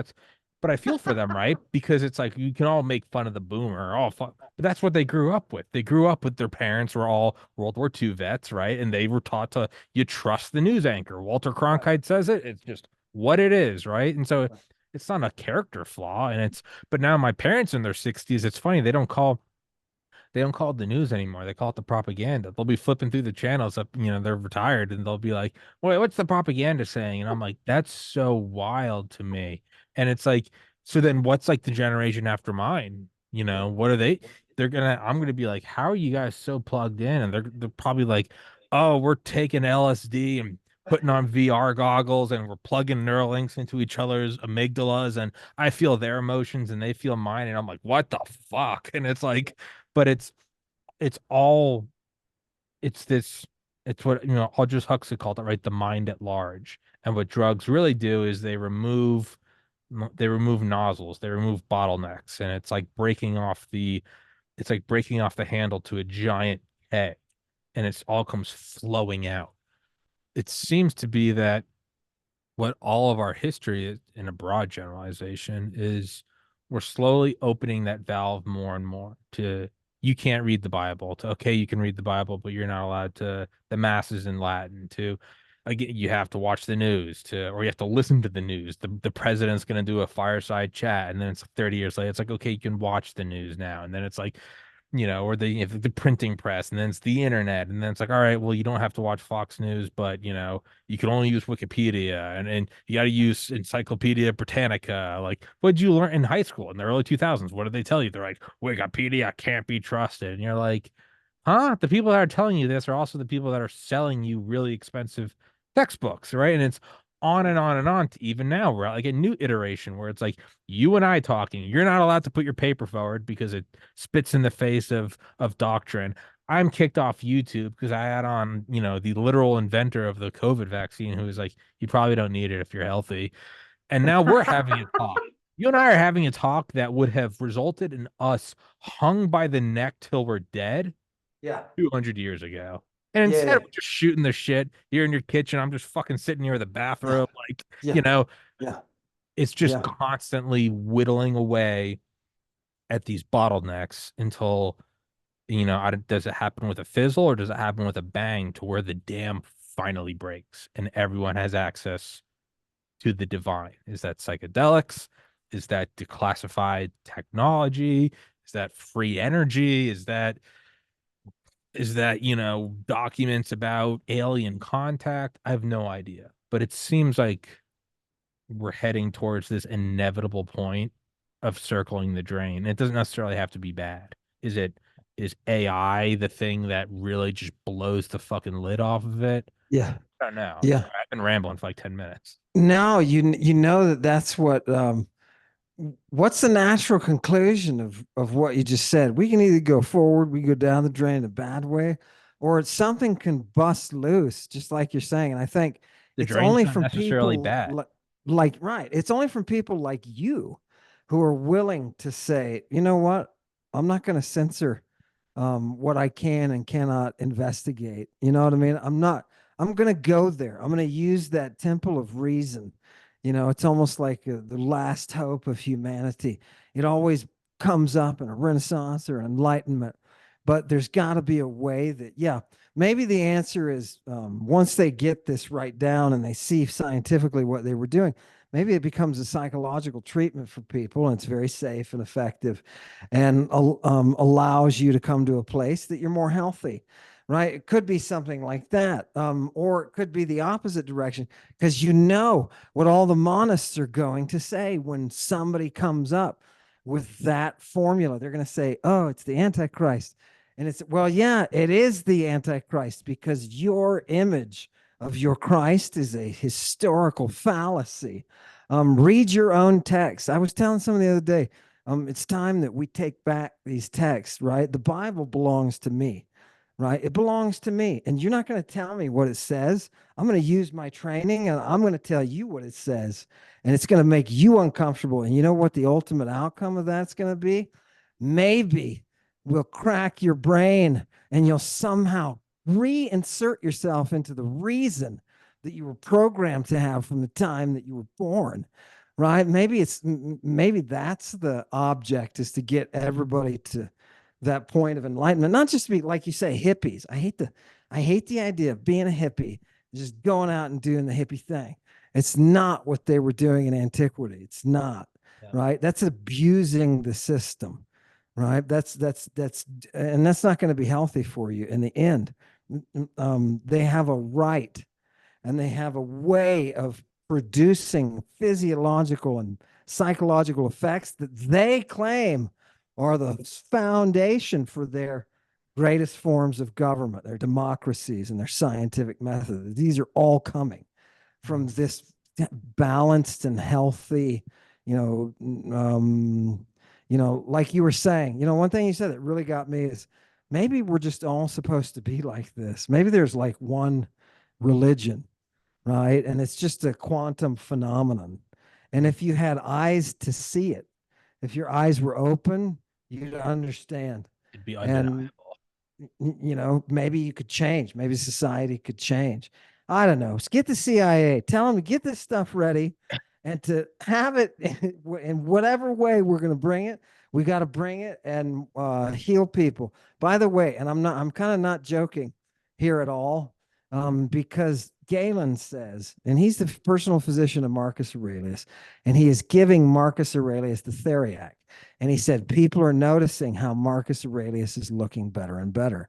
But I feel for them, right? Because it's like you can all make fun of the boomer, all fun, but that's what they grew up with. They grew up with their parents were all World War II vets, right? And they were taught to you trust the news anchor. Walter Cronkite says it. It's just what it is, right? And so it's not a character flaw, but now my parents in their 60s, it's funny, they don't call it the news anymore. They call it the propaganda. They'll be flipping through the channels up, they're retired, and they'll be like, "Wait, what's the propaganda saying?" And I'm like, "That's so wild to me." And it's like, so then what's like the generation after mine? What are they? I'm gonna be like, "How are you guys so plugged in?" And they're probably like, "Oh, we're taking LSD and putting on VR goggles, and we're plugging neural links into each other's amygdalas, and I feel their emotions and they feel mine." And I'm like, "What the fuck?" And it's like, but it's all it's this it's what Aldous Huxley called it, right? The mind at large. And what drugs really do is they remove nozzles, they remove bottlenecks, and it's like breaking off the handle to a giant keg, and it's all comes flowing out. It seems to be that what all of our history is, in a broad generalization, is we're slowly opening that valve more and more to you can't read the Bible, to okay, you can read the Bible, but you're not allowed to the masses in Latin, to again, you have to watch the news, or you have to listen to the news. The president's going to do a fireside chat, and then it's 30 years later, it's like, okay, you can watch the news now. And then it's like, or the printing press, and then it's the internet, and then it's like, all right, well, you don't have to watch Fox News, but you can only use Wikipedia, and you got to use Encyclopedia Britannica. Like, what did you learn in high school in the early 2000s? What did they tell you? They're like, Wikipedia can't be trusted, and you're like, huh? The people that are telling you this are also the people that are selling you really expensive textbooks, right? And it's on and on and on to even now we're at like a new iteration where it's like you and I talking. You're not allowed to put your paper forward because it spits in the face of doctrine. I'm kicked off YouTube because I had on, the literal inventor of the COVID vaccine who was like, you probably don't need it if you're healthy. And now we're having a talk. You and I are having a talk that would have resulted in us hung by the neck till we're dead Yeah. 200 years ago. And Yeah. instead Yeah. of just shooting the shit here in your kitchen, I'm just fucking sitting here in the Yeah. bathroom. Like, Yeah. Yeah. it's just Yeah. constantly whittling away at these bottlenecks until, does it happen with a fizzle or does it happen with a bang to where the dam finally breaks and everyone has access to the divine? Is that psychedelics? Is that declassified technology? Is that free energy? Is that documents about alien contact? I have no idea, but it seems like we're heading towards this inevitable point of circling the drain. It doesn't necessarily have to be bad. Is AI the thing that really just blows the fucking lid off of it? Yeah. I don't know. Yeah. I've been rambling for like 10 minutes. No, you know that's what's the natural conclusion of what you just said? We can either go forward, we go down the drain in a bad way, or something can bust loose, just like you're saying. And I think The it's drain's only not from necessarily people bad. like, right. It's only from people like you who are willing to say, you know what? I'm not going to censor what I can and cannot investigate. You know what I mean? I'm going to go there. I'm going to use that temple of reason. You know, it's almost like the last hope of humanity. It always comes up in a renaissance or enlightenment, but there's got to be a way that, yeah, maybe the answer is once they get this right down and they see scientifically what they were doing, maybe it becomes a psychological treatment for people and it's very safe and effective and allows you to come to a place that you're more healthy, right? It could be something like that, or it could be the opposite direction, because you know what all the monists are going to say when somebody comes up with that formula. They're going to say, oh, it's the Antichrist. And it's, well, yeah, it is the Antichrist, because your image of your Christ is a historical fallacy. Read your own text. I was telling someone the other day, it's time that we take back these texts, right? The Bible belongs to me, right? It belongs to me. And you're not going to tell me what it says. I'm going to use my training and I'm going to tell you what it says. And it's going to make you uncomfortable. And you know what the ultimate outcome of that's going to be? Maybe we'll crack your brain and you'll somehow reinsert yourself into the reason that you were programmed to have from the time that you were born, right? Maybe that's the object, is to get everybody to that point of enlightenment, not just to be, like you say, hippies. I hate the idea of being a hippie, just going out and doing the hippie thing. It's not what they were doing in antiquity. It's not, Yeah. right? That's abusing the system, right? And that's not going to be healthy for you in the end. They have a right and they have a way of producing physiological and psychological effects that they claim are the foundation for their greatest forms of government, their democracies and their scientific methods. These are all coming from this balanced and healthy, you like you were saying. One thing you said that really got me is maybe we're just all supposed to be like this. Maybe there's like one religion, right? And it's just a quantum phenomenon. And if you had eyes to see it, if your eyes were open, you'd understand. It'd be And undeniable. maybe you could change. Maybe society could change. I don't know. Get the CIA, tell them to get this stuff ready and to have it in whatever way we're going to bring it. We got to bring it and heal people. By the way, and I'm kind of not joking here at all, because Galen says, and he's the personal physician of Marcus Aurelius, and he is giving Marcus Aurelius the Theriac. And he said, people are noticing how Marcus Aurelius is looking better and better,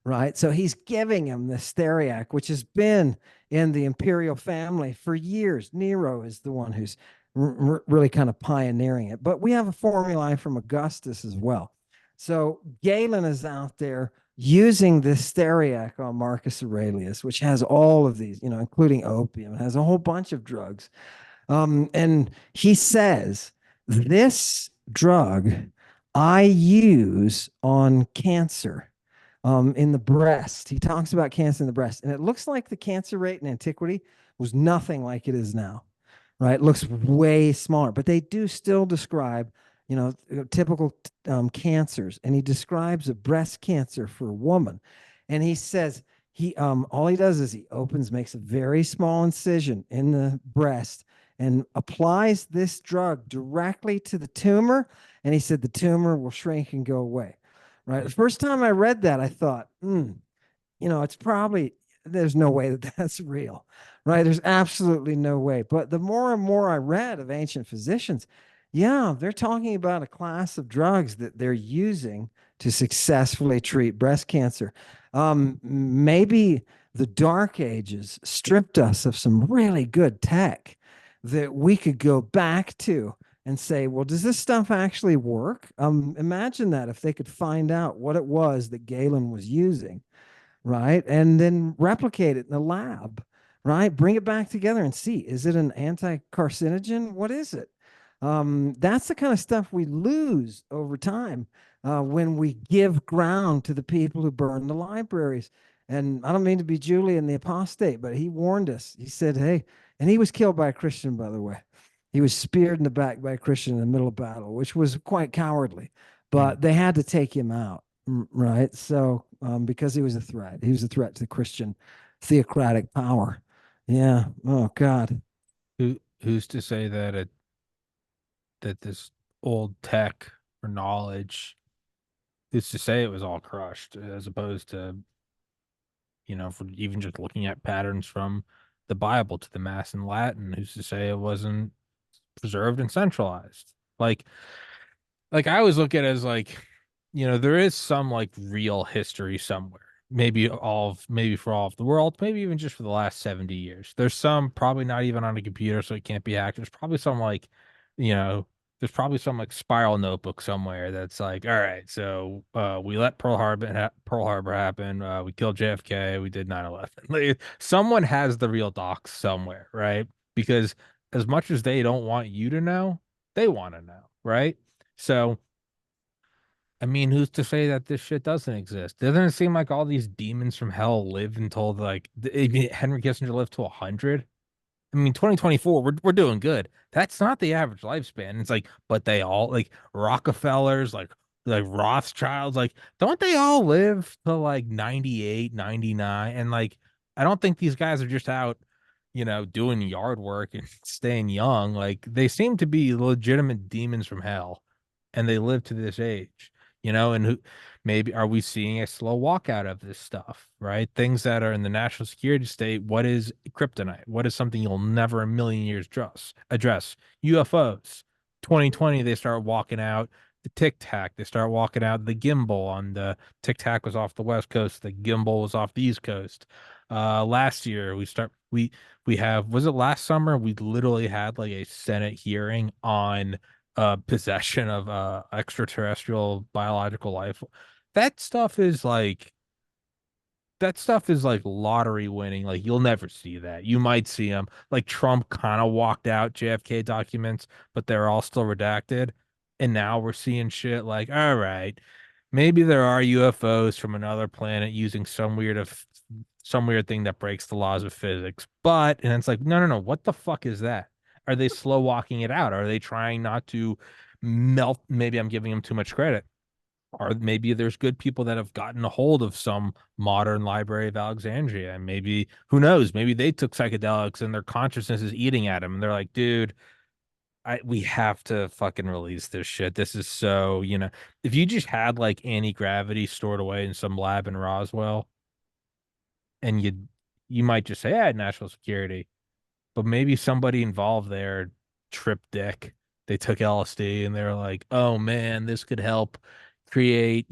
right? So he's giving him this Theriac, which has been in the imperial family for years. Nero is the one who's really kind of pioneering it. But we have a formulae from Augustus as well. So Galen is out there using this Theriac on Marcus Aurelius, which has all of these, including opium. It has a whole bunch of drugs. And he says, this drug I use on cancer in the breast. He talks about cancer in the breast. And it looks like the cancer rate in antiquity was nothing like it is now, right? It looks way smaller, but they do still describe, typical cancers. And he describes a breast cancer for a woman. And he says, all he does is he makes a very small incision in the breast and applies this drug directly to the tumor. And he said the tumor will shrink and go away. Right. The first time I read that, I thought, it's probably, there's no way that that's real. Right. There's absolutely no way. But the more and more I read of ancient physicians, yeah, they're talking about a class of drugs that they're using to successfully treat breast cancer. Maybe the Dark Ages stripped us of some really good tech that we could go back to and say, well, does this stuff actually work? Imagine that if they could find out what it was that Galen was using, right? And then replicate it in the lab, right? Bring it back together and see, is it an anti-carcinogen? What is it? That's the kind of stuff we lose over time when we give ground to the people who burn the libraries. And I don't mean to be Julian the apostate, but he warned us. He said, hey, and he was killed by a Christian, by the way. He was speared in the back by a Christian in the middle of battle, which was quite cowardly, Mm. but they had to take him out, right? So, because he was a threat to the Christian theocratic power. Yeah. Oh, God. Who's to say that that this old tech or knowledge, who's to say it was all crushed, as opposed to, for even just looking at patterns from the Bible to the Mass in Latin, who's to say it wasn't preserved and centralized? Like I always look at it as like, there is some like real history somewhere. Maybe for all of the world, maybe even just for the last 70 years. There's some probably not even on a computer, so it can't be hacked. There's probably some like, you know, there's probably some like spiral notebook somewhere that's like, all right, so we let Pearl Harbor happen. We killed JFK. We did 9/11. Like, someone has the real docs somewhere, right? Because as much as they don't want you to know, they want to know, right? So, I mean, who's to say that this shit doesn't exist? Doesn't it seem like all these demons from hell lived until like I mean, Henry Kissinger lived to 100? I mean, 2024, we're doing good. That's not the average lifespan. It's like, but they all like Rockefellers, like Rothschilds, like don't they all live to like 98, 99? And like, I don't think these guys are just out, doing yard work and staying young. Like they seem to be legitimate demons from hell, and they live to this age. And maybe are we seeing a slow walk out of this stuff, right? Things that are in the national security state. What is kryptonite? What is something you'll never in a million years address? UFOs. 2020, they start walking out the Tic Tac. They start walking out the gimbal on the Tic Tac was off the West Coast. The gimbal was off the East Coast. Last year we have, was it last summer? We literally had like a Senate hearing on possession of extraterrestrial biological life. That stuff is like that stuff is like lottery winning. Like you'll never see that. You might see them. Like Trump kind of walked out JFK documents, but they're all still redacted. And now we're seeing shit like, all right, maybe there are UFOs from another planet using some weird thing that breaks the laws of physics. But and it's like, no, no, no, what the fuck is that? Are they slow walking it out? Are they trying not to melt? Maybe I'm giving them too much credit. Or maybe there's good people that have gotten a hold of some modern Library of Alexandria. And maybe, who knows, maybe they took psychedelics and their consciousness is eating at them. And they're like, dude, we have to fucking release this shit. This is so, if you just had like anti-gravity stored away in some lab in Roswell, and you might just say, I had national security, but maybe somebody involved there tripped dick. They took LSD and they were like, oh man, this could help create,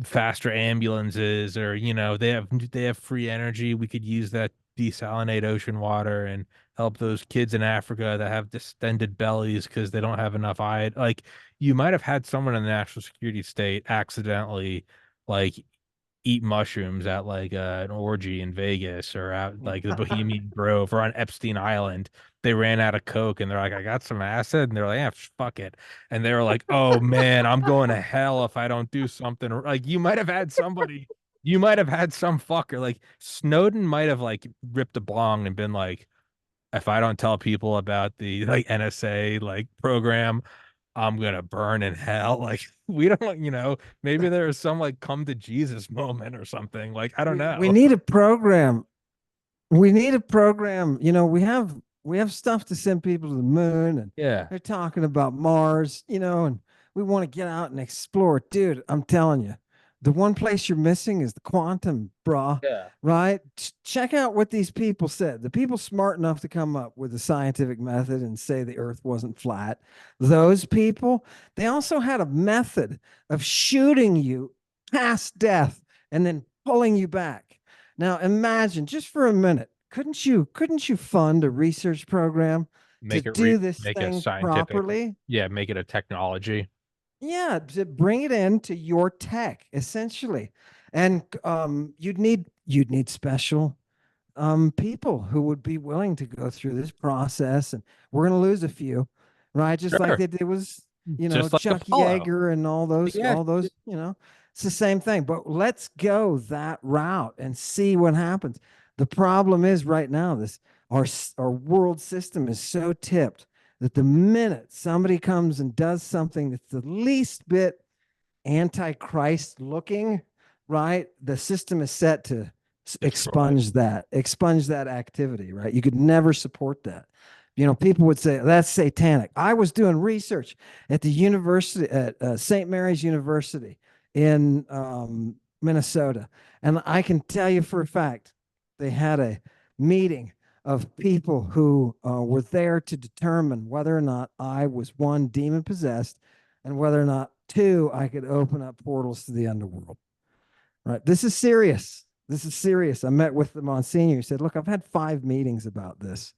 faster ambulances, or, they have free energy. We could use that desalinate ocean water and help those kids in Africa that have distended bellies because they don't have enough iron. Like you might have had someone in the national security state accidentally like eat mushrooms at like an orgy in Vegas or out like the Bohemian Grove or on Epstein Island. They ran out of coke and they're like, I got some acid, and they're like, yeah, fuck it. And they were like, oh man, I'm going to hell if I don't do something. Like you might have had some fucker like Snowden might have like ripped a bong and been like, if I don't tell people about the like NSA like program, I'm gonna burn in hell. Like we don't, maybe there's some like come to Jesus moment or something. Like I don't We know. need a program. We need a program. We have stuff to send people to the moon, and Yeah. they're talking about Mars, and we want to get out and explore. Dude, I'm telling you, the one place you're missing is the quantum, brah. Yeah. Right? Check out what these people said. The people smart enough to come up with a scientific method and say the earth wasn't flat. Those people, they also had a method of shooting you past death and then pulling you back. Now imagine just for a minute, couldn't you fund a research program to do this Make it thing scientific. properly? Yeah, make it a technology. Yeah, to bring it into your tech essentially. And you'd need special people who would be willing to go through this process. And we're going to lose a few, right? Just like Sure. they did was, Just like Chuck Apollo. Yeager and all those, Yeah. you know. It's the same thing, but let's go that route and see what happens. The problem is right now, our world system is so tipped that the minute somebody comes and does something that's the least bit antichrist looking, right? The system is set to Destroy. expunge that activity, right? You could never support that. People would say that's satanic. I was doing research at the university at St. Mary's University in Minnesota, and I can tell you for a fact they had a meeting of people who were there to determine whether or not I was one demon possessed, and whether or not two I could open up portals to the underworld. Right. This is serious. This is serious. I met with the Monsignor. He said, look, I've had 5 meetings about this.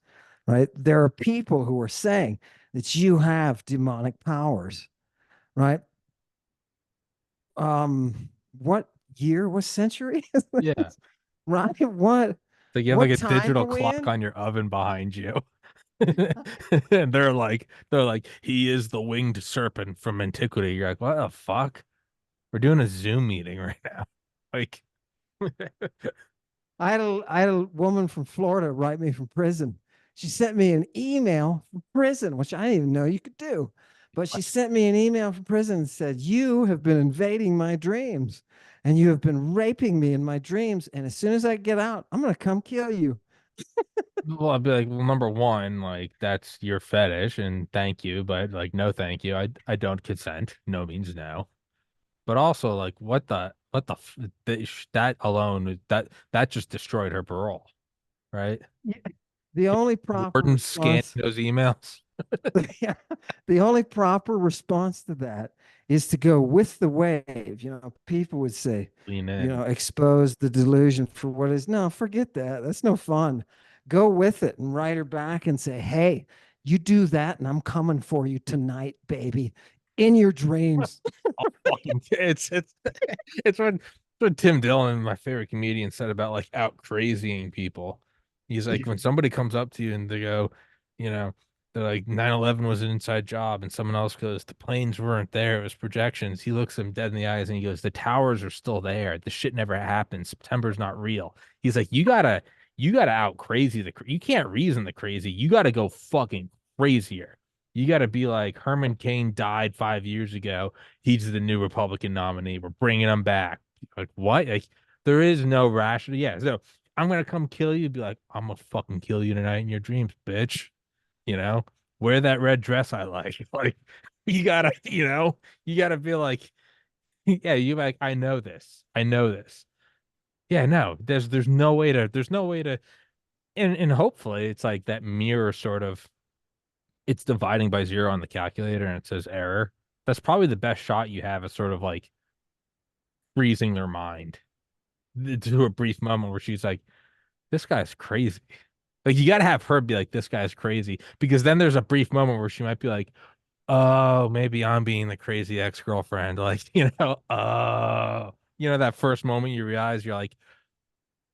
Right. There are people who are saying that you have demonic powers. Right. What year, what century is Yeah. this? Right. Like you have like What a time digital are we clock in? on your oven behind you. And they're like, he is the winged serpent from antiquity. You're like, what the fuck? We're doing a Zoom meeting right now. Like, I had a woman from Florida write me from prison. She sent me an email from prison, which I didn't even know you could do. But she sent me an email from prison and said, you have been invading my dreams and you have been raping me in my dreams. And as soon as I get out, I'm going to come kill you. well, I'd be like, well, number one, like that's your fetish, and thank you, but like, no, thank you. I don't consent. No means no. But also, like, that alone, that just destroyed her parole, right? Yeah. The only proper Warden scanning response those emails. yeah, the only proper response to that is to go with the wave. People would say, Lean in. expose the delusion for what is. No, forget that. That's no fun. Go with it and write her back and say, hey, you do that, and I'm coming for you tonight, baby, in your dreams. I'll fucking it's when Tim Dillon, my favorite comedian, said about like out crazying people. He's like, when somebody comes up to you and they go, you know, they're like 9/11 was an inside job, and someone else goes, the planes weren't there, it was projections. He looks them dead in the eyes and he goes, the towers are still there. The shit never happened. September's not real. He's like, you gotta out crazy you can't reason the crazy. You gotta go fucking crazier. You got to be like Herman Cain died 5 years ago. He's the new Republican nominee. We're bringing him back. Like what? Like there is no rational. Yeah. So I'm gonna come kill you. Be like, I'm gonna fucking kill you tonight in your dreams, bitch. You know, wear that red dress I like. Like you gotta be like, yeah. You like, I know this. I know this. Yeah. No. There's no way to. And hopefully it's like that mirror sort of it's dividing by zero on the calculator and it says error. That's probably the best shot you have at sort of like freezing their mind to a brief moment where she's like, this guy's crazy. Like you got to have her be like, this guy's crazy. Because then there's a brief moment where she might be like, oh, maybe I'm being the crazy ex-girlfriend. Like, that first moment you realize you're like,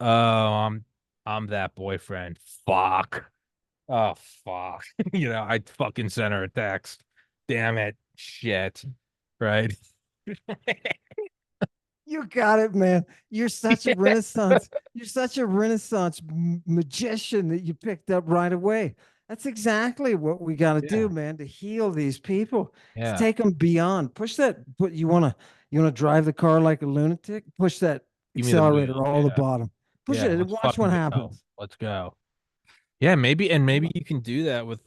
oh, I'm that boyfriend. Fuck. Oh fuck. I fucking sent her a text. Damn it. Shit. Right. You got it, man. You're such a renaissance. You're such a renaissance magician that you picked up right away. That's exactly what we got to do, Yeah. man, to heal these people. To Yeah. take them beyond. Push that. Put you want to drive the car like a lunatic. Push that Give me the accelerator wheel. all the Yeah. bottom. Push Yeah. it and Let's watch what fucking go. happens. Let's go. Yeah, maybe you can do that with,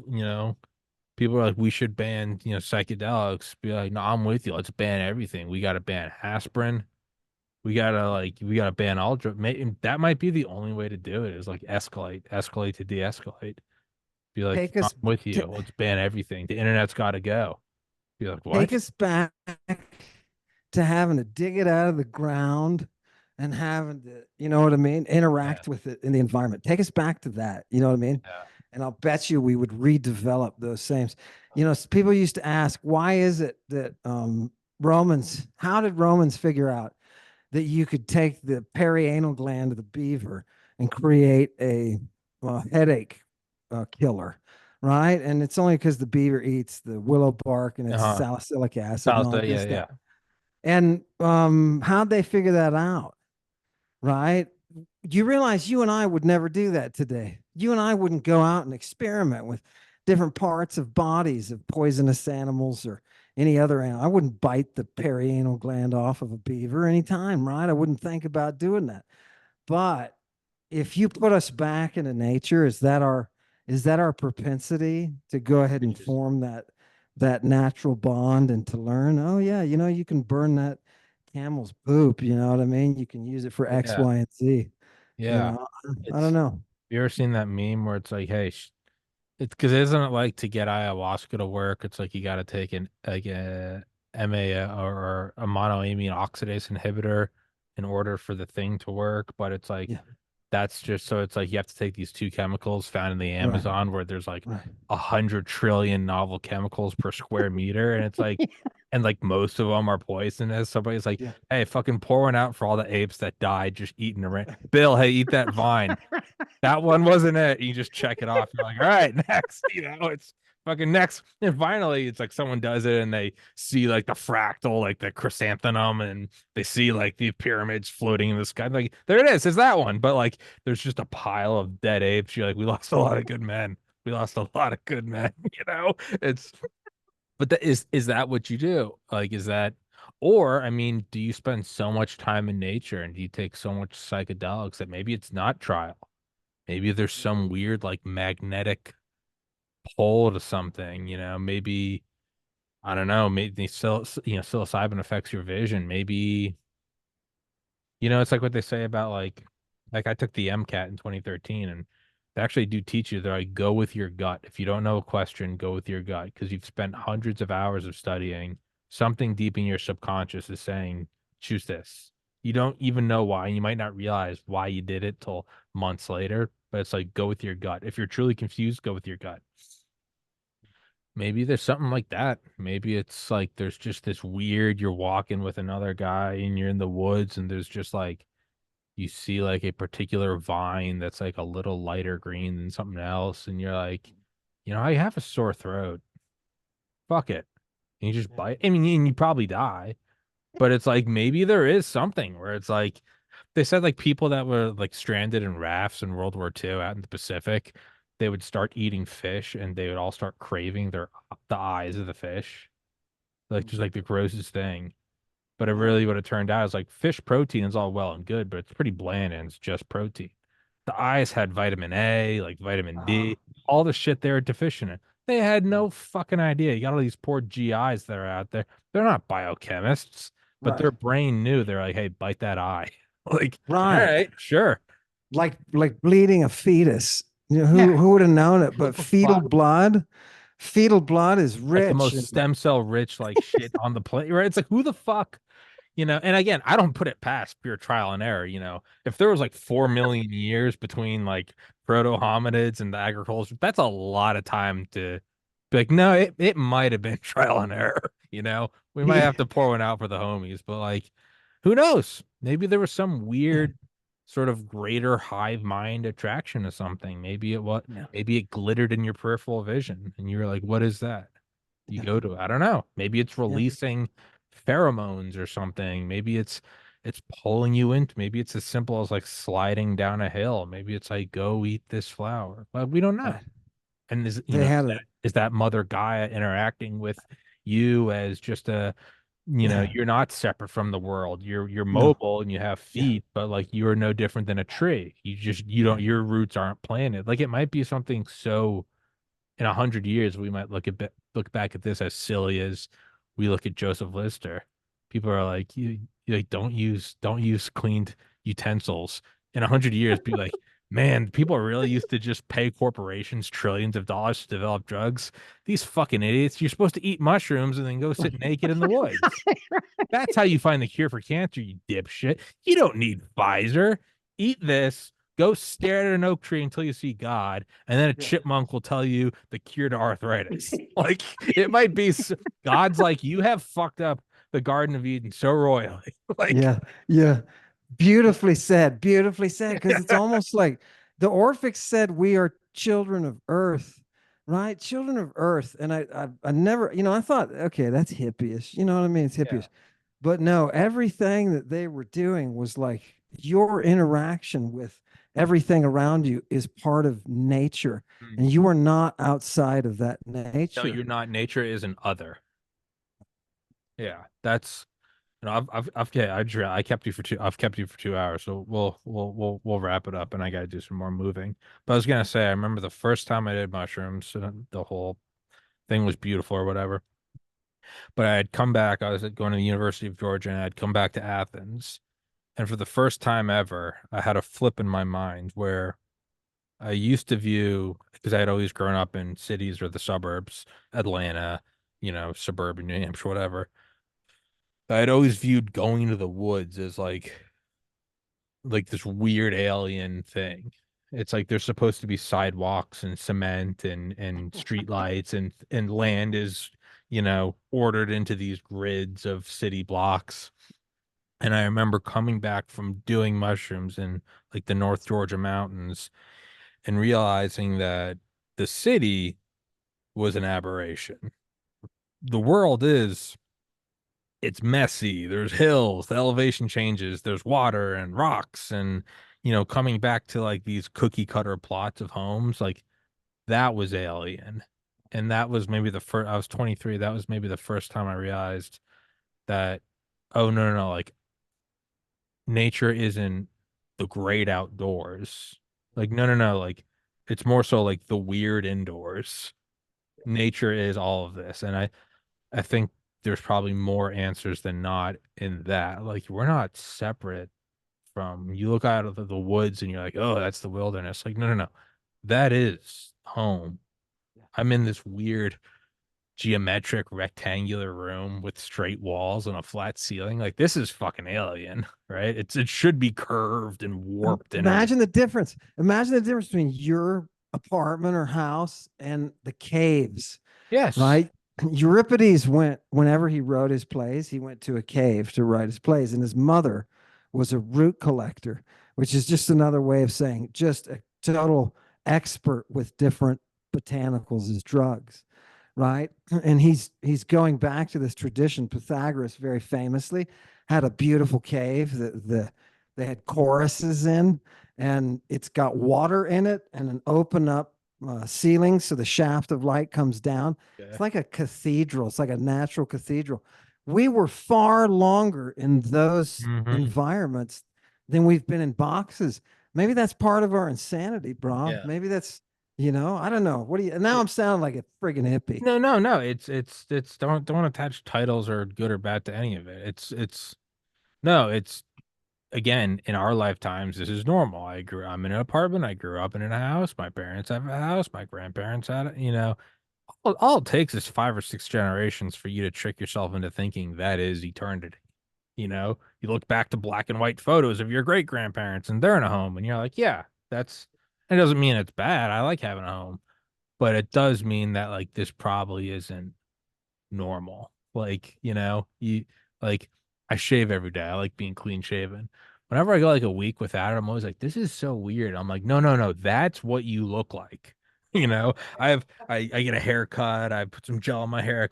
people are like, we should ban, psychedelics. Be like, no, I'm with you. Let's ban everything. We gotta ban aspirin. We gotta ban all drugs. That might be the only way to do it is like escalate to de-escalate. Be like, Take I'm us. with T- you. Let's ban everything. The internet's got to go. Be like, Take what? us back to having to dig it out of the ground and having to, what I mean, Yeah, interact with it in the environment. Take us back to that. You know what I mean? yeah. And I'll bet you we would redevelop those same. People used to ask, why is it that how did Romans figure out that you could take the perianal gland of the beaver and create a headache killer? Right. And it's only because the beaver eats the willow bark and it's Uh-huh. salicylic acid and all Salsa, that good yeah, stuff. yeah. And how'd they figure that out? Right? You realize you and I would never do that today. You and I wouldn't go out and experiment with different parts of bodies of poisonous animals or any other animal. I wouldn't bite the perianal gland off of a beaver anytime, right? I wouldn't think about doing that. But if you put us back into nature, is that our propensity to go ahead and form that natural bond and to learn? Oh yeah, you can burn that camel's poop, you know what I mean? You can use it for X, Yeah. Y, and Z. You Yeah. know, I don't It's, know. you ever seen that meme where it's like, hey, it's because isn't it like to get ayahuasca to work? It's like you got to take an like a MA or a monoamine oxidase inhibitor in order for the thing to work. But it's like Yeah, that's just so it's like you have to take these two chemicals found in the right, Amazon where there's like right. 100 trillion novel chemicals per square meter, and it's like and like most of them are poisonous. Somebody's like, Yeah. hey, fucking pour one out for all the apes that died just eating around. Bill, hey, eat that vine. That one wasn't it. You just check it off. You're like, all right, next. It's fucking next. And finally, it's like someone does it and they see like the fractal, like the chrysanthemum, and they see like the pyramids floating in the sky. Like, there it is. It's that one. But like, there's just a pile of dead apes. You're like, we lost a lot of good men. We lost a lot of good men. It's, but that is that what you do? Like, is that, or I mean, do you spend so much time in nature and do you take so much psychedelics that maybe it's not trial? Maybe there's some weird like magnetic pull to something, maybe I don't know, maybe psilocybin affects your vision. Maybe, it's like what they say about like I took the MCAT in 2013 and they actually do teach you. They're like, go with your gut. If you don't know a question, go with your gut because you've spent hundreds of hours of studying. Something deep in your subconscious is saying, choose this. You don't even know why. And you might not realize why you did it till months later, but it's like, go with your gut. If you're truly confused, go with your gut. Maybe there's something like that. Maybe it's like there's just this weird, you're walking with another guy and you're in the woods and there's just like, you see like a particular vine that's like a little lighter green than something else, and you're like, I have a sore throat. Fuck it. And you just bite. I mean, and you probably die, but it's like maybe there is something where it's like they said like people that were like stranded in rafts in World War II out in the Pacific, they would start eating fish and they would all start craving the eyes of the fish. Like just like the grossest thing. But it Wow. really would have turned out is like fish protein is all well and good, but it's pretty bland and it's just protein. The eyes had vitamin A, like vitamin Uh, D, all the shit they were deficient in. They had no fucking idea. You got all these poor GIs that are out there. They're not biochemists, but right. their brain knew. They're like, hey, bite that eye. Like, all Right. right, sure. Like bleeding a fetus. Yeah. Who would have known it? What But the fuck? fetal blood is Like the rich. most stem cell rich like shit on the planet, right? It's like who the fuck and again, I don't put it past pure trial and error. If there was like 4 million years between like proto hominids and the agriculture, that's a lot of time to be like, no, it might have been trial and error. We might Yeah. have to pour one out for the homies, but like, who knows? Maybe there was some Yeah. weird sort of greater hive mind attraction to something. Yeah. Maybe it glittered in your peripheral vision and you were like, what is that? You Yeah. go to, I don't know, maybe it's Yeah. releasing pheromones or something. Maybe it's pulling you into, maybe it's as simple as like sliding down a hill. Maybe it's like go eat this flower. But we don't know. Right. And They had a is that mother Gaia interacting with you as just yeah. you're not separate from the world. You're No. mobile and you have Yeah. feet, but like you're no different than a tree. You Yeah. don't your roots aren't planted. Like it might be something so in 100 years, we might look back at this as silly as we look at Joseph Lister. People are like, you like don't use cleaned utensils. In 100 years, be like, man, people are really used to just pay corporations trillions of dollars to develop drugs. These fucking idiots. You're supposed to eat mushrooms and then go sit naked in the woods. That's how you find the cure for cancer, you dipshit. You don't need Pfizer. Eat this. Go stare at an oak tree until you see God, and then a Yeah. chipmunk will tell you the cure to arthritis. Like it might be God's like you have fucked up the Garden of Eden so royally. Like Yeah. Yeah. Beautifully said. Beautifully said. Because it's almost like the Orphics said we are children of earth, right? Children of earth. And I never, I thought, okay, that's hippie-ish. You know what I mean? It's yeah, hippie-ish. But no, everything that they were doing was like your interaction with everything around you is part of nature, Mm. and you are not outside of that No, nature. you're not. Nature is an other. Yeah, that's yeah, I kept you for I've kept you for 2 hours, so we'll wrap it up, and I gotta do some more moving. But I was gonna say, I remember the first time I did mushrooms, and the whole thing was beautiful or whatever. But I had come back. I was going to the University of Georgia, and I had come back to Athens, and for the first time ever, I had a flip in my mind where I used to view, because I had always grown up in cities or the suburbs, Atlanta, suburban New Hampshire, whatever. I had always viewed going to the woods as like this weird alien thing. It's like there's supposed to be sidewalks and cement and street lights and land is, ordered into these grids of city blocks. And I remember coming back from doing mushrooms in like the North Georgia mountains and realizing that the city was an aberration. The world is it's messy. There's hills, the elevation changes, there's water and rocks and coming back to like these cookie cutter plots of homes, like that was alien. And that was maybe the first I was 23, that was maybe the first time I realized that oh no, like nature isn't the great outdoors. Like no, like it's more so like the weird indoors. Nature is all of this. And I think there's probably more answers than not in that. Like we're not separate from you look out of the woods and you're like, oh, that's the wilderness. Like, no. That is home. I'm in this weird geometric rectangular room with straight walls and a flat ceiling. Like this is fucking alien, right? It should be curved and warped and everything. Imagine the difference. Imagine the difference between your apartment or house and the caves, Yes. right? Euripides went, whenever he wrote his plays, he went to a cave to write his plays, and his mother was a root collector, which is just another way of saying just a total expert with different botanicals as drugs, right? And he's going back to this tradition. Pythagoras very famously had a beautiful cave that they had choruses in, and it's got water in it and an open up ceiling, so the shaft of light comes down. Yeah. It's like a cathedral. It's like a natural cathedral. We were far longer in those Hmm. environments than we've been in boxes. Maybe that's part of our insanity, bro. Yeah. Maybe that's, I don't know. What do you, now I'm sounding like a friggin' hippie. No. It's don't attach titles or good or bad to any of it. It's no, it's again, in our lifetimes, this is normal. I'm in an apartment. I grew up in a house. My parents have a house. My grandparents had it. All it takes is 5 or 6 generations for you to trick yourself into thinking that is eternity. You look back to black and white photos of your great grandparents and they're in a home and you're like, yeah, it doesn't mean it's bad. I like having a home, but it does mean that like this probably isn't normal. Like, you like I shave every day. I like being clean shaven. Whenever I go like a week without it, I'm always like, this is so weird. I'm like, no, that's what you look like. I get a haircut, I put some gel in my hair, I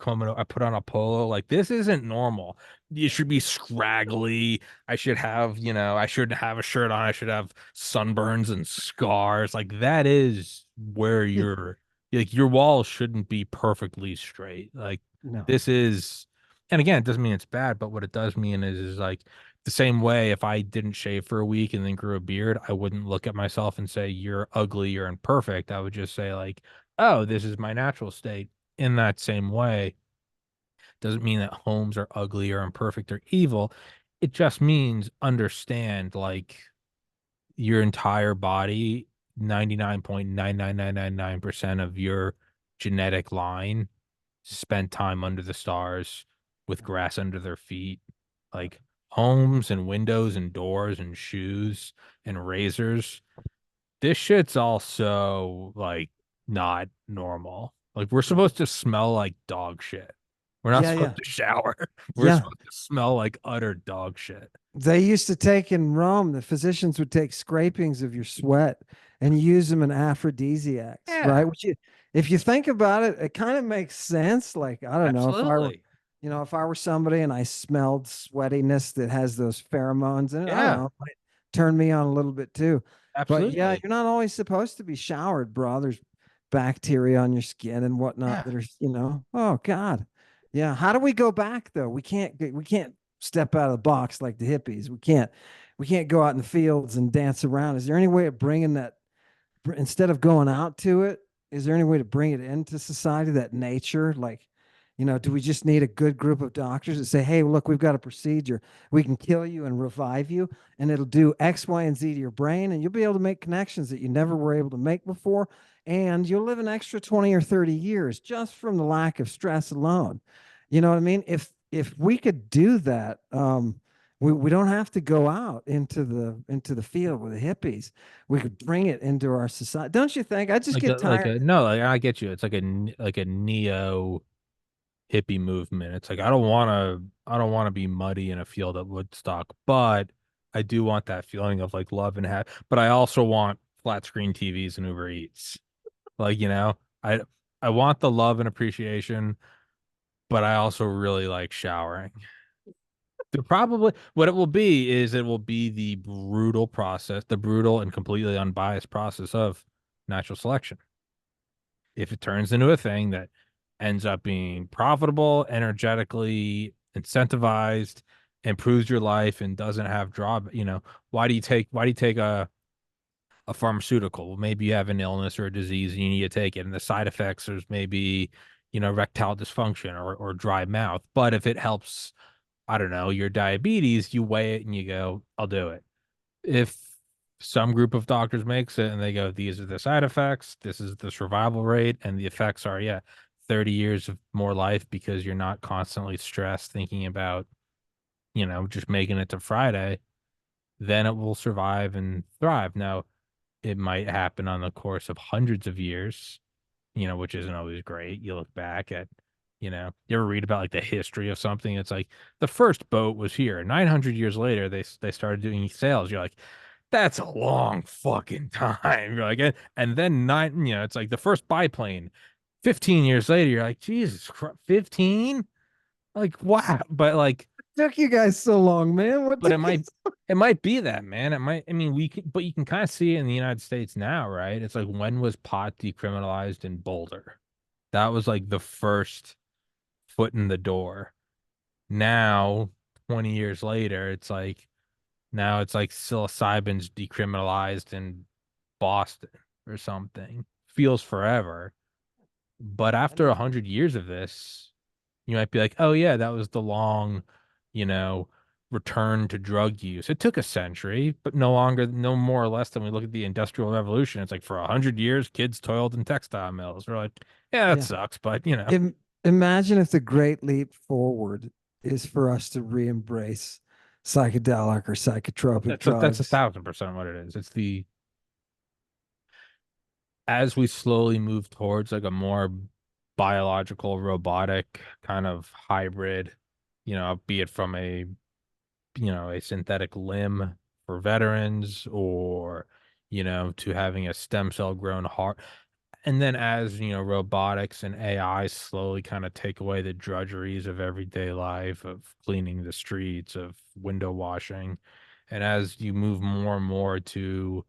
put on a polo. Like, this isn't normal. You should be scraggly. I shouldn't have a shirt on. I should have sunburns and scars. Like, that is where Yeah, your walls shouldn't be perfectly straight. Like no. this is, and again, it doesn't mean it's bad, but what it does mean is like the same way if I didn't shave for a week and then grew a beard, I wouldn't look at myself and say, you're ugly, you're imperfect. I would just say, like, oh, this is my natural state. In that same way, doesn't mean that homes are ugly or imperfect or evil. It just means understand, like, your entire body, 99.99999% of your genetic line spent time under the stars with grass under their feet, like homes and windows and doors and shoes and razors. This shit's also like not normal. Like we're No. supposed to smell like dog shit. We're not Yeah, supposed yeah, to shower. We're yeah. supposed to smell like utter dog shit. They used to take in Rome, the physicians would take scrapings of your sweat and use them in aphrodisiacs, Yeah, right? Which you, if you think about it, it kind of makes sense. Like, I don't know, if I were absolutely. You know, if I were somebody and I smelled sweatiness that has those pheromones in it, I don't Yeah, know, it might turn me on a little bit too. But yeah, absolutely. you're not always supposed to be showered, bro. There's bacteria on your skin and whatnot Yeah. that are, oh God. Yeah. How do we go back though? We can't step out of the box like the hippies. We can't go out in the fields and dance around. Is there any way of bringing that instead of going out to it, is there any way to bring it into society, that nature? Like, do we just need a good group of doctors that say, hey, look, we've got a procedure. We can kill you and revive you, and it'll do X, Y, and Z to your brain, and you'll be able to make connections that you never were able to make before. And you'll live an extra 20 or 30 years just from the lack of stress alone. You know what I mean? If we could do that, we don't have to go out into the field with the hippies. We could bring it into our society. Don't you think? I just Like a get like tired. a no, like I get you. It's like a neo hippie movement. It's like I don't want to be muddy in a field at Woodstock, but I do want that feeling of like love and have. But I also want flat screen TVs and Uber Eats. Like, I want the love and appreciation, but I also really like showering. Probably what it will be is it will be the brutal process, the brutal and completely unbiased process of natural selection. If it turns into a thing that ends up being profitable, energetically incentivized, improves your life and doesn't have why do you take a pharmaceutical? Well, maybe you have an illness or a disease and you need to take it, and the side effects there's maybe, erectile dysfunction or dry mouth. But if it helps, I don't know, your diabetes, you weigh it and you go, I'll do it. If some group of doctors makes it and they go, these are the side effects, this is the survival rate, and the effects are, yeah, 30 years of more life because you're not constantly stressed thinking about, just making it to Friday, then it will survive and thrive. Now, it might happen on the course of hundreds of years, which isn't always great. You look back at, you ever read about like the history of something? It's like the first boat was here. 900 years later, they started doing sails. You're like, that's a long fucking time. You're like, and then it's like the first biplane. 15 years later, you're like, Jesus Christ, 15? Like, wow. But like, Took you guys so long, man. What but it took you? might it might be that, man. It might, I mean, but you can kind of see it in the United States now, right? It's like, when was pot decriminalized in Boulder? That was like the first foot in the door. Now, 20 years later, it's like psilocybin's decriminalized in Boston or something. Feels forever. But after 100 years of this, you might be like, oh yeah, that was the long, you know, return to drug use. It took a century, but no longer, no more or less than we look at the Industrial Revolution. It's like for 100 years, kids toiled in textile mills. We're like, yeah, that Yeah. sucks, but Imagine if the great leap forward is for us to re-embrace psychedelic or psychotropic that's a drugs. 1000% what it is. It's the as we slowly move towards like a more biological, robotic kind of hybrid, be it from a synthetic limb for veterans or, to having a stem cell grown heart. And then as, robotics and AI slowly kind of take away the drudgeries of everyday life, of cleaning the streets, of window washing, and as you move more and more to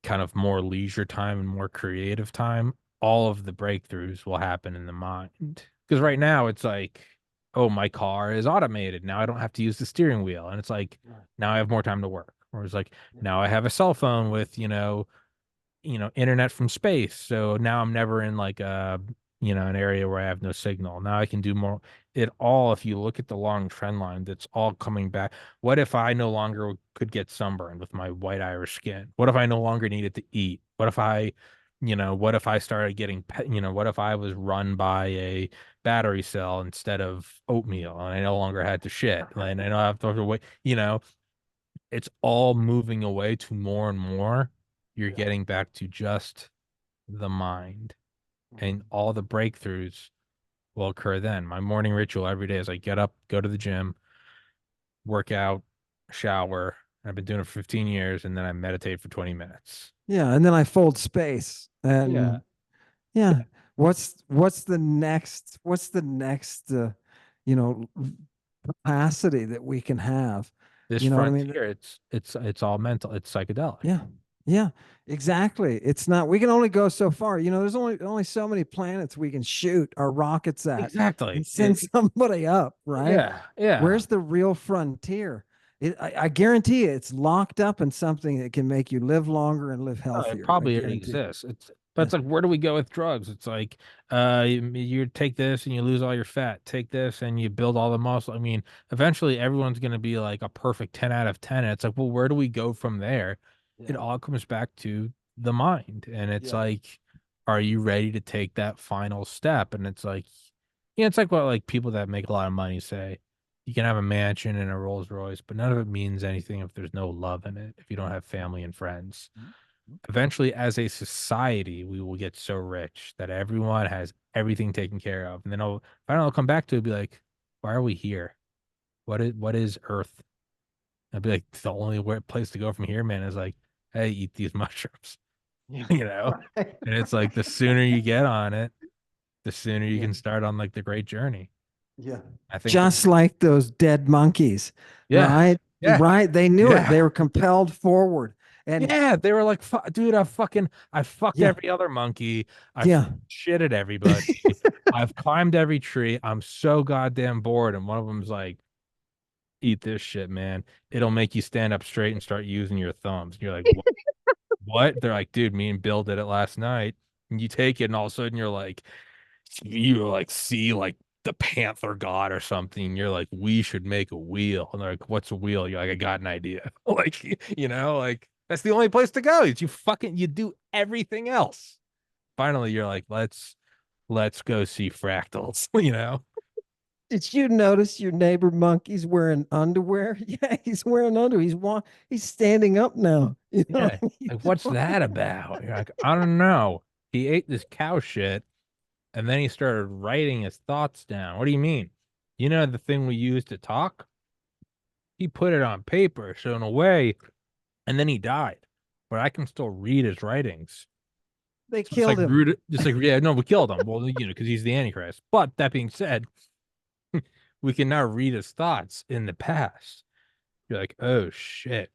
kind of more leisure time and more creative time, all of the breakthroughs will happen in the mind. Because right now it's like, oh, my car is automated. Now I don't have to use the steering wheel. And it's like, now I have more time to work. Or it's like, now I have a cell phone with, internet from space. So now I'm never in like an area where I have no signal. Now I can do more. It all, if you look at the long trend line, that's all coming back. What if I no longer could get sunburned with my white Irish skin? What if I no longer needed to eat? What if I started getting, what if I was run by a battery cell instead of oatmeal and I no longer had to shit and I don't have to wait, it's all moving away to more and more. You're getting back to just the mind, and all the breakthroughs will occur then. My morning ritual every day is I get up, go to the gym, work out, shower. I've been doing it for 15 years, and then I meditate for 20 minutes. Yeah, and then I fold space. Yeah. And yeah, what's the next you know, capacity that we can have. This You know what I mean? frontier, it's all mental. It's psychedelic. Yeah. Yeah, exactly. It's not, we can only go so far. You know, there's only so many planets we can shoot our rockets at and Exactly. send somebody up, right? Yeah, yeah. Where's the real frontier? I guarantee you it's locked up in something that can make you live longer and live Oh, it healthier. I probably already guarantee. exists. But Yeah. it's like, where do we go with drugs? It's like, you take this and you lose all your fat. Take this and you build all the muscle. I mean, eventually everyone's going to be like a perfect 10 out of 10. And it's like, well, where do we go from there? It Yeah. all comes back to the mind. And it's Yeah. like, are you ready to take that final step? And it's like, yeah, it's like what like people that make a lot of money say. You can have a mansion and a Rolls Royce, but none of it means anything if there's no love in it, if you don't have family and friends. Mhm. Eventually, as a society, we will get so rich that everyone has everything taken care of. And then finally I'll come back to it and be like, why are we here? What is Earth? I'd be like, the only place to go from here, man, is like, hey, eat these mushrooms, Yeah. you know? Right. And it's like the sooner you get on it, the sooner you Yeah. can start on like the great journey. Yeah. I think Just like those dead monkeys, yeah, right? yeah, Right. They knew it. yeah. They were compelled forward. And Yeah, they were like, dude, I fucked yeah, every other monkey. yeah. Shit at everybody. I've climbed every tree. I'm so goddamn bored. And one of them's like, eat this shit, man. It'll make you stand up straight and start using your thumbs. And you're like, what? They're like, dude, me and Bill did it last night. And you take it, and all of a sudden you like see like the Panther God or something. You're like, we should make a wheel. And they're like, what's a wheel? You're like, I got an idea. Like, like that's the only place to go. Is you do everything else. Finally, you're like, let's go see fractals, Did you notice your neighbor monkey's wearing underwear? Yeah, he's wearing underwear. He's standing up now. You know Yeah. what I mean? Like, what's that about? You're like, I don't know. He ate this cow shit and then he started writing his thoughts down. What do you mean? You know the thing we use to talk? He put it on paper. So in a way, and then he died. But I can still read his writings. They So it's like killed him. rude, just like yeah, no, we killed him. Well, because he's the Antichrist. But that being said, we can now read his thoughts in the past. You're like, oh shit.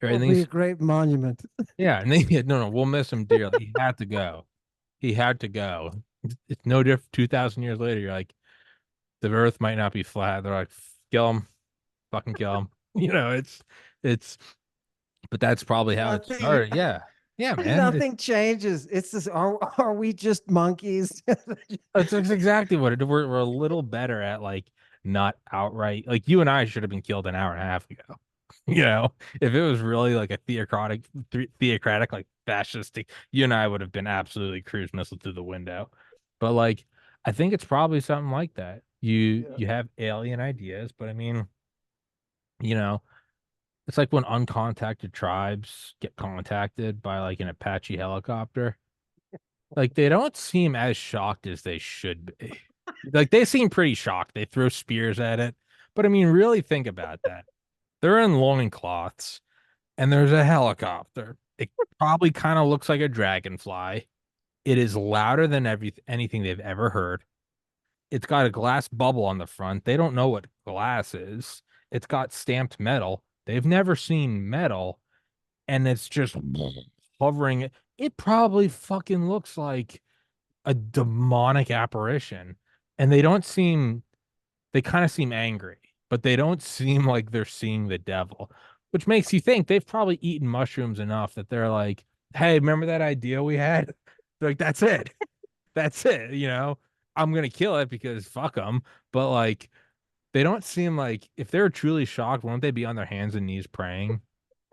Right. Will And be a he's great monument. yeah, and then no, we'll miss him dearly. He had to go. He had to go. It's no different. 2,000 years later, you're like, the Earth might not be flat. They're like, kill him, fucking kill him. It's, but that's probably how it Nothing, started. Yeah, yeah, man. nothing changes. It's just, are we just monkeys? It's exactly what it. We're a little better at like not outright. Like you and I should have been killed an hour and a half ago. If it was really like a theocratic, like fascistic, you and I would have been absolutely cruise missile through the window. But like, I think it's probably something like that. You Yeah. you have alien ideas, but I mean, you know, it's like when uncontacted tribes get contacted by like an Apache helicopter. Like they don't seem as shocked as they should be. Like they seem pretty shocked. They throw spears at it. But I mean, really think about that. They're in loincloths and there's a helicopter. It probably kind of looks like a dragonfly. It is louder than anything they've ever heard. It's got a glass bubble on the front. They don't know what glass is. It's got stamped metal. They've never seen metal, and it's just hovering. It probably fucking looks like a demonic apparition. And they kind of seem angry, but they don't seem like they're seeing the devil, which makes you think they've probably eaten mushrooms enough that they're like, hey, remember that idea we had? They're like, that's it. That's it. I'm going to kill it because fuck them. But like, they don't seem like if they're truly shocked, won't they be on their hands and knees praying?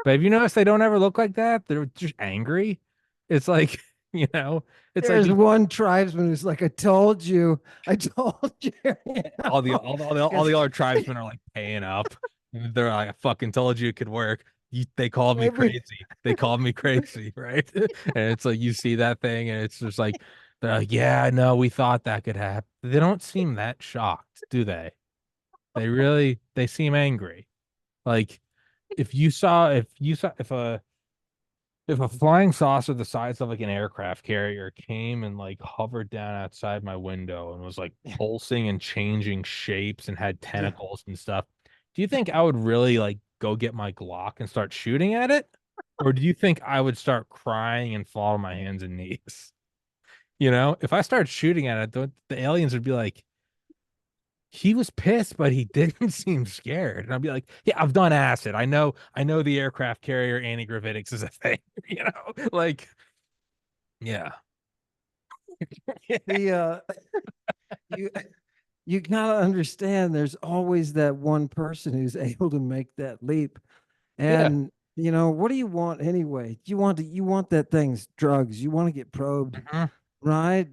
But have you noticed they don't ever look like that? They're just angry. It's like, you know, it's like There's one tribesman who's like, I told you. all the all the 'Cause other tribesmen are like paying up. They're like, I fucking told you it could work. They called me every crazy. They called me crazy, right? And it's like you see that thing, and it's just like they're like, yeah, no, we thought that could happen. They don't seem that shocked, do they? They seem angry. Like if you saw if a If a flying saucer the size of like an aircraft carrier came and like hovered down outside my window and was like pulsing and changing shapes and had Yeah. tentacles and stuff, do you think I would really like go get my Glock and start shooting at it? Or do you think I would start crying and fall on my hands and knees? You know, if I start shooting at it, the aliens would be like, he was pissed, but he didn't seem scared. And I'd be like, yeah, I've done acid. I know the aircraft carrier anti-gravitics is a thing, you know, like, yeah. The you you gotta understand there's always that one person who's able to make that leap. Yeah. And what do you want anyway? You want that thing's drugs. You want to get probed, Mhm. right?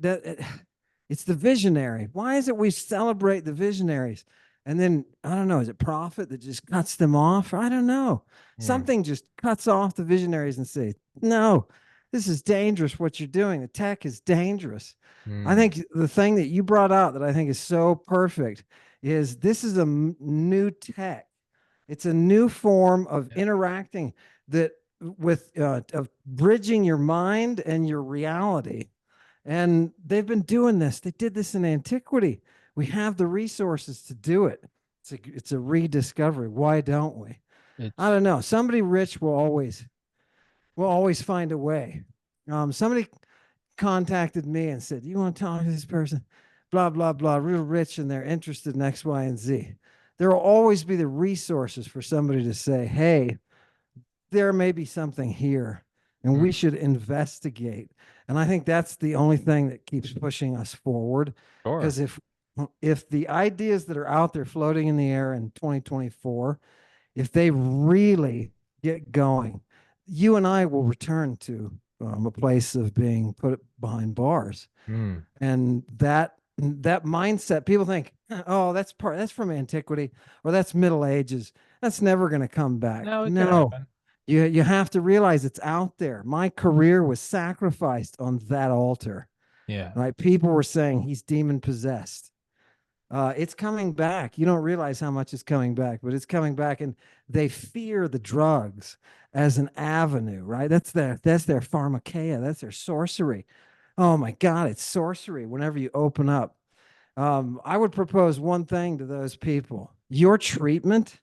It's the visionary. Why is it we celebrate the visionaries? And then I don't know, is it profit that just cuts them off? I don't know. Mm, Something just cuts off the visionaries and say, no, this is dangerous what you're doing. The tech is dangerous. I mm, think the thing that you brought out that I think is so perfect is this is a new tech. It's a new form of yeah. interacting that with of bridging your mind and your reality. And they've been doing this. They did this in antiquity. We have the resources to do it. It's a rediscovery. Why don't we? I It's don't know. Somebody rich will always find a way. Somebody contacted me and said, "You want to talk to this person? Blah blah blah. Real rich, and they're interested in X, Y, and Z." There will always be the resources for somebody to say, "Hey, there may be something here and we mm, should investigate." And I think that's the only thing that keeps pushing us forward. sure. Because if the ideas that are out there floating in the air in 2024, if they really get going, you and I will return to a place of being put behind bars. Mm. And that mindset, people think, oh, that's from antiquity or that's Middle Ages. That's never going to come back. No, it could No, happen. you have to realize it's out there. My career was sacrificed on that altar. Yeah. Right? People were saying he's demon possessed. It's coming back. You don't realize how much is coming back, but it's coming back, and they fear the drugs as an avenue. Right? That's their pharmakeia. That's their sorcery. Oh my God, it's sorcery. Whenever you open up, I would propose one thing to those people: your treatment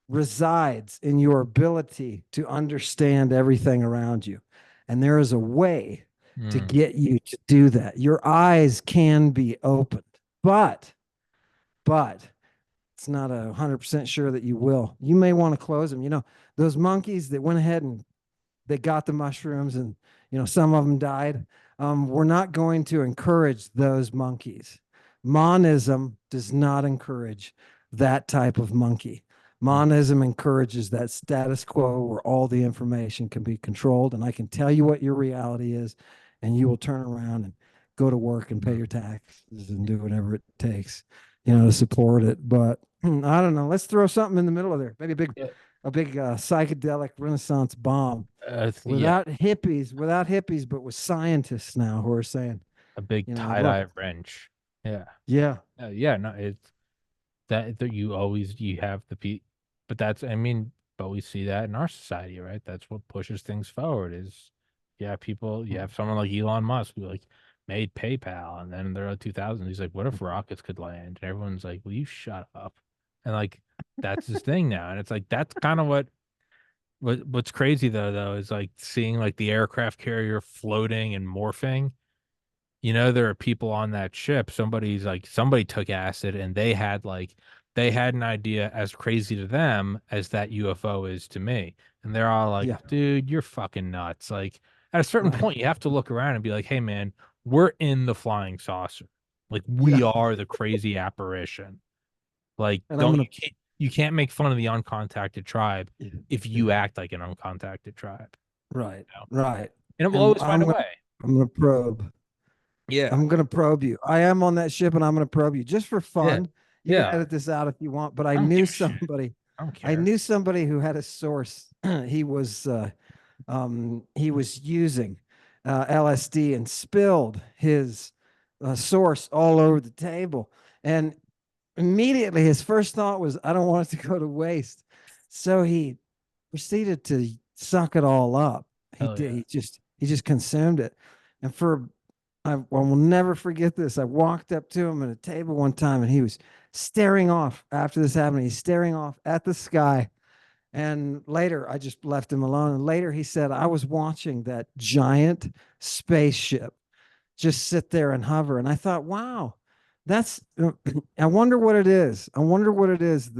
resides in your ability to understand everything around you. And there is a way to Mm. get you to do that. Your eyes can be opened, but it's not 100% sure that you will. You may want to close them. Those monkeys that went ahead and they got the mushrooms and some of them died. We're not going to encourage those monkeys. Monism does not encourage that type of monkey. Mm. Monism encourages that status quo where all the information can be controlled, and I can tell you what your reality is, and you will turn around and go to work and pay Mm. your taxes and do whatever it takes, to support it. But I don't know. Let's throw something in the middle of there. Maybe Yeah. a big psychedelic Renaissance bomb Yeah. without hippies, but with scientists now who are saying, A big look, tie-dye wrench. Yeah. yeah, Yeah. No, it's that you have the but that's, I mean, but we see that in our society, right? That's what pushes things forward is, yeah, people, you have someone like Elon Musk who like made PayPal, and then in the early 2000s, he's like, what if rockets could land? And everyone's like, will you shut up? And like, that's his thing now. And it's like, that's kind of what's crazy though, is like seeing like the aircraft carrier floating and morphing. There are people on that ship. Somebody took acid and they had an idea as crazy to them as that UFO is to me. And they're all like, yeah, dude, you're fucking nuts. Like at a certain right, point, you have to look around and be like, hey man, we're in the flying saucer. Like we yeah. are the crazy apparition. Like And I'm don't gonna, you can't make fun of the uncontacted tribe yeah, if yeah, you act like an uncontacted tribe. right, You know? right. And it will And always find a way. I'm gonna probe. Yeah. I'm gonna probe you. I am on that ship, and I'm gonna probe you just for Yeah. fun. You can Yeah. edit this out if you want, but I I don't knew give a shit. somebody. I don't I care. knew somebody who had a source. He was using LSD and spilled his source all over the table. And immediately his first thought was, I don't want it to go to waste. So he proceeded to suck it all up. He Hell did. yeah. He just consumed it. And I will never forget this. I walked up to him at a table one time, and he was staring off after this happened. He's staring off at the sky. And later, I just left him alone. And later, he said, I was watching that giant spaceship just sit there and hover. And I thought, wow, that's, I wonder what it is. I wonder what it is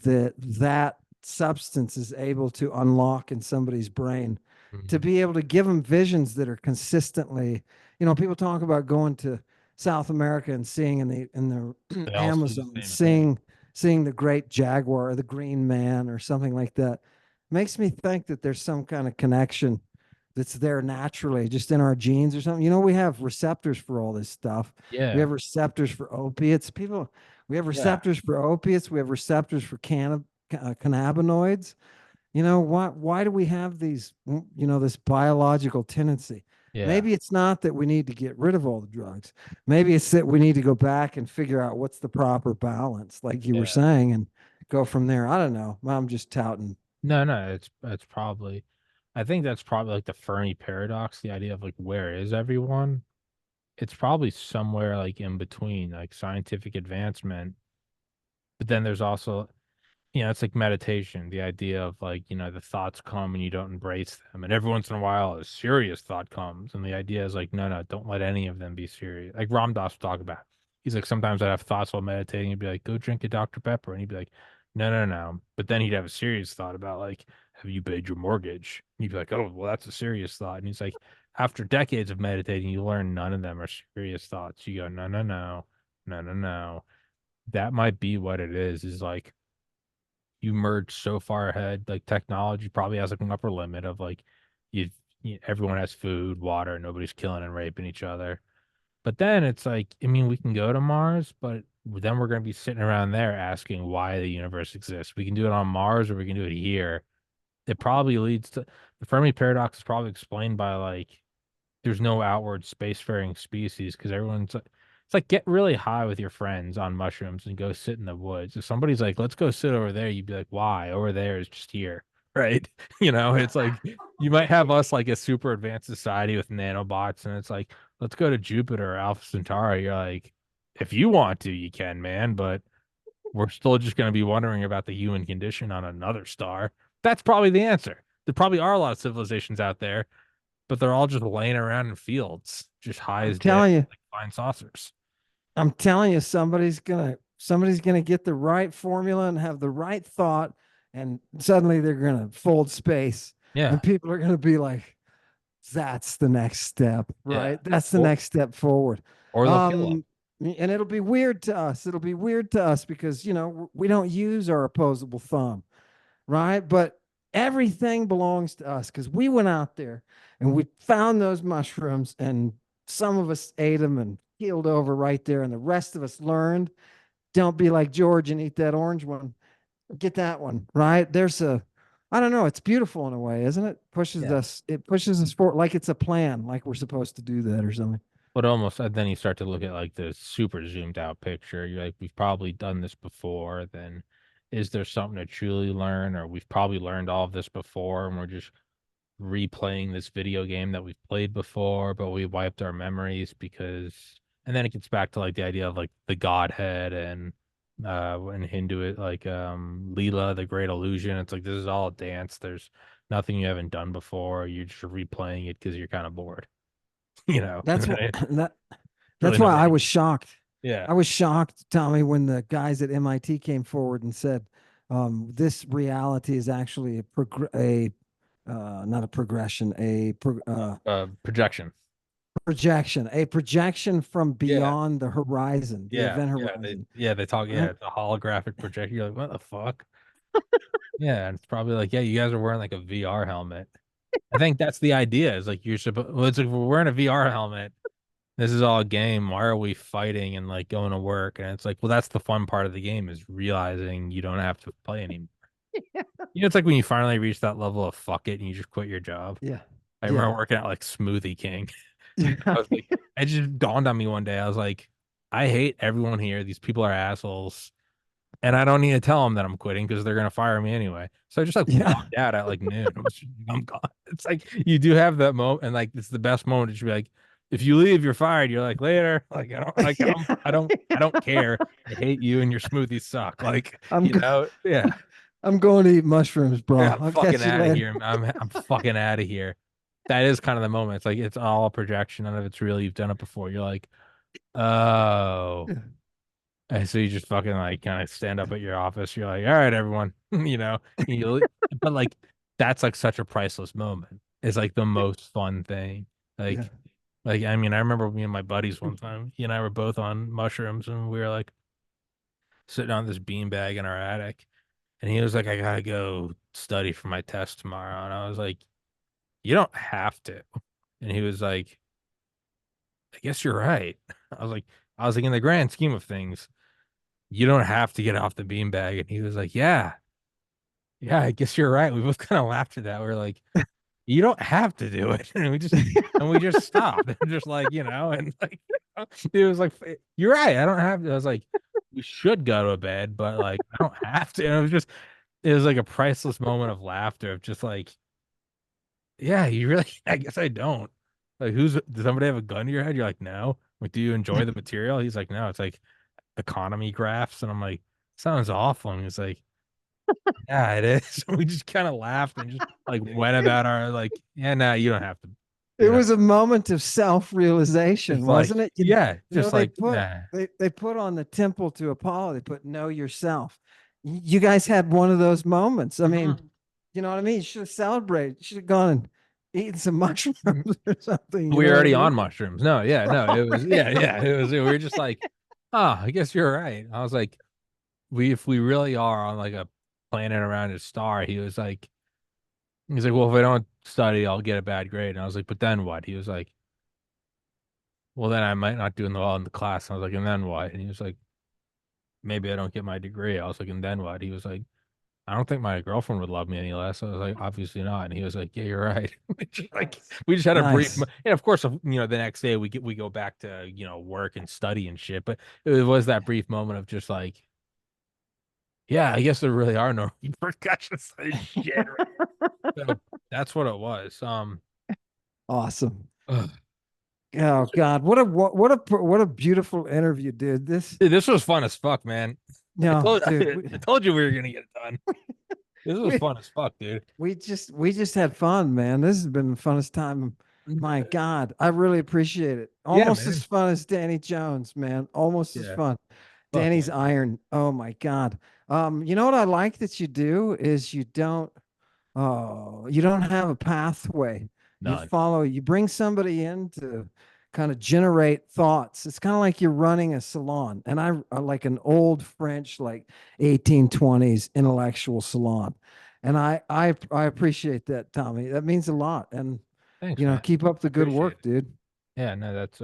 that substance is able to unlock in somebody's brain to Mhm. be able to give them visions that are consistently, people talk about going to South America and seeing in the They all see the Amazon, same thing. seeing the great jaguar or the green man or something like that. Makes me think that there's some kind of connection that's there naturally, just in our genes or something. We have receptors for all this stuff. We Yeah. have receptors for opiates. We have Yeah. receptors for opiates. We have receptors for cannabinoids. Why do we have these, this biological tendency? Yeah. Maybe it's not that we need to get rid of all the drugs. Maybe it's that we need to go back and figure out what's the proper balance, like you were Yeah. saying, and go from there. I don't know. I'm just touting. No, no, it's probably I think that's probably like the Fermi paradox, the idea of like where is everyone? It's probably somewhere like in between, like scientific advancement, but then there's also it's like meditation, the idea of like, the thoughts come and you don't embrace them. And every once in a while, a serious thought comes. And the idea is like, no, no, don't let any of them be serious. Like Ram Dass would talk about. He's like, sometimes I'd have thoughts while meditating. He'd be like, go drink a Dr. Pepper. And he'd be like, no, no, no. But then he'd have a serious thought about like, have you paid your mortgage? And you'd be like, oh, well, that's a serious thought. And he's like, after decades of meditating, you learn none of them are serious thoughts. You go, no, no, no, no, no, no. That might be what it is like, you merge so far ahead. Like technology probably has like an upper limit of like everyone has food, water, nobody's killing and raping each other. But then it's like, I mean, we can go to Mars, but then we're going to be sitting around there asking why the universe exists. We can do it on Mars or we can do it here. It probably leads to the Fermi paradox is probably explained by like there's no outward spacefaring species because everyone's like, it's like get really high with your friends on mushrooms and go sit in the woods. If somebody's like, let's go sit over there, you'd be like, why? Over there is just here, right? It's like you might have us like a super advanced society with nanobots, and it's like, let's go to Jupiter or Alpha Centauri. You're like, if you want to, you can, man, but we're still just going to be wondering about the human condition on another star. That's probably the answer. There probably are a lot of civilizations out there, but they're all just laying around in fields, just high I'm as dick, telling you, like flying saucers. I'm telling you, somebody's gonna get the right formula and have the right thought, and suddenly they're gonna fold space, Yeah, and people are gonna be like, "That's the next step, yeah. right? That's the Or next step forward." they'll kill them. Um, and it'll be weird to us. It'll be weird to us because we don't use our opposable thumb, right? But everything belongs to us because we went out there and we found those mushrooms, and some of us ate them and keeled over right there, and the rest of us learned. Don't be like George and eat that orange one. Get that one, right? I don't know. It's beautiful in a way, isn't it? Yeah. It pushes us forward like it's a plan, like we're supposed to do that or something. But almost, and then you start to look at like the super zoomed out picture. You're like, we've probably done this before. Then is there something to truly learn? Or we've probably learned all of this before and we're just replaying this video game that we've played before, but we wiped our memories because, and then it gets back to like the idea of like the Godhead and in Hindu it like Leela, the Great Illusion. It's like this is all a dance. There's nothing you haven't done before. You're just replaying it because you're kind of bored, and That's then what it's that really that's not why I worth was shocked. Yeah. I was shocked, Tommy, when the guys at MIT came forward and said, this reality is actually not a progression, Projection. a projection from Yeah. beyond the horizon, the Yeah. event Yeah. They horizon. yeah, they talk, yeah, Right? it's a holographic projection. You're like, what the fuck? Yeah, and it's probably like, yeah, you guys are wearing like a VR helmet. I think that's the idea. Is like you're supposed. Well, it's like we're wearing a VR helmet. This is all a game. Why are we fighting and like going to work? And it's like, well, that's the fun part of the game is realizing you don't have to play anymore. It's like when you finally reach that level of fuck it and you just quit your job. Yeah. I Yeah. remember working at like Smoothie King. Yeah. I was like, it just dawned on me one day. I was like, I hate everyone here. These people are assholes. and I don't need to tell them that I'm quitting because they're gonna fire me anyway. So I just like Yeah. walked out at like noon. I was just, I'm gone. It's like you do have that moment, and like it's the best moment. It should be like, if you leave, you're fired. You're like later. Like Yeah. I don't care. I hate you, and your smoothies suck. Like I'm go- yeah, I'm going to eat mushrooms, yeah. bro. I'm I'll fucking catch you out of later. here. I'm fucking out of here. That is kind of the moment. It's like it's all a projection. None of it's real. You've done it before. You're like, oh. And so you just fucking like kind of stand up at your office. You're like, all right, everyone, you, but like that's like such a priceless moment. It's like the most fun thing. Yeah. Like I mean, I remember me and my buddies one time. He and I were both on mushrooms, and we were like sitting on this beanbag in our attic. And he was like, I gotta go study for my test tomorrow. And I was like, you don't have to. And he was like, I guess you're right. I was like, in the grand scheme of things, you don't have to get off the beanbag. And he was like, yeah, I guess you're right. We both kind of laughed at that. We are like, you don't have to do it. And we just stopped. And just like, and like it was like you're right. I don't have to. I was like, we should go to bed, but like I don't have to. And it was like a priceless moment of laughter of just like, yeah, you really I guess I don't. Like does somebody have a gun to your head? You're like, no. Like, do you enjoy the material? He's like, no, it's like economy graphs. And I'm like, sounds awful. And he's like, yeah, it is. We just kind of laughed and just like went about our like, yeah, no, you don't have to, It you know. was a moment of self-realization, It's like, wasn't it? yeah, You know, just they like, put nah. they put on the temple to Apollo, they put know yourself. You guys had one of those moments. I mean, Mhm. you know what I mean? You should have celebrated. You should have gone and eaten some mushrooms or something. You We know were what I already mean? on mushrooms. No, yeah, no, it was, yeah, it was, we were just like, oh, I guess you're right. I was like, if we really are on like a planet around a star, he's like, well, if I don't study, I'll get a bad grade. And I was like, but then what? He was like, well, then I might not do well in the class. And I was like, and then what? And he was like, maybe I don't get my degree. I was like, and then what? He was like, I don't think my girlfriend would love me any less. I was like, obviously not. And he was like, yeah, you're right. Like we just had a brief, Nice. and of course, the next day we go back to work and study and shit. But it was that brief moment of just like, yeah, I guess there really are no repercussions to this shit. So that's what it was. Awesome. Ugh. Oh God, what a beautiful interview, dude. Dude, this was fun as fuck, man. No, dude, I told you we were gonna get it done. This was we fun as fuck, dude. we just had fun, man. This has been the funnest time. My God, I really appreciate it. Yeah, Almost as man. fun as Danny Jones, man. Almost as Yeah. fun. Fuck yeah. Danny's Iron. Oh my God. You know what I like that you do is you don't have a pathway. None. You bring somebody in to kind of generate thoughts. It's kind of like you're running a salon. And I like an old French, like 1820s intellectual salon. And I appreciate that, Tommy. That means a lot. And Thanks, man. keep up the good Appreciate work, it. dude. Yeah, no, that's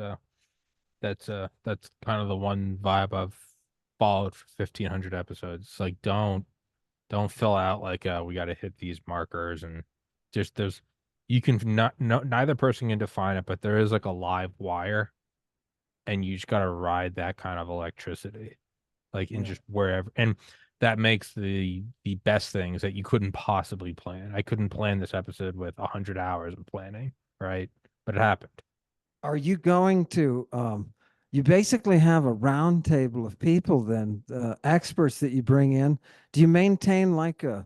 kind of the one vibe I've followed for 1,500 episodes. It's like don't fill out like we got to hit these markers and just there's you can not no neither person can define it, but there is like a live wire and you just got to ride that kind of electricity like in Yeah. just wherever and that makes the best things that you couldn't possibly plan. I couldn't plan this episode with 100 hours of planning, right? But it happened. Are you going to you basically have a round table of people then, experts that you bring in. Do you maintain like a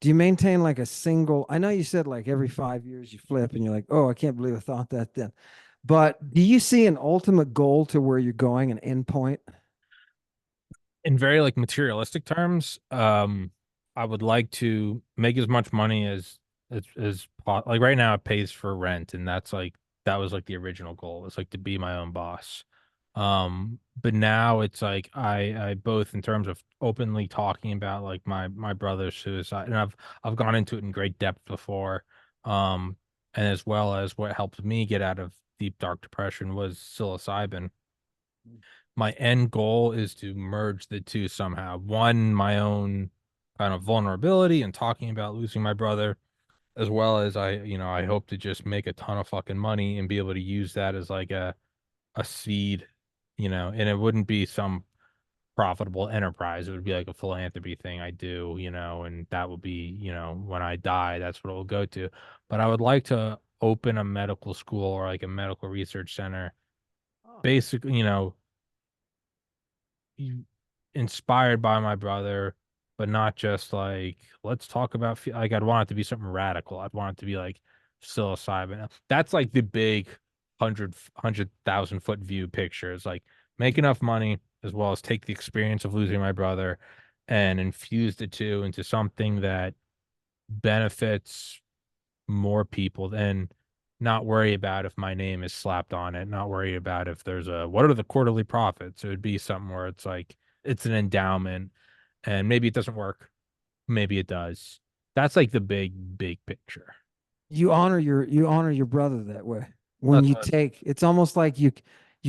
do you maintain like a single? I know you said like every 5 years you flip and you're like, oh, I can't believe I thought that then. But do you see an ultimate goal to where you're going, an endpoint? In very like materialistic terms, I would like to make as much money like right now it pays for rent, and that was like the original goal. It's like to be my own boss. But now it's like I both in terms of openly talking about like my brother's suicide, and I've gone into it in great depth before. And as well as what helped me get out of deep dark depression was psilocybin. My end goal is to merge the two somehow. One, my own kind of vulnerability and talking about losing my brother, as well as I hope to just make a ton of fucking money and be able to use that as like a seed, and it wouldn't be some profitable enterprise. It would be like a philanthropy thing I do, and that would be, when I die, that's what it will go to. But I would like to open a medical school or like a medical research center, Oh. basically, inspired by my brother, but not just like let's talk about like I'd want it to be something radical. I'd want it to be like psilocybin. That's like the big 100,000 foot view picture. Is like make enough money as well as take the experience of losing my brother and infuse the two into something that benefits more people and not worry about if my name is slapped on it, not worry about if there's a what are the quarterly profits. It would be something where it's like it's an endowment and maybe it doesn't work, maybe it does. That's like the big picture. You honor your brother that way. When That's you what take, it's almost like you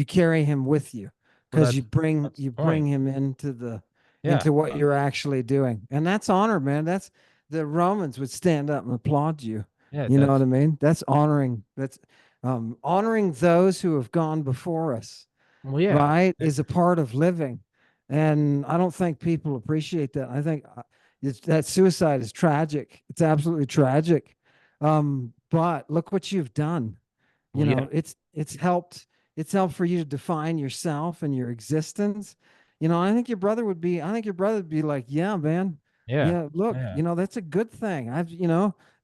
carry him with you well because that's the you point. bring him into the Yeah. into what you're actually doing. And that's honor, man. That's the Romans would stand up and applaud you. Yeah, You know what that's I mean? That's honoring. That's honoring those who have gone before us, well yeah. right? Yeah. Is a part of living. And I don't think people appreciate that. I think that suicide is tragic. It's absolutely tragic. But look what you've done. You Well yeah. know, it's helped for you to define yourself and your existence. You know, I think your brother would be like, yeah, man. Yeah. Yeah, look, Yeah. you know, that's a good thing.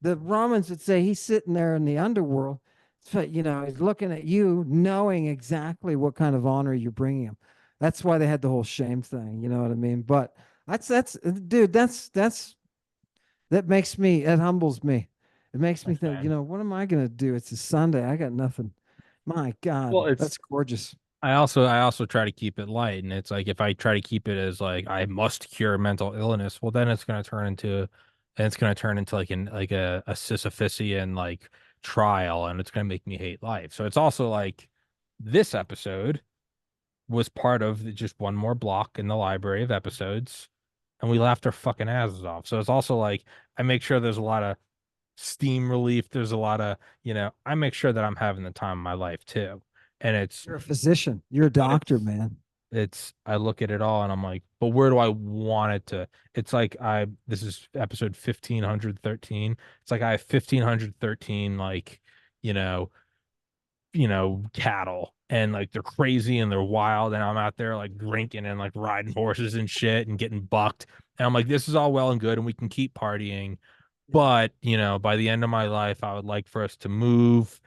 The Romans would say he's sitting there in the underworld. So, you know, he's looking at you, knowing exactly what kind of honor you're bringing him. That's why they had the whole shame thing. You know what I mean? But dude, that makes me, it humbles me. It makes me That's think, you fine. know, what am I going to do? It's a Sunday. I got nothing. My God, Well, it's that's gorgeous. I also try to keep it light, and it's like if I try to keep it as like I must cure mental illness, well then it's gonna turn into like a Sisyphusian like trial, and it's gonna make me hate life. So it's also like this episode was part of just one more block in the library of episodes, and we laughed our fucking asses off. So it's also like I make sure there's a lot of steam relief. There's a lot of, I make sure that I'm having the time of my life too. And You're a physician. You're a but doctor, man. I look at it all and I'm like, but where do I want it to? It's like this is episode 1513. It's like I have 1513, like, you know, cattle and like they're crazy and they're wild. And I'm out there like drinking and like riding horses and shit and getting bucked. And I'm like, this is all well and good and we can keep partying. Yeah. But, by the end of my life, I would like for us to move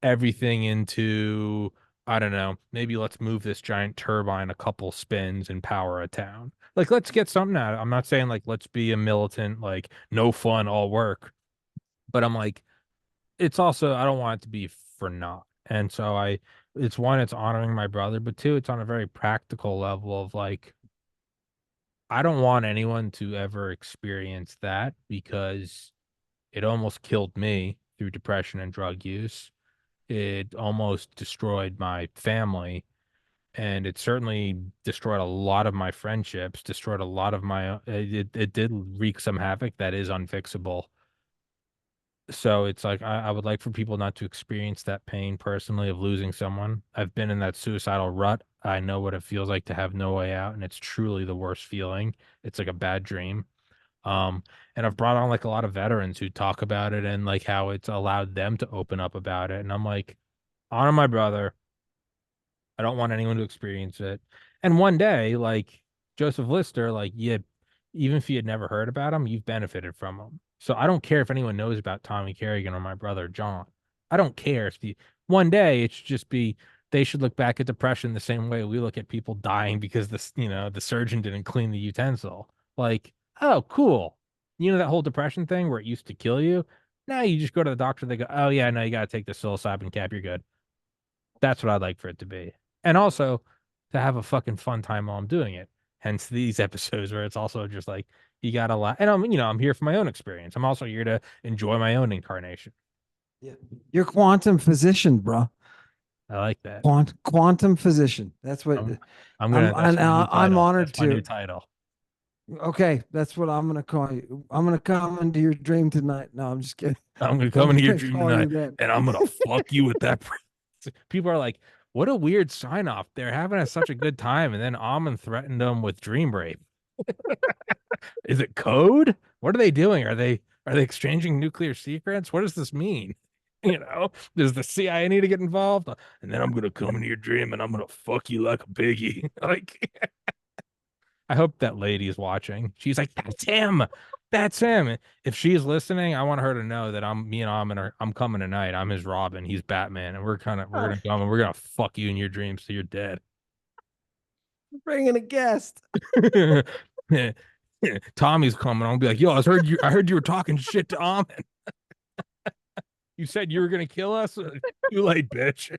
everything into, I don't know, maybe let's move this giant turbine a couple spins and power a town. Like, let's get something out of it. I'm not saying like, let's be a militant, like, no fun, all work. But I'm like, it's also, I don't want it to be for naught. And so it's one, it's honoring my brother, but two, it's on a very practical level of like, I don't want anyone to ever experience that because it almost killed me through depression and drug use. It almost destroyed my family, and it certainly destroyed a lot of my friendships, destroyed a lot of it did wreak some havoc that is unfixable. So it's like I would like for people not to experience that pain personally of losing someone. I've been in that suicidal rut. I know what it feels like to have no way out, and it's truly the worst feeling. It's like a bad dream. And I've brought on like a lot of veterans who talk about it and like how it's allowed them to open up about it. And I'm like, honor my brother. I don't want anyone to experience it. And one day, like Joseph Lister, like yeah, even if you had never heard about him, you've benefited from him. So I don't care if anyone knows about Tommy Carrigan or my brother John. I don't care if one day it should just be they should look back at depression the same way we look at people dying because the surgeon didn't clean the utensil. Like, oh, cool. That whole depression thing where it used to kill you. Now you just go to the doctor, they go, oh yeah, no, you gotta take the psilocybin cap, you're good. That's what I'd like for it to be. And also to have a fucking fun time while I'm doing it. Hence these episodes where it's also just like you gotta laugh. And I'm here for my own experience. I'm also here to enjoy my own incarnation. Yeah. You're quantum physician, bro. I like that. Quantum physician. That's what I'm, I'm gonna and that's my new I'm title. That's honored my new to. title. Okay, that's what I'm gonna call you. I'm gonna come into your dream tonight. No, I'm just kidding. I'm gonna I'm come into your gonna dream call you tonight that. and I'm gonna fuck you with that. People are like, what a weird sign off. They're having such a good time, and then Ammon threatened them with dream rape. Is it code? What are they doing? Are they exchanging nuclear secrets? What does this mean? Does the CIA need to get involved? And then I'm gonna come into your dream and I'm gonna fuck you like a piggy. Like, I hope that lady is watching. She's like, that's him. That's him. If she's listening, I want her to know that me and I'm coming tonight. I'm his Robin. He's Batman, and we're Oh, gonna come and we're gonna fuck you in your dreams till you're dead. bringing a guest. Tommy's coming. I'll be like, yo, I heard you were talking shit to Ammon. You said you were gonna kill us. Too late, bitch.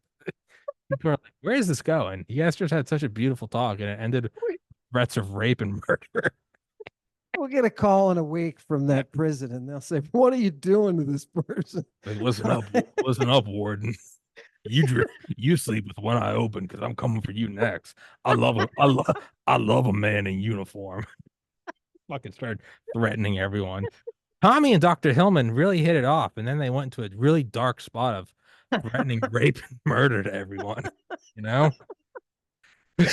People are like, where is this going? You guys just had such a beautiful talk, and it ended threats of rape and murder. We'll get a call in a week from that prison, and they'll say, "What are you doing to this person?" Like, listen up, Warden. You sleep with one eye open because I'm coming for you next. I love a man in uniform. Fucking start threatening everyone. Tommy and Dr. Hillman really hit it off, and then they went into a really dark spot of threatening rape and murder to everyone. You know? It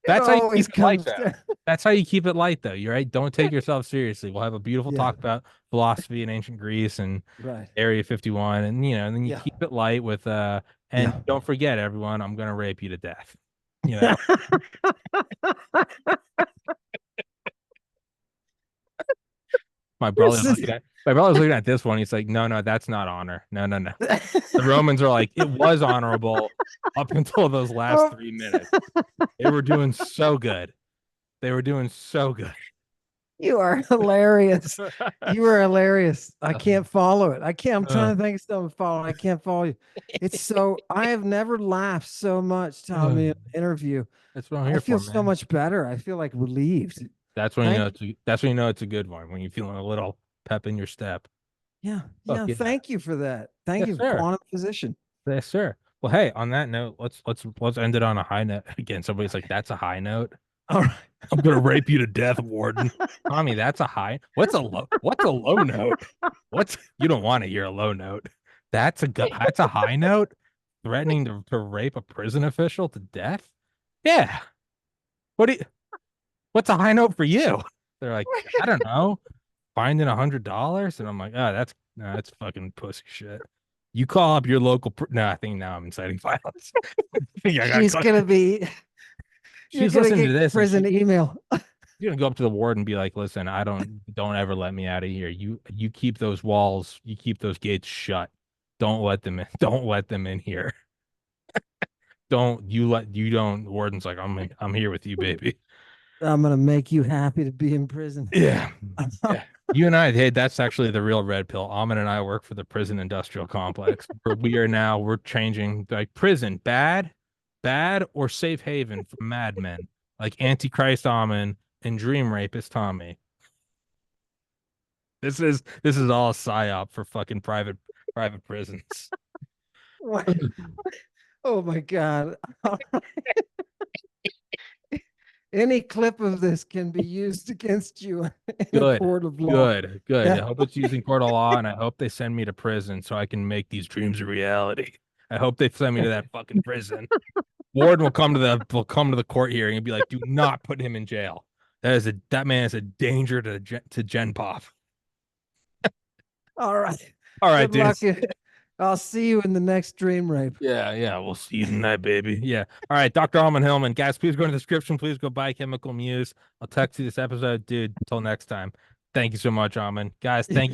That's how you always keep it light, comes though. down. That's how you keep it light, though. You're right. Don't take yourself seriously. We'll have a beautiful Yeah, talk about philosophy in ancient Greece and right. Area 51, and and then you Yeah, keep it light with and yeah. don't forget, everyone, I'm gonna rape you to death. You know, This is my brother's looking at this one. He's like, no, no, that's not honor. No, no, no. The Romans are like, it was honorable up until those last oh, 3 minutes. They were doing so good. They were doing so good. you are hilarious. You are hilarious. I can't follow it. I can't. I'm Uh, trying to think of something to follow. I can't follow you. It's so. I have never laughed so much, uh, Tommy, in an interview. that's what I'm I here feel for, so man. much better. I feel like relieved. Thank. That's when you know it's a good one, when you're feeling a little pep in your step. Yeah, Fuck yeah. yeah. Thank you for that. Thank Yes, you, sir. quantum physician. Yes, sir. Well, hey, on that note, let's end it on a high note. Again, somebody's like, that's a high note. All right. I'm gonna rape you to death, Warden. Tommy, that's a high. What's a low note? What's You don't want to hear a low note. That's a high note. Threatening to rape a prison official to death? Yeah. What do you, what's a high note for you? They're like, I don't know, finding $100. And I'm like, oh, that's fucking pussy shit. You call up your local no, I think now I'm inciting violence. I think I She's gonna be. You're she's gonna listening to get this and prison email. you're gonna go up to the ward and be like, listen, I don't ever let me out of here. You keep those walls, you keep those gates shut. Don't let them in. Don't let them in here. Don't you let you don't Warden's like, I'm here with you, baby. I'm gonna make you happy to be in prison. Yeah. Yeah. You and I, hey, that's actually the real red pill. Ammon and I work for the prison industrial complex. We're changing, like, prison, bad or safe haven for madmen, like Antichrist Ammon and Dream Rapist Tommy. This is all a psyop for fucking private prisons. What? Oh my god. Any clip of this can be used against you in a Good, court of law. good. I Yeah. hope it's using court of law, and I hope they send me to prison so I can make these dreams a reality. I hope they send me to that fucking prison. Warden will come to the court hearing and be like, "Do not put him in jail. That man is a danger to Gen Pop." All right. All right, Good luck. dudes. I'll see you in the next dream rape. Yeah, yeah. We'll see you tonight, baby. Yeah. All right, Dr. Alman Hillman. Guys, please go in the description. Please go buy Chemical Muse. I'll text you this episode, dude. Until next time. Thank you so much, Alman. Guys, thank you.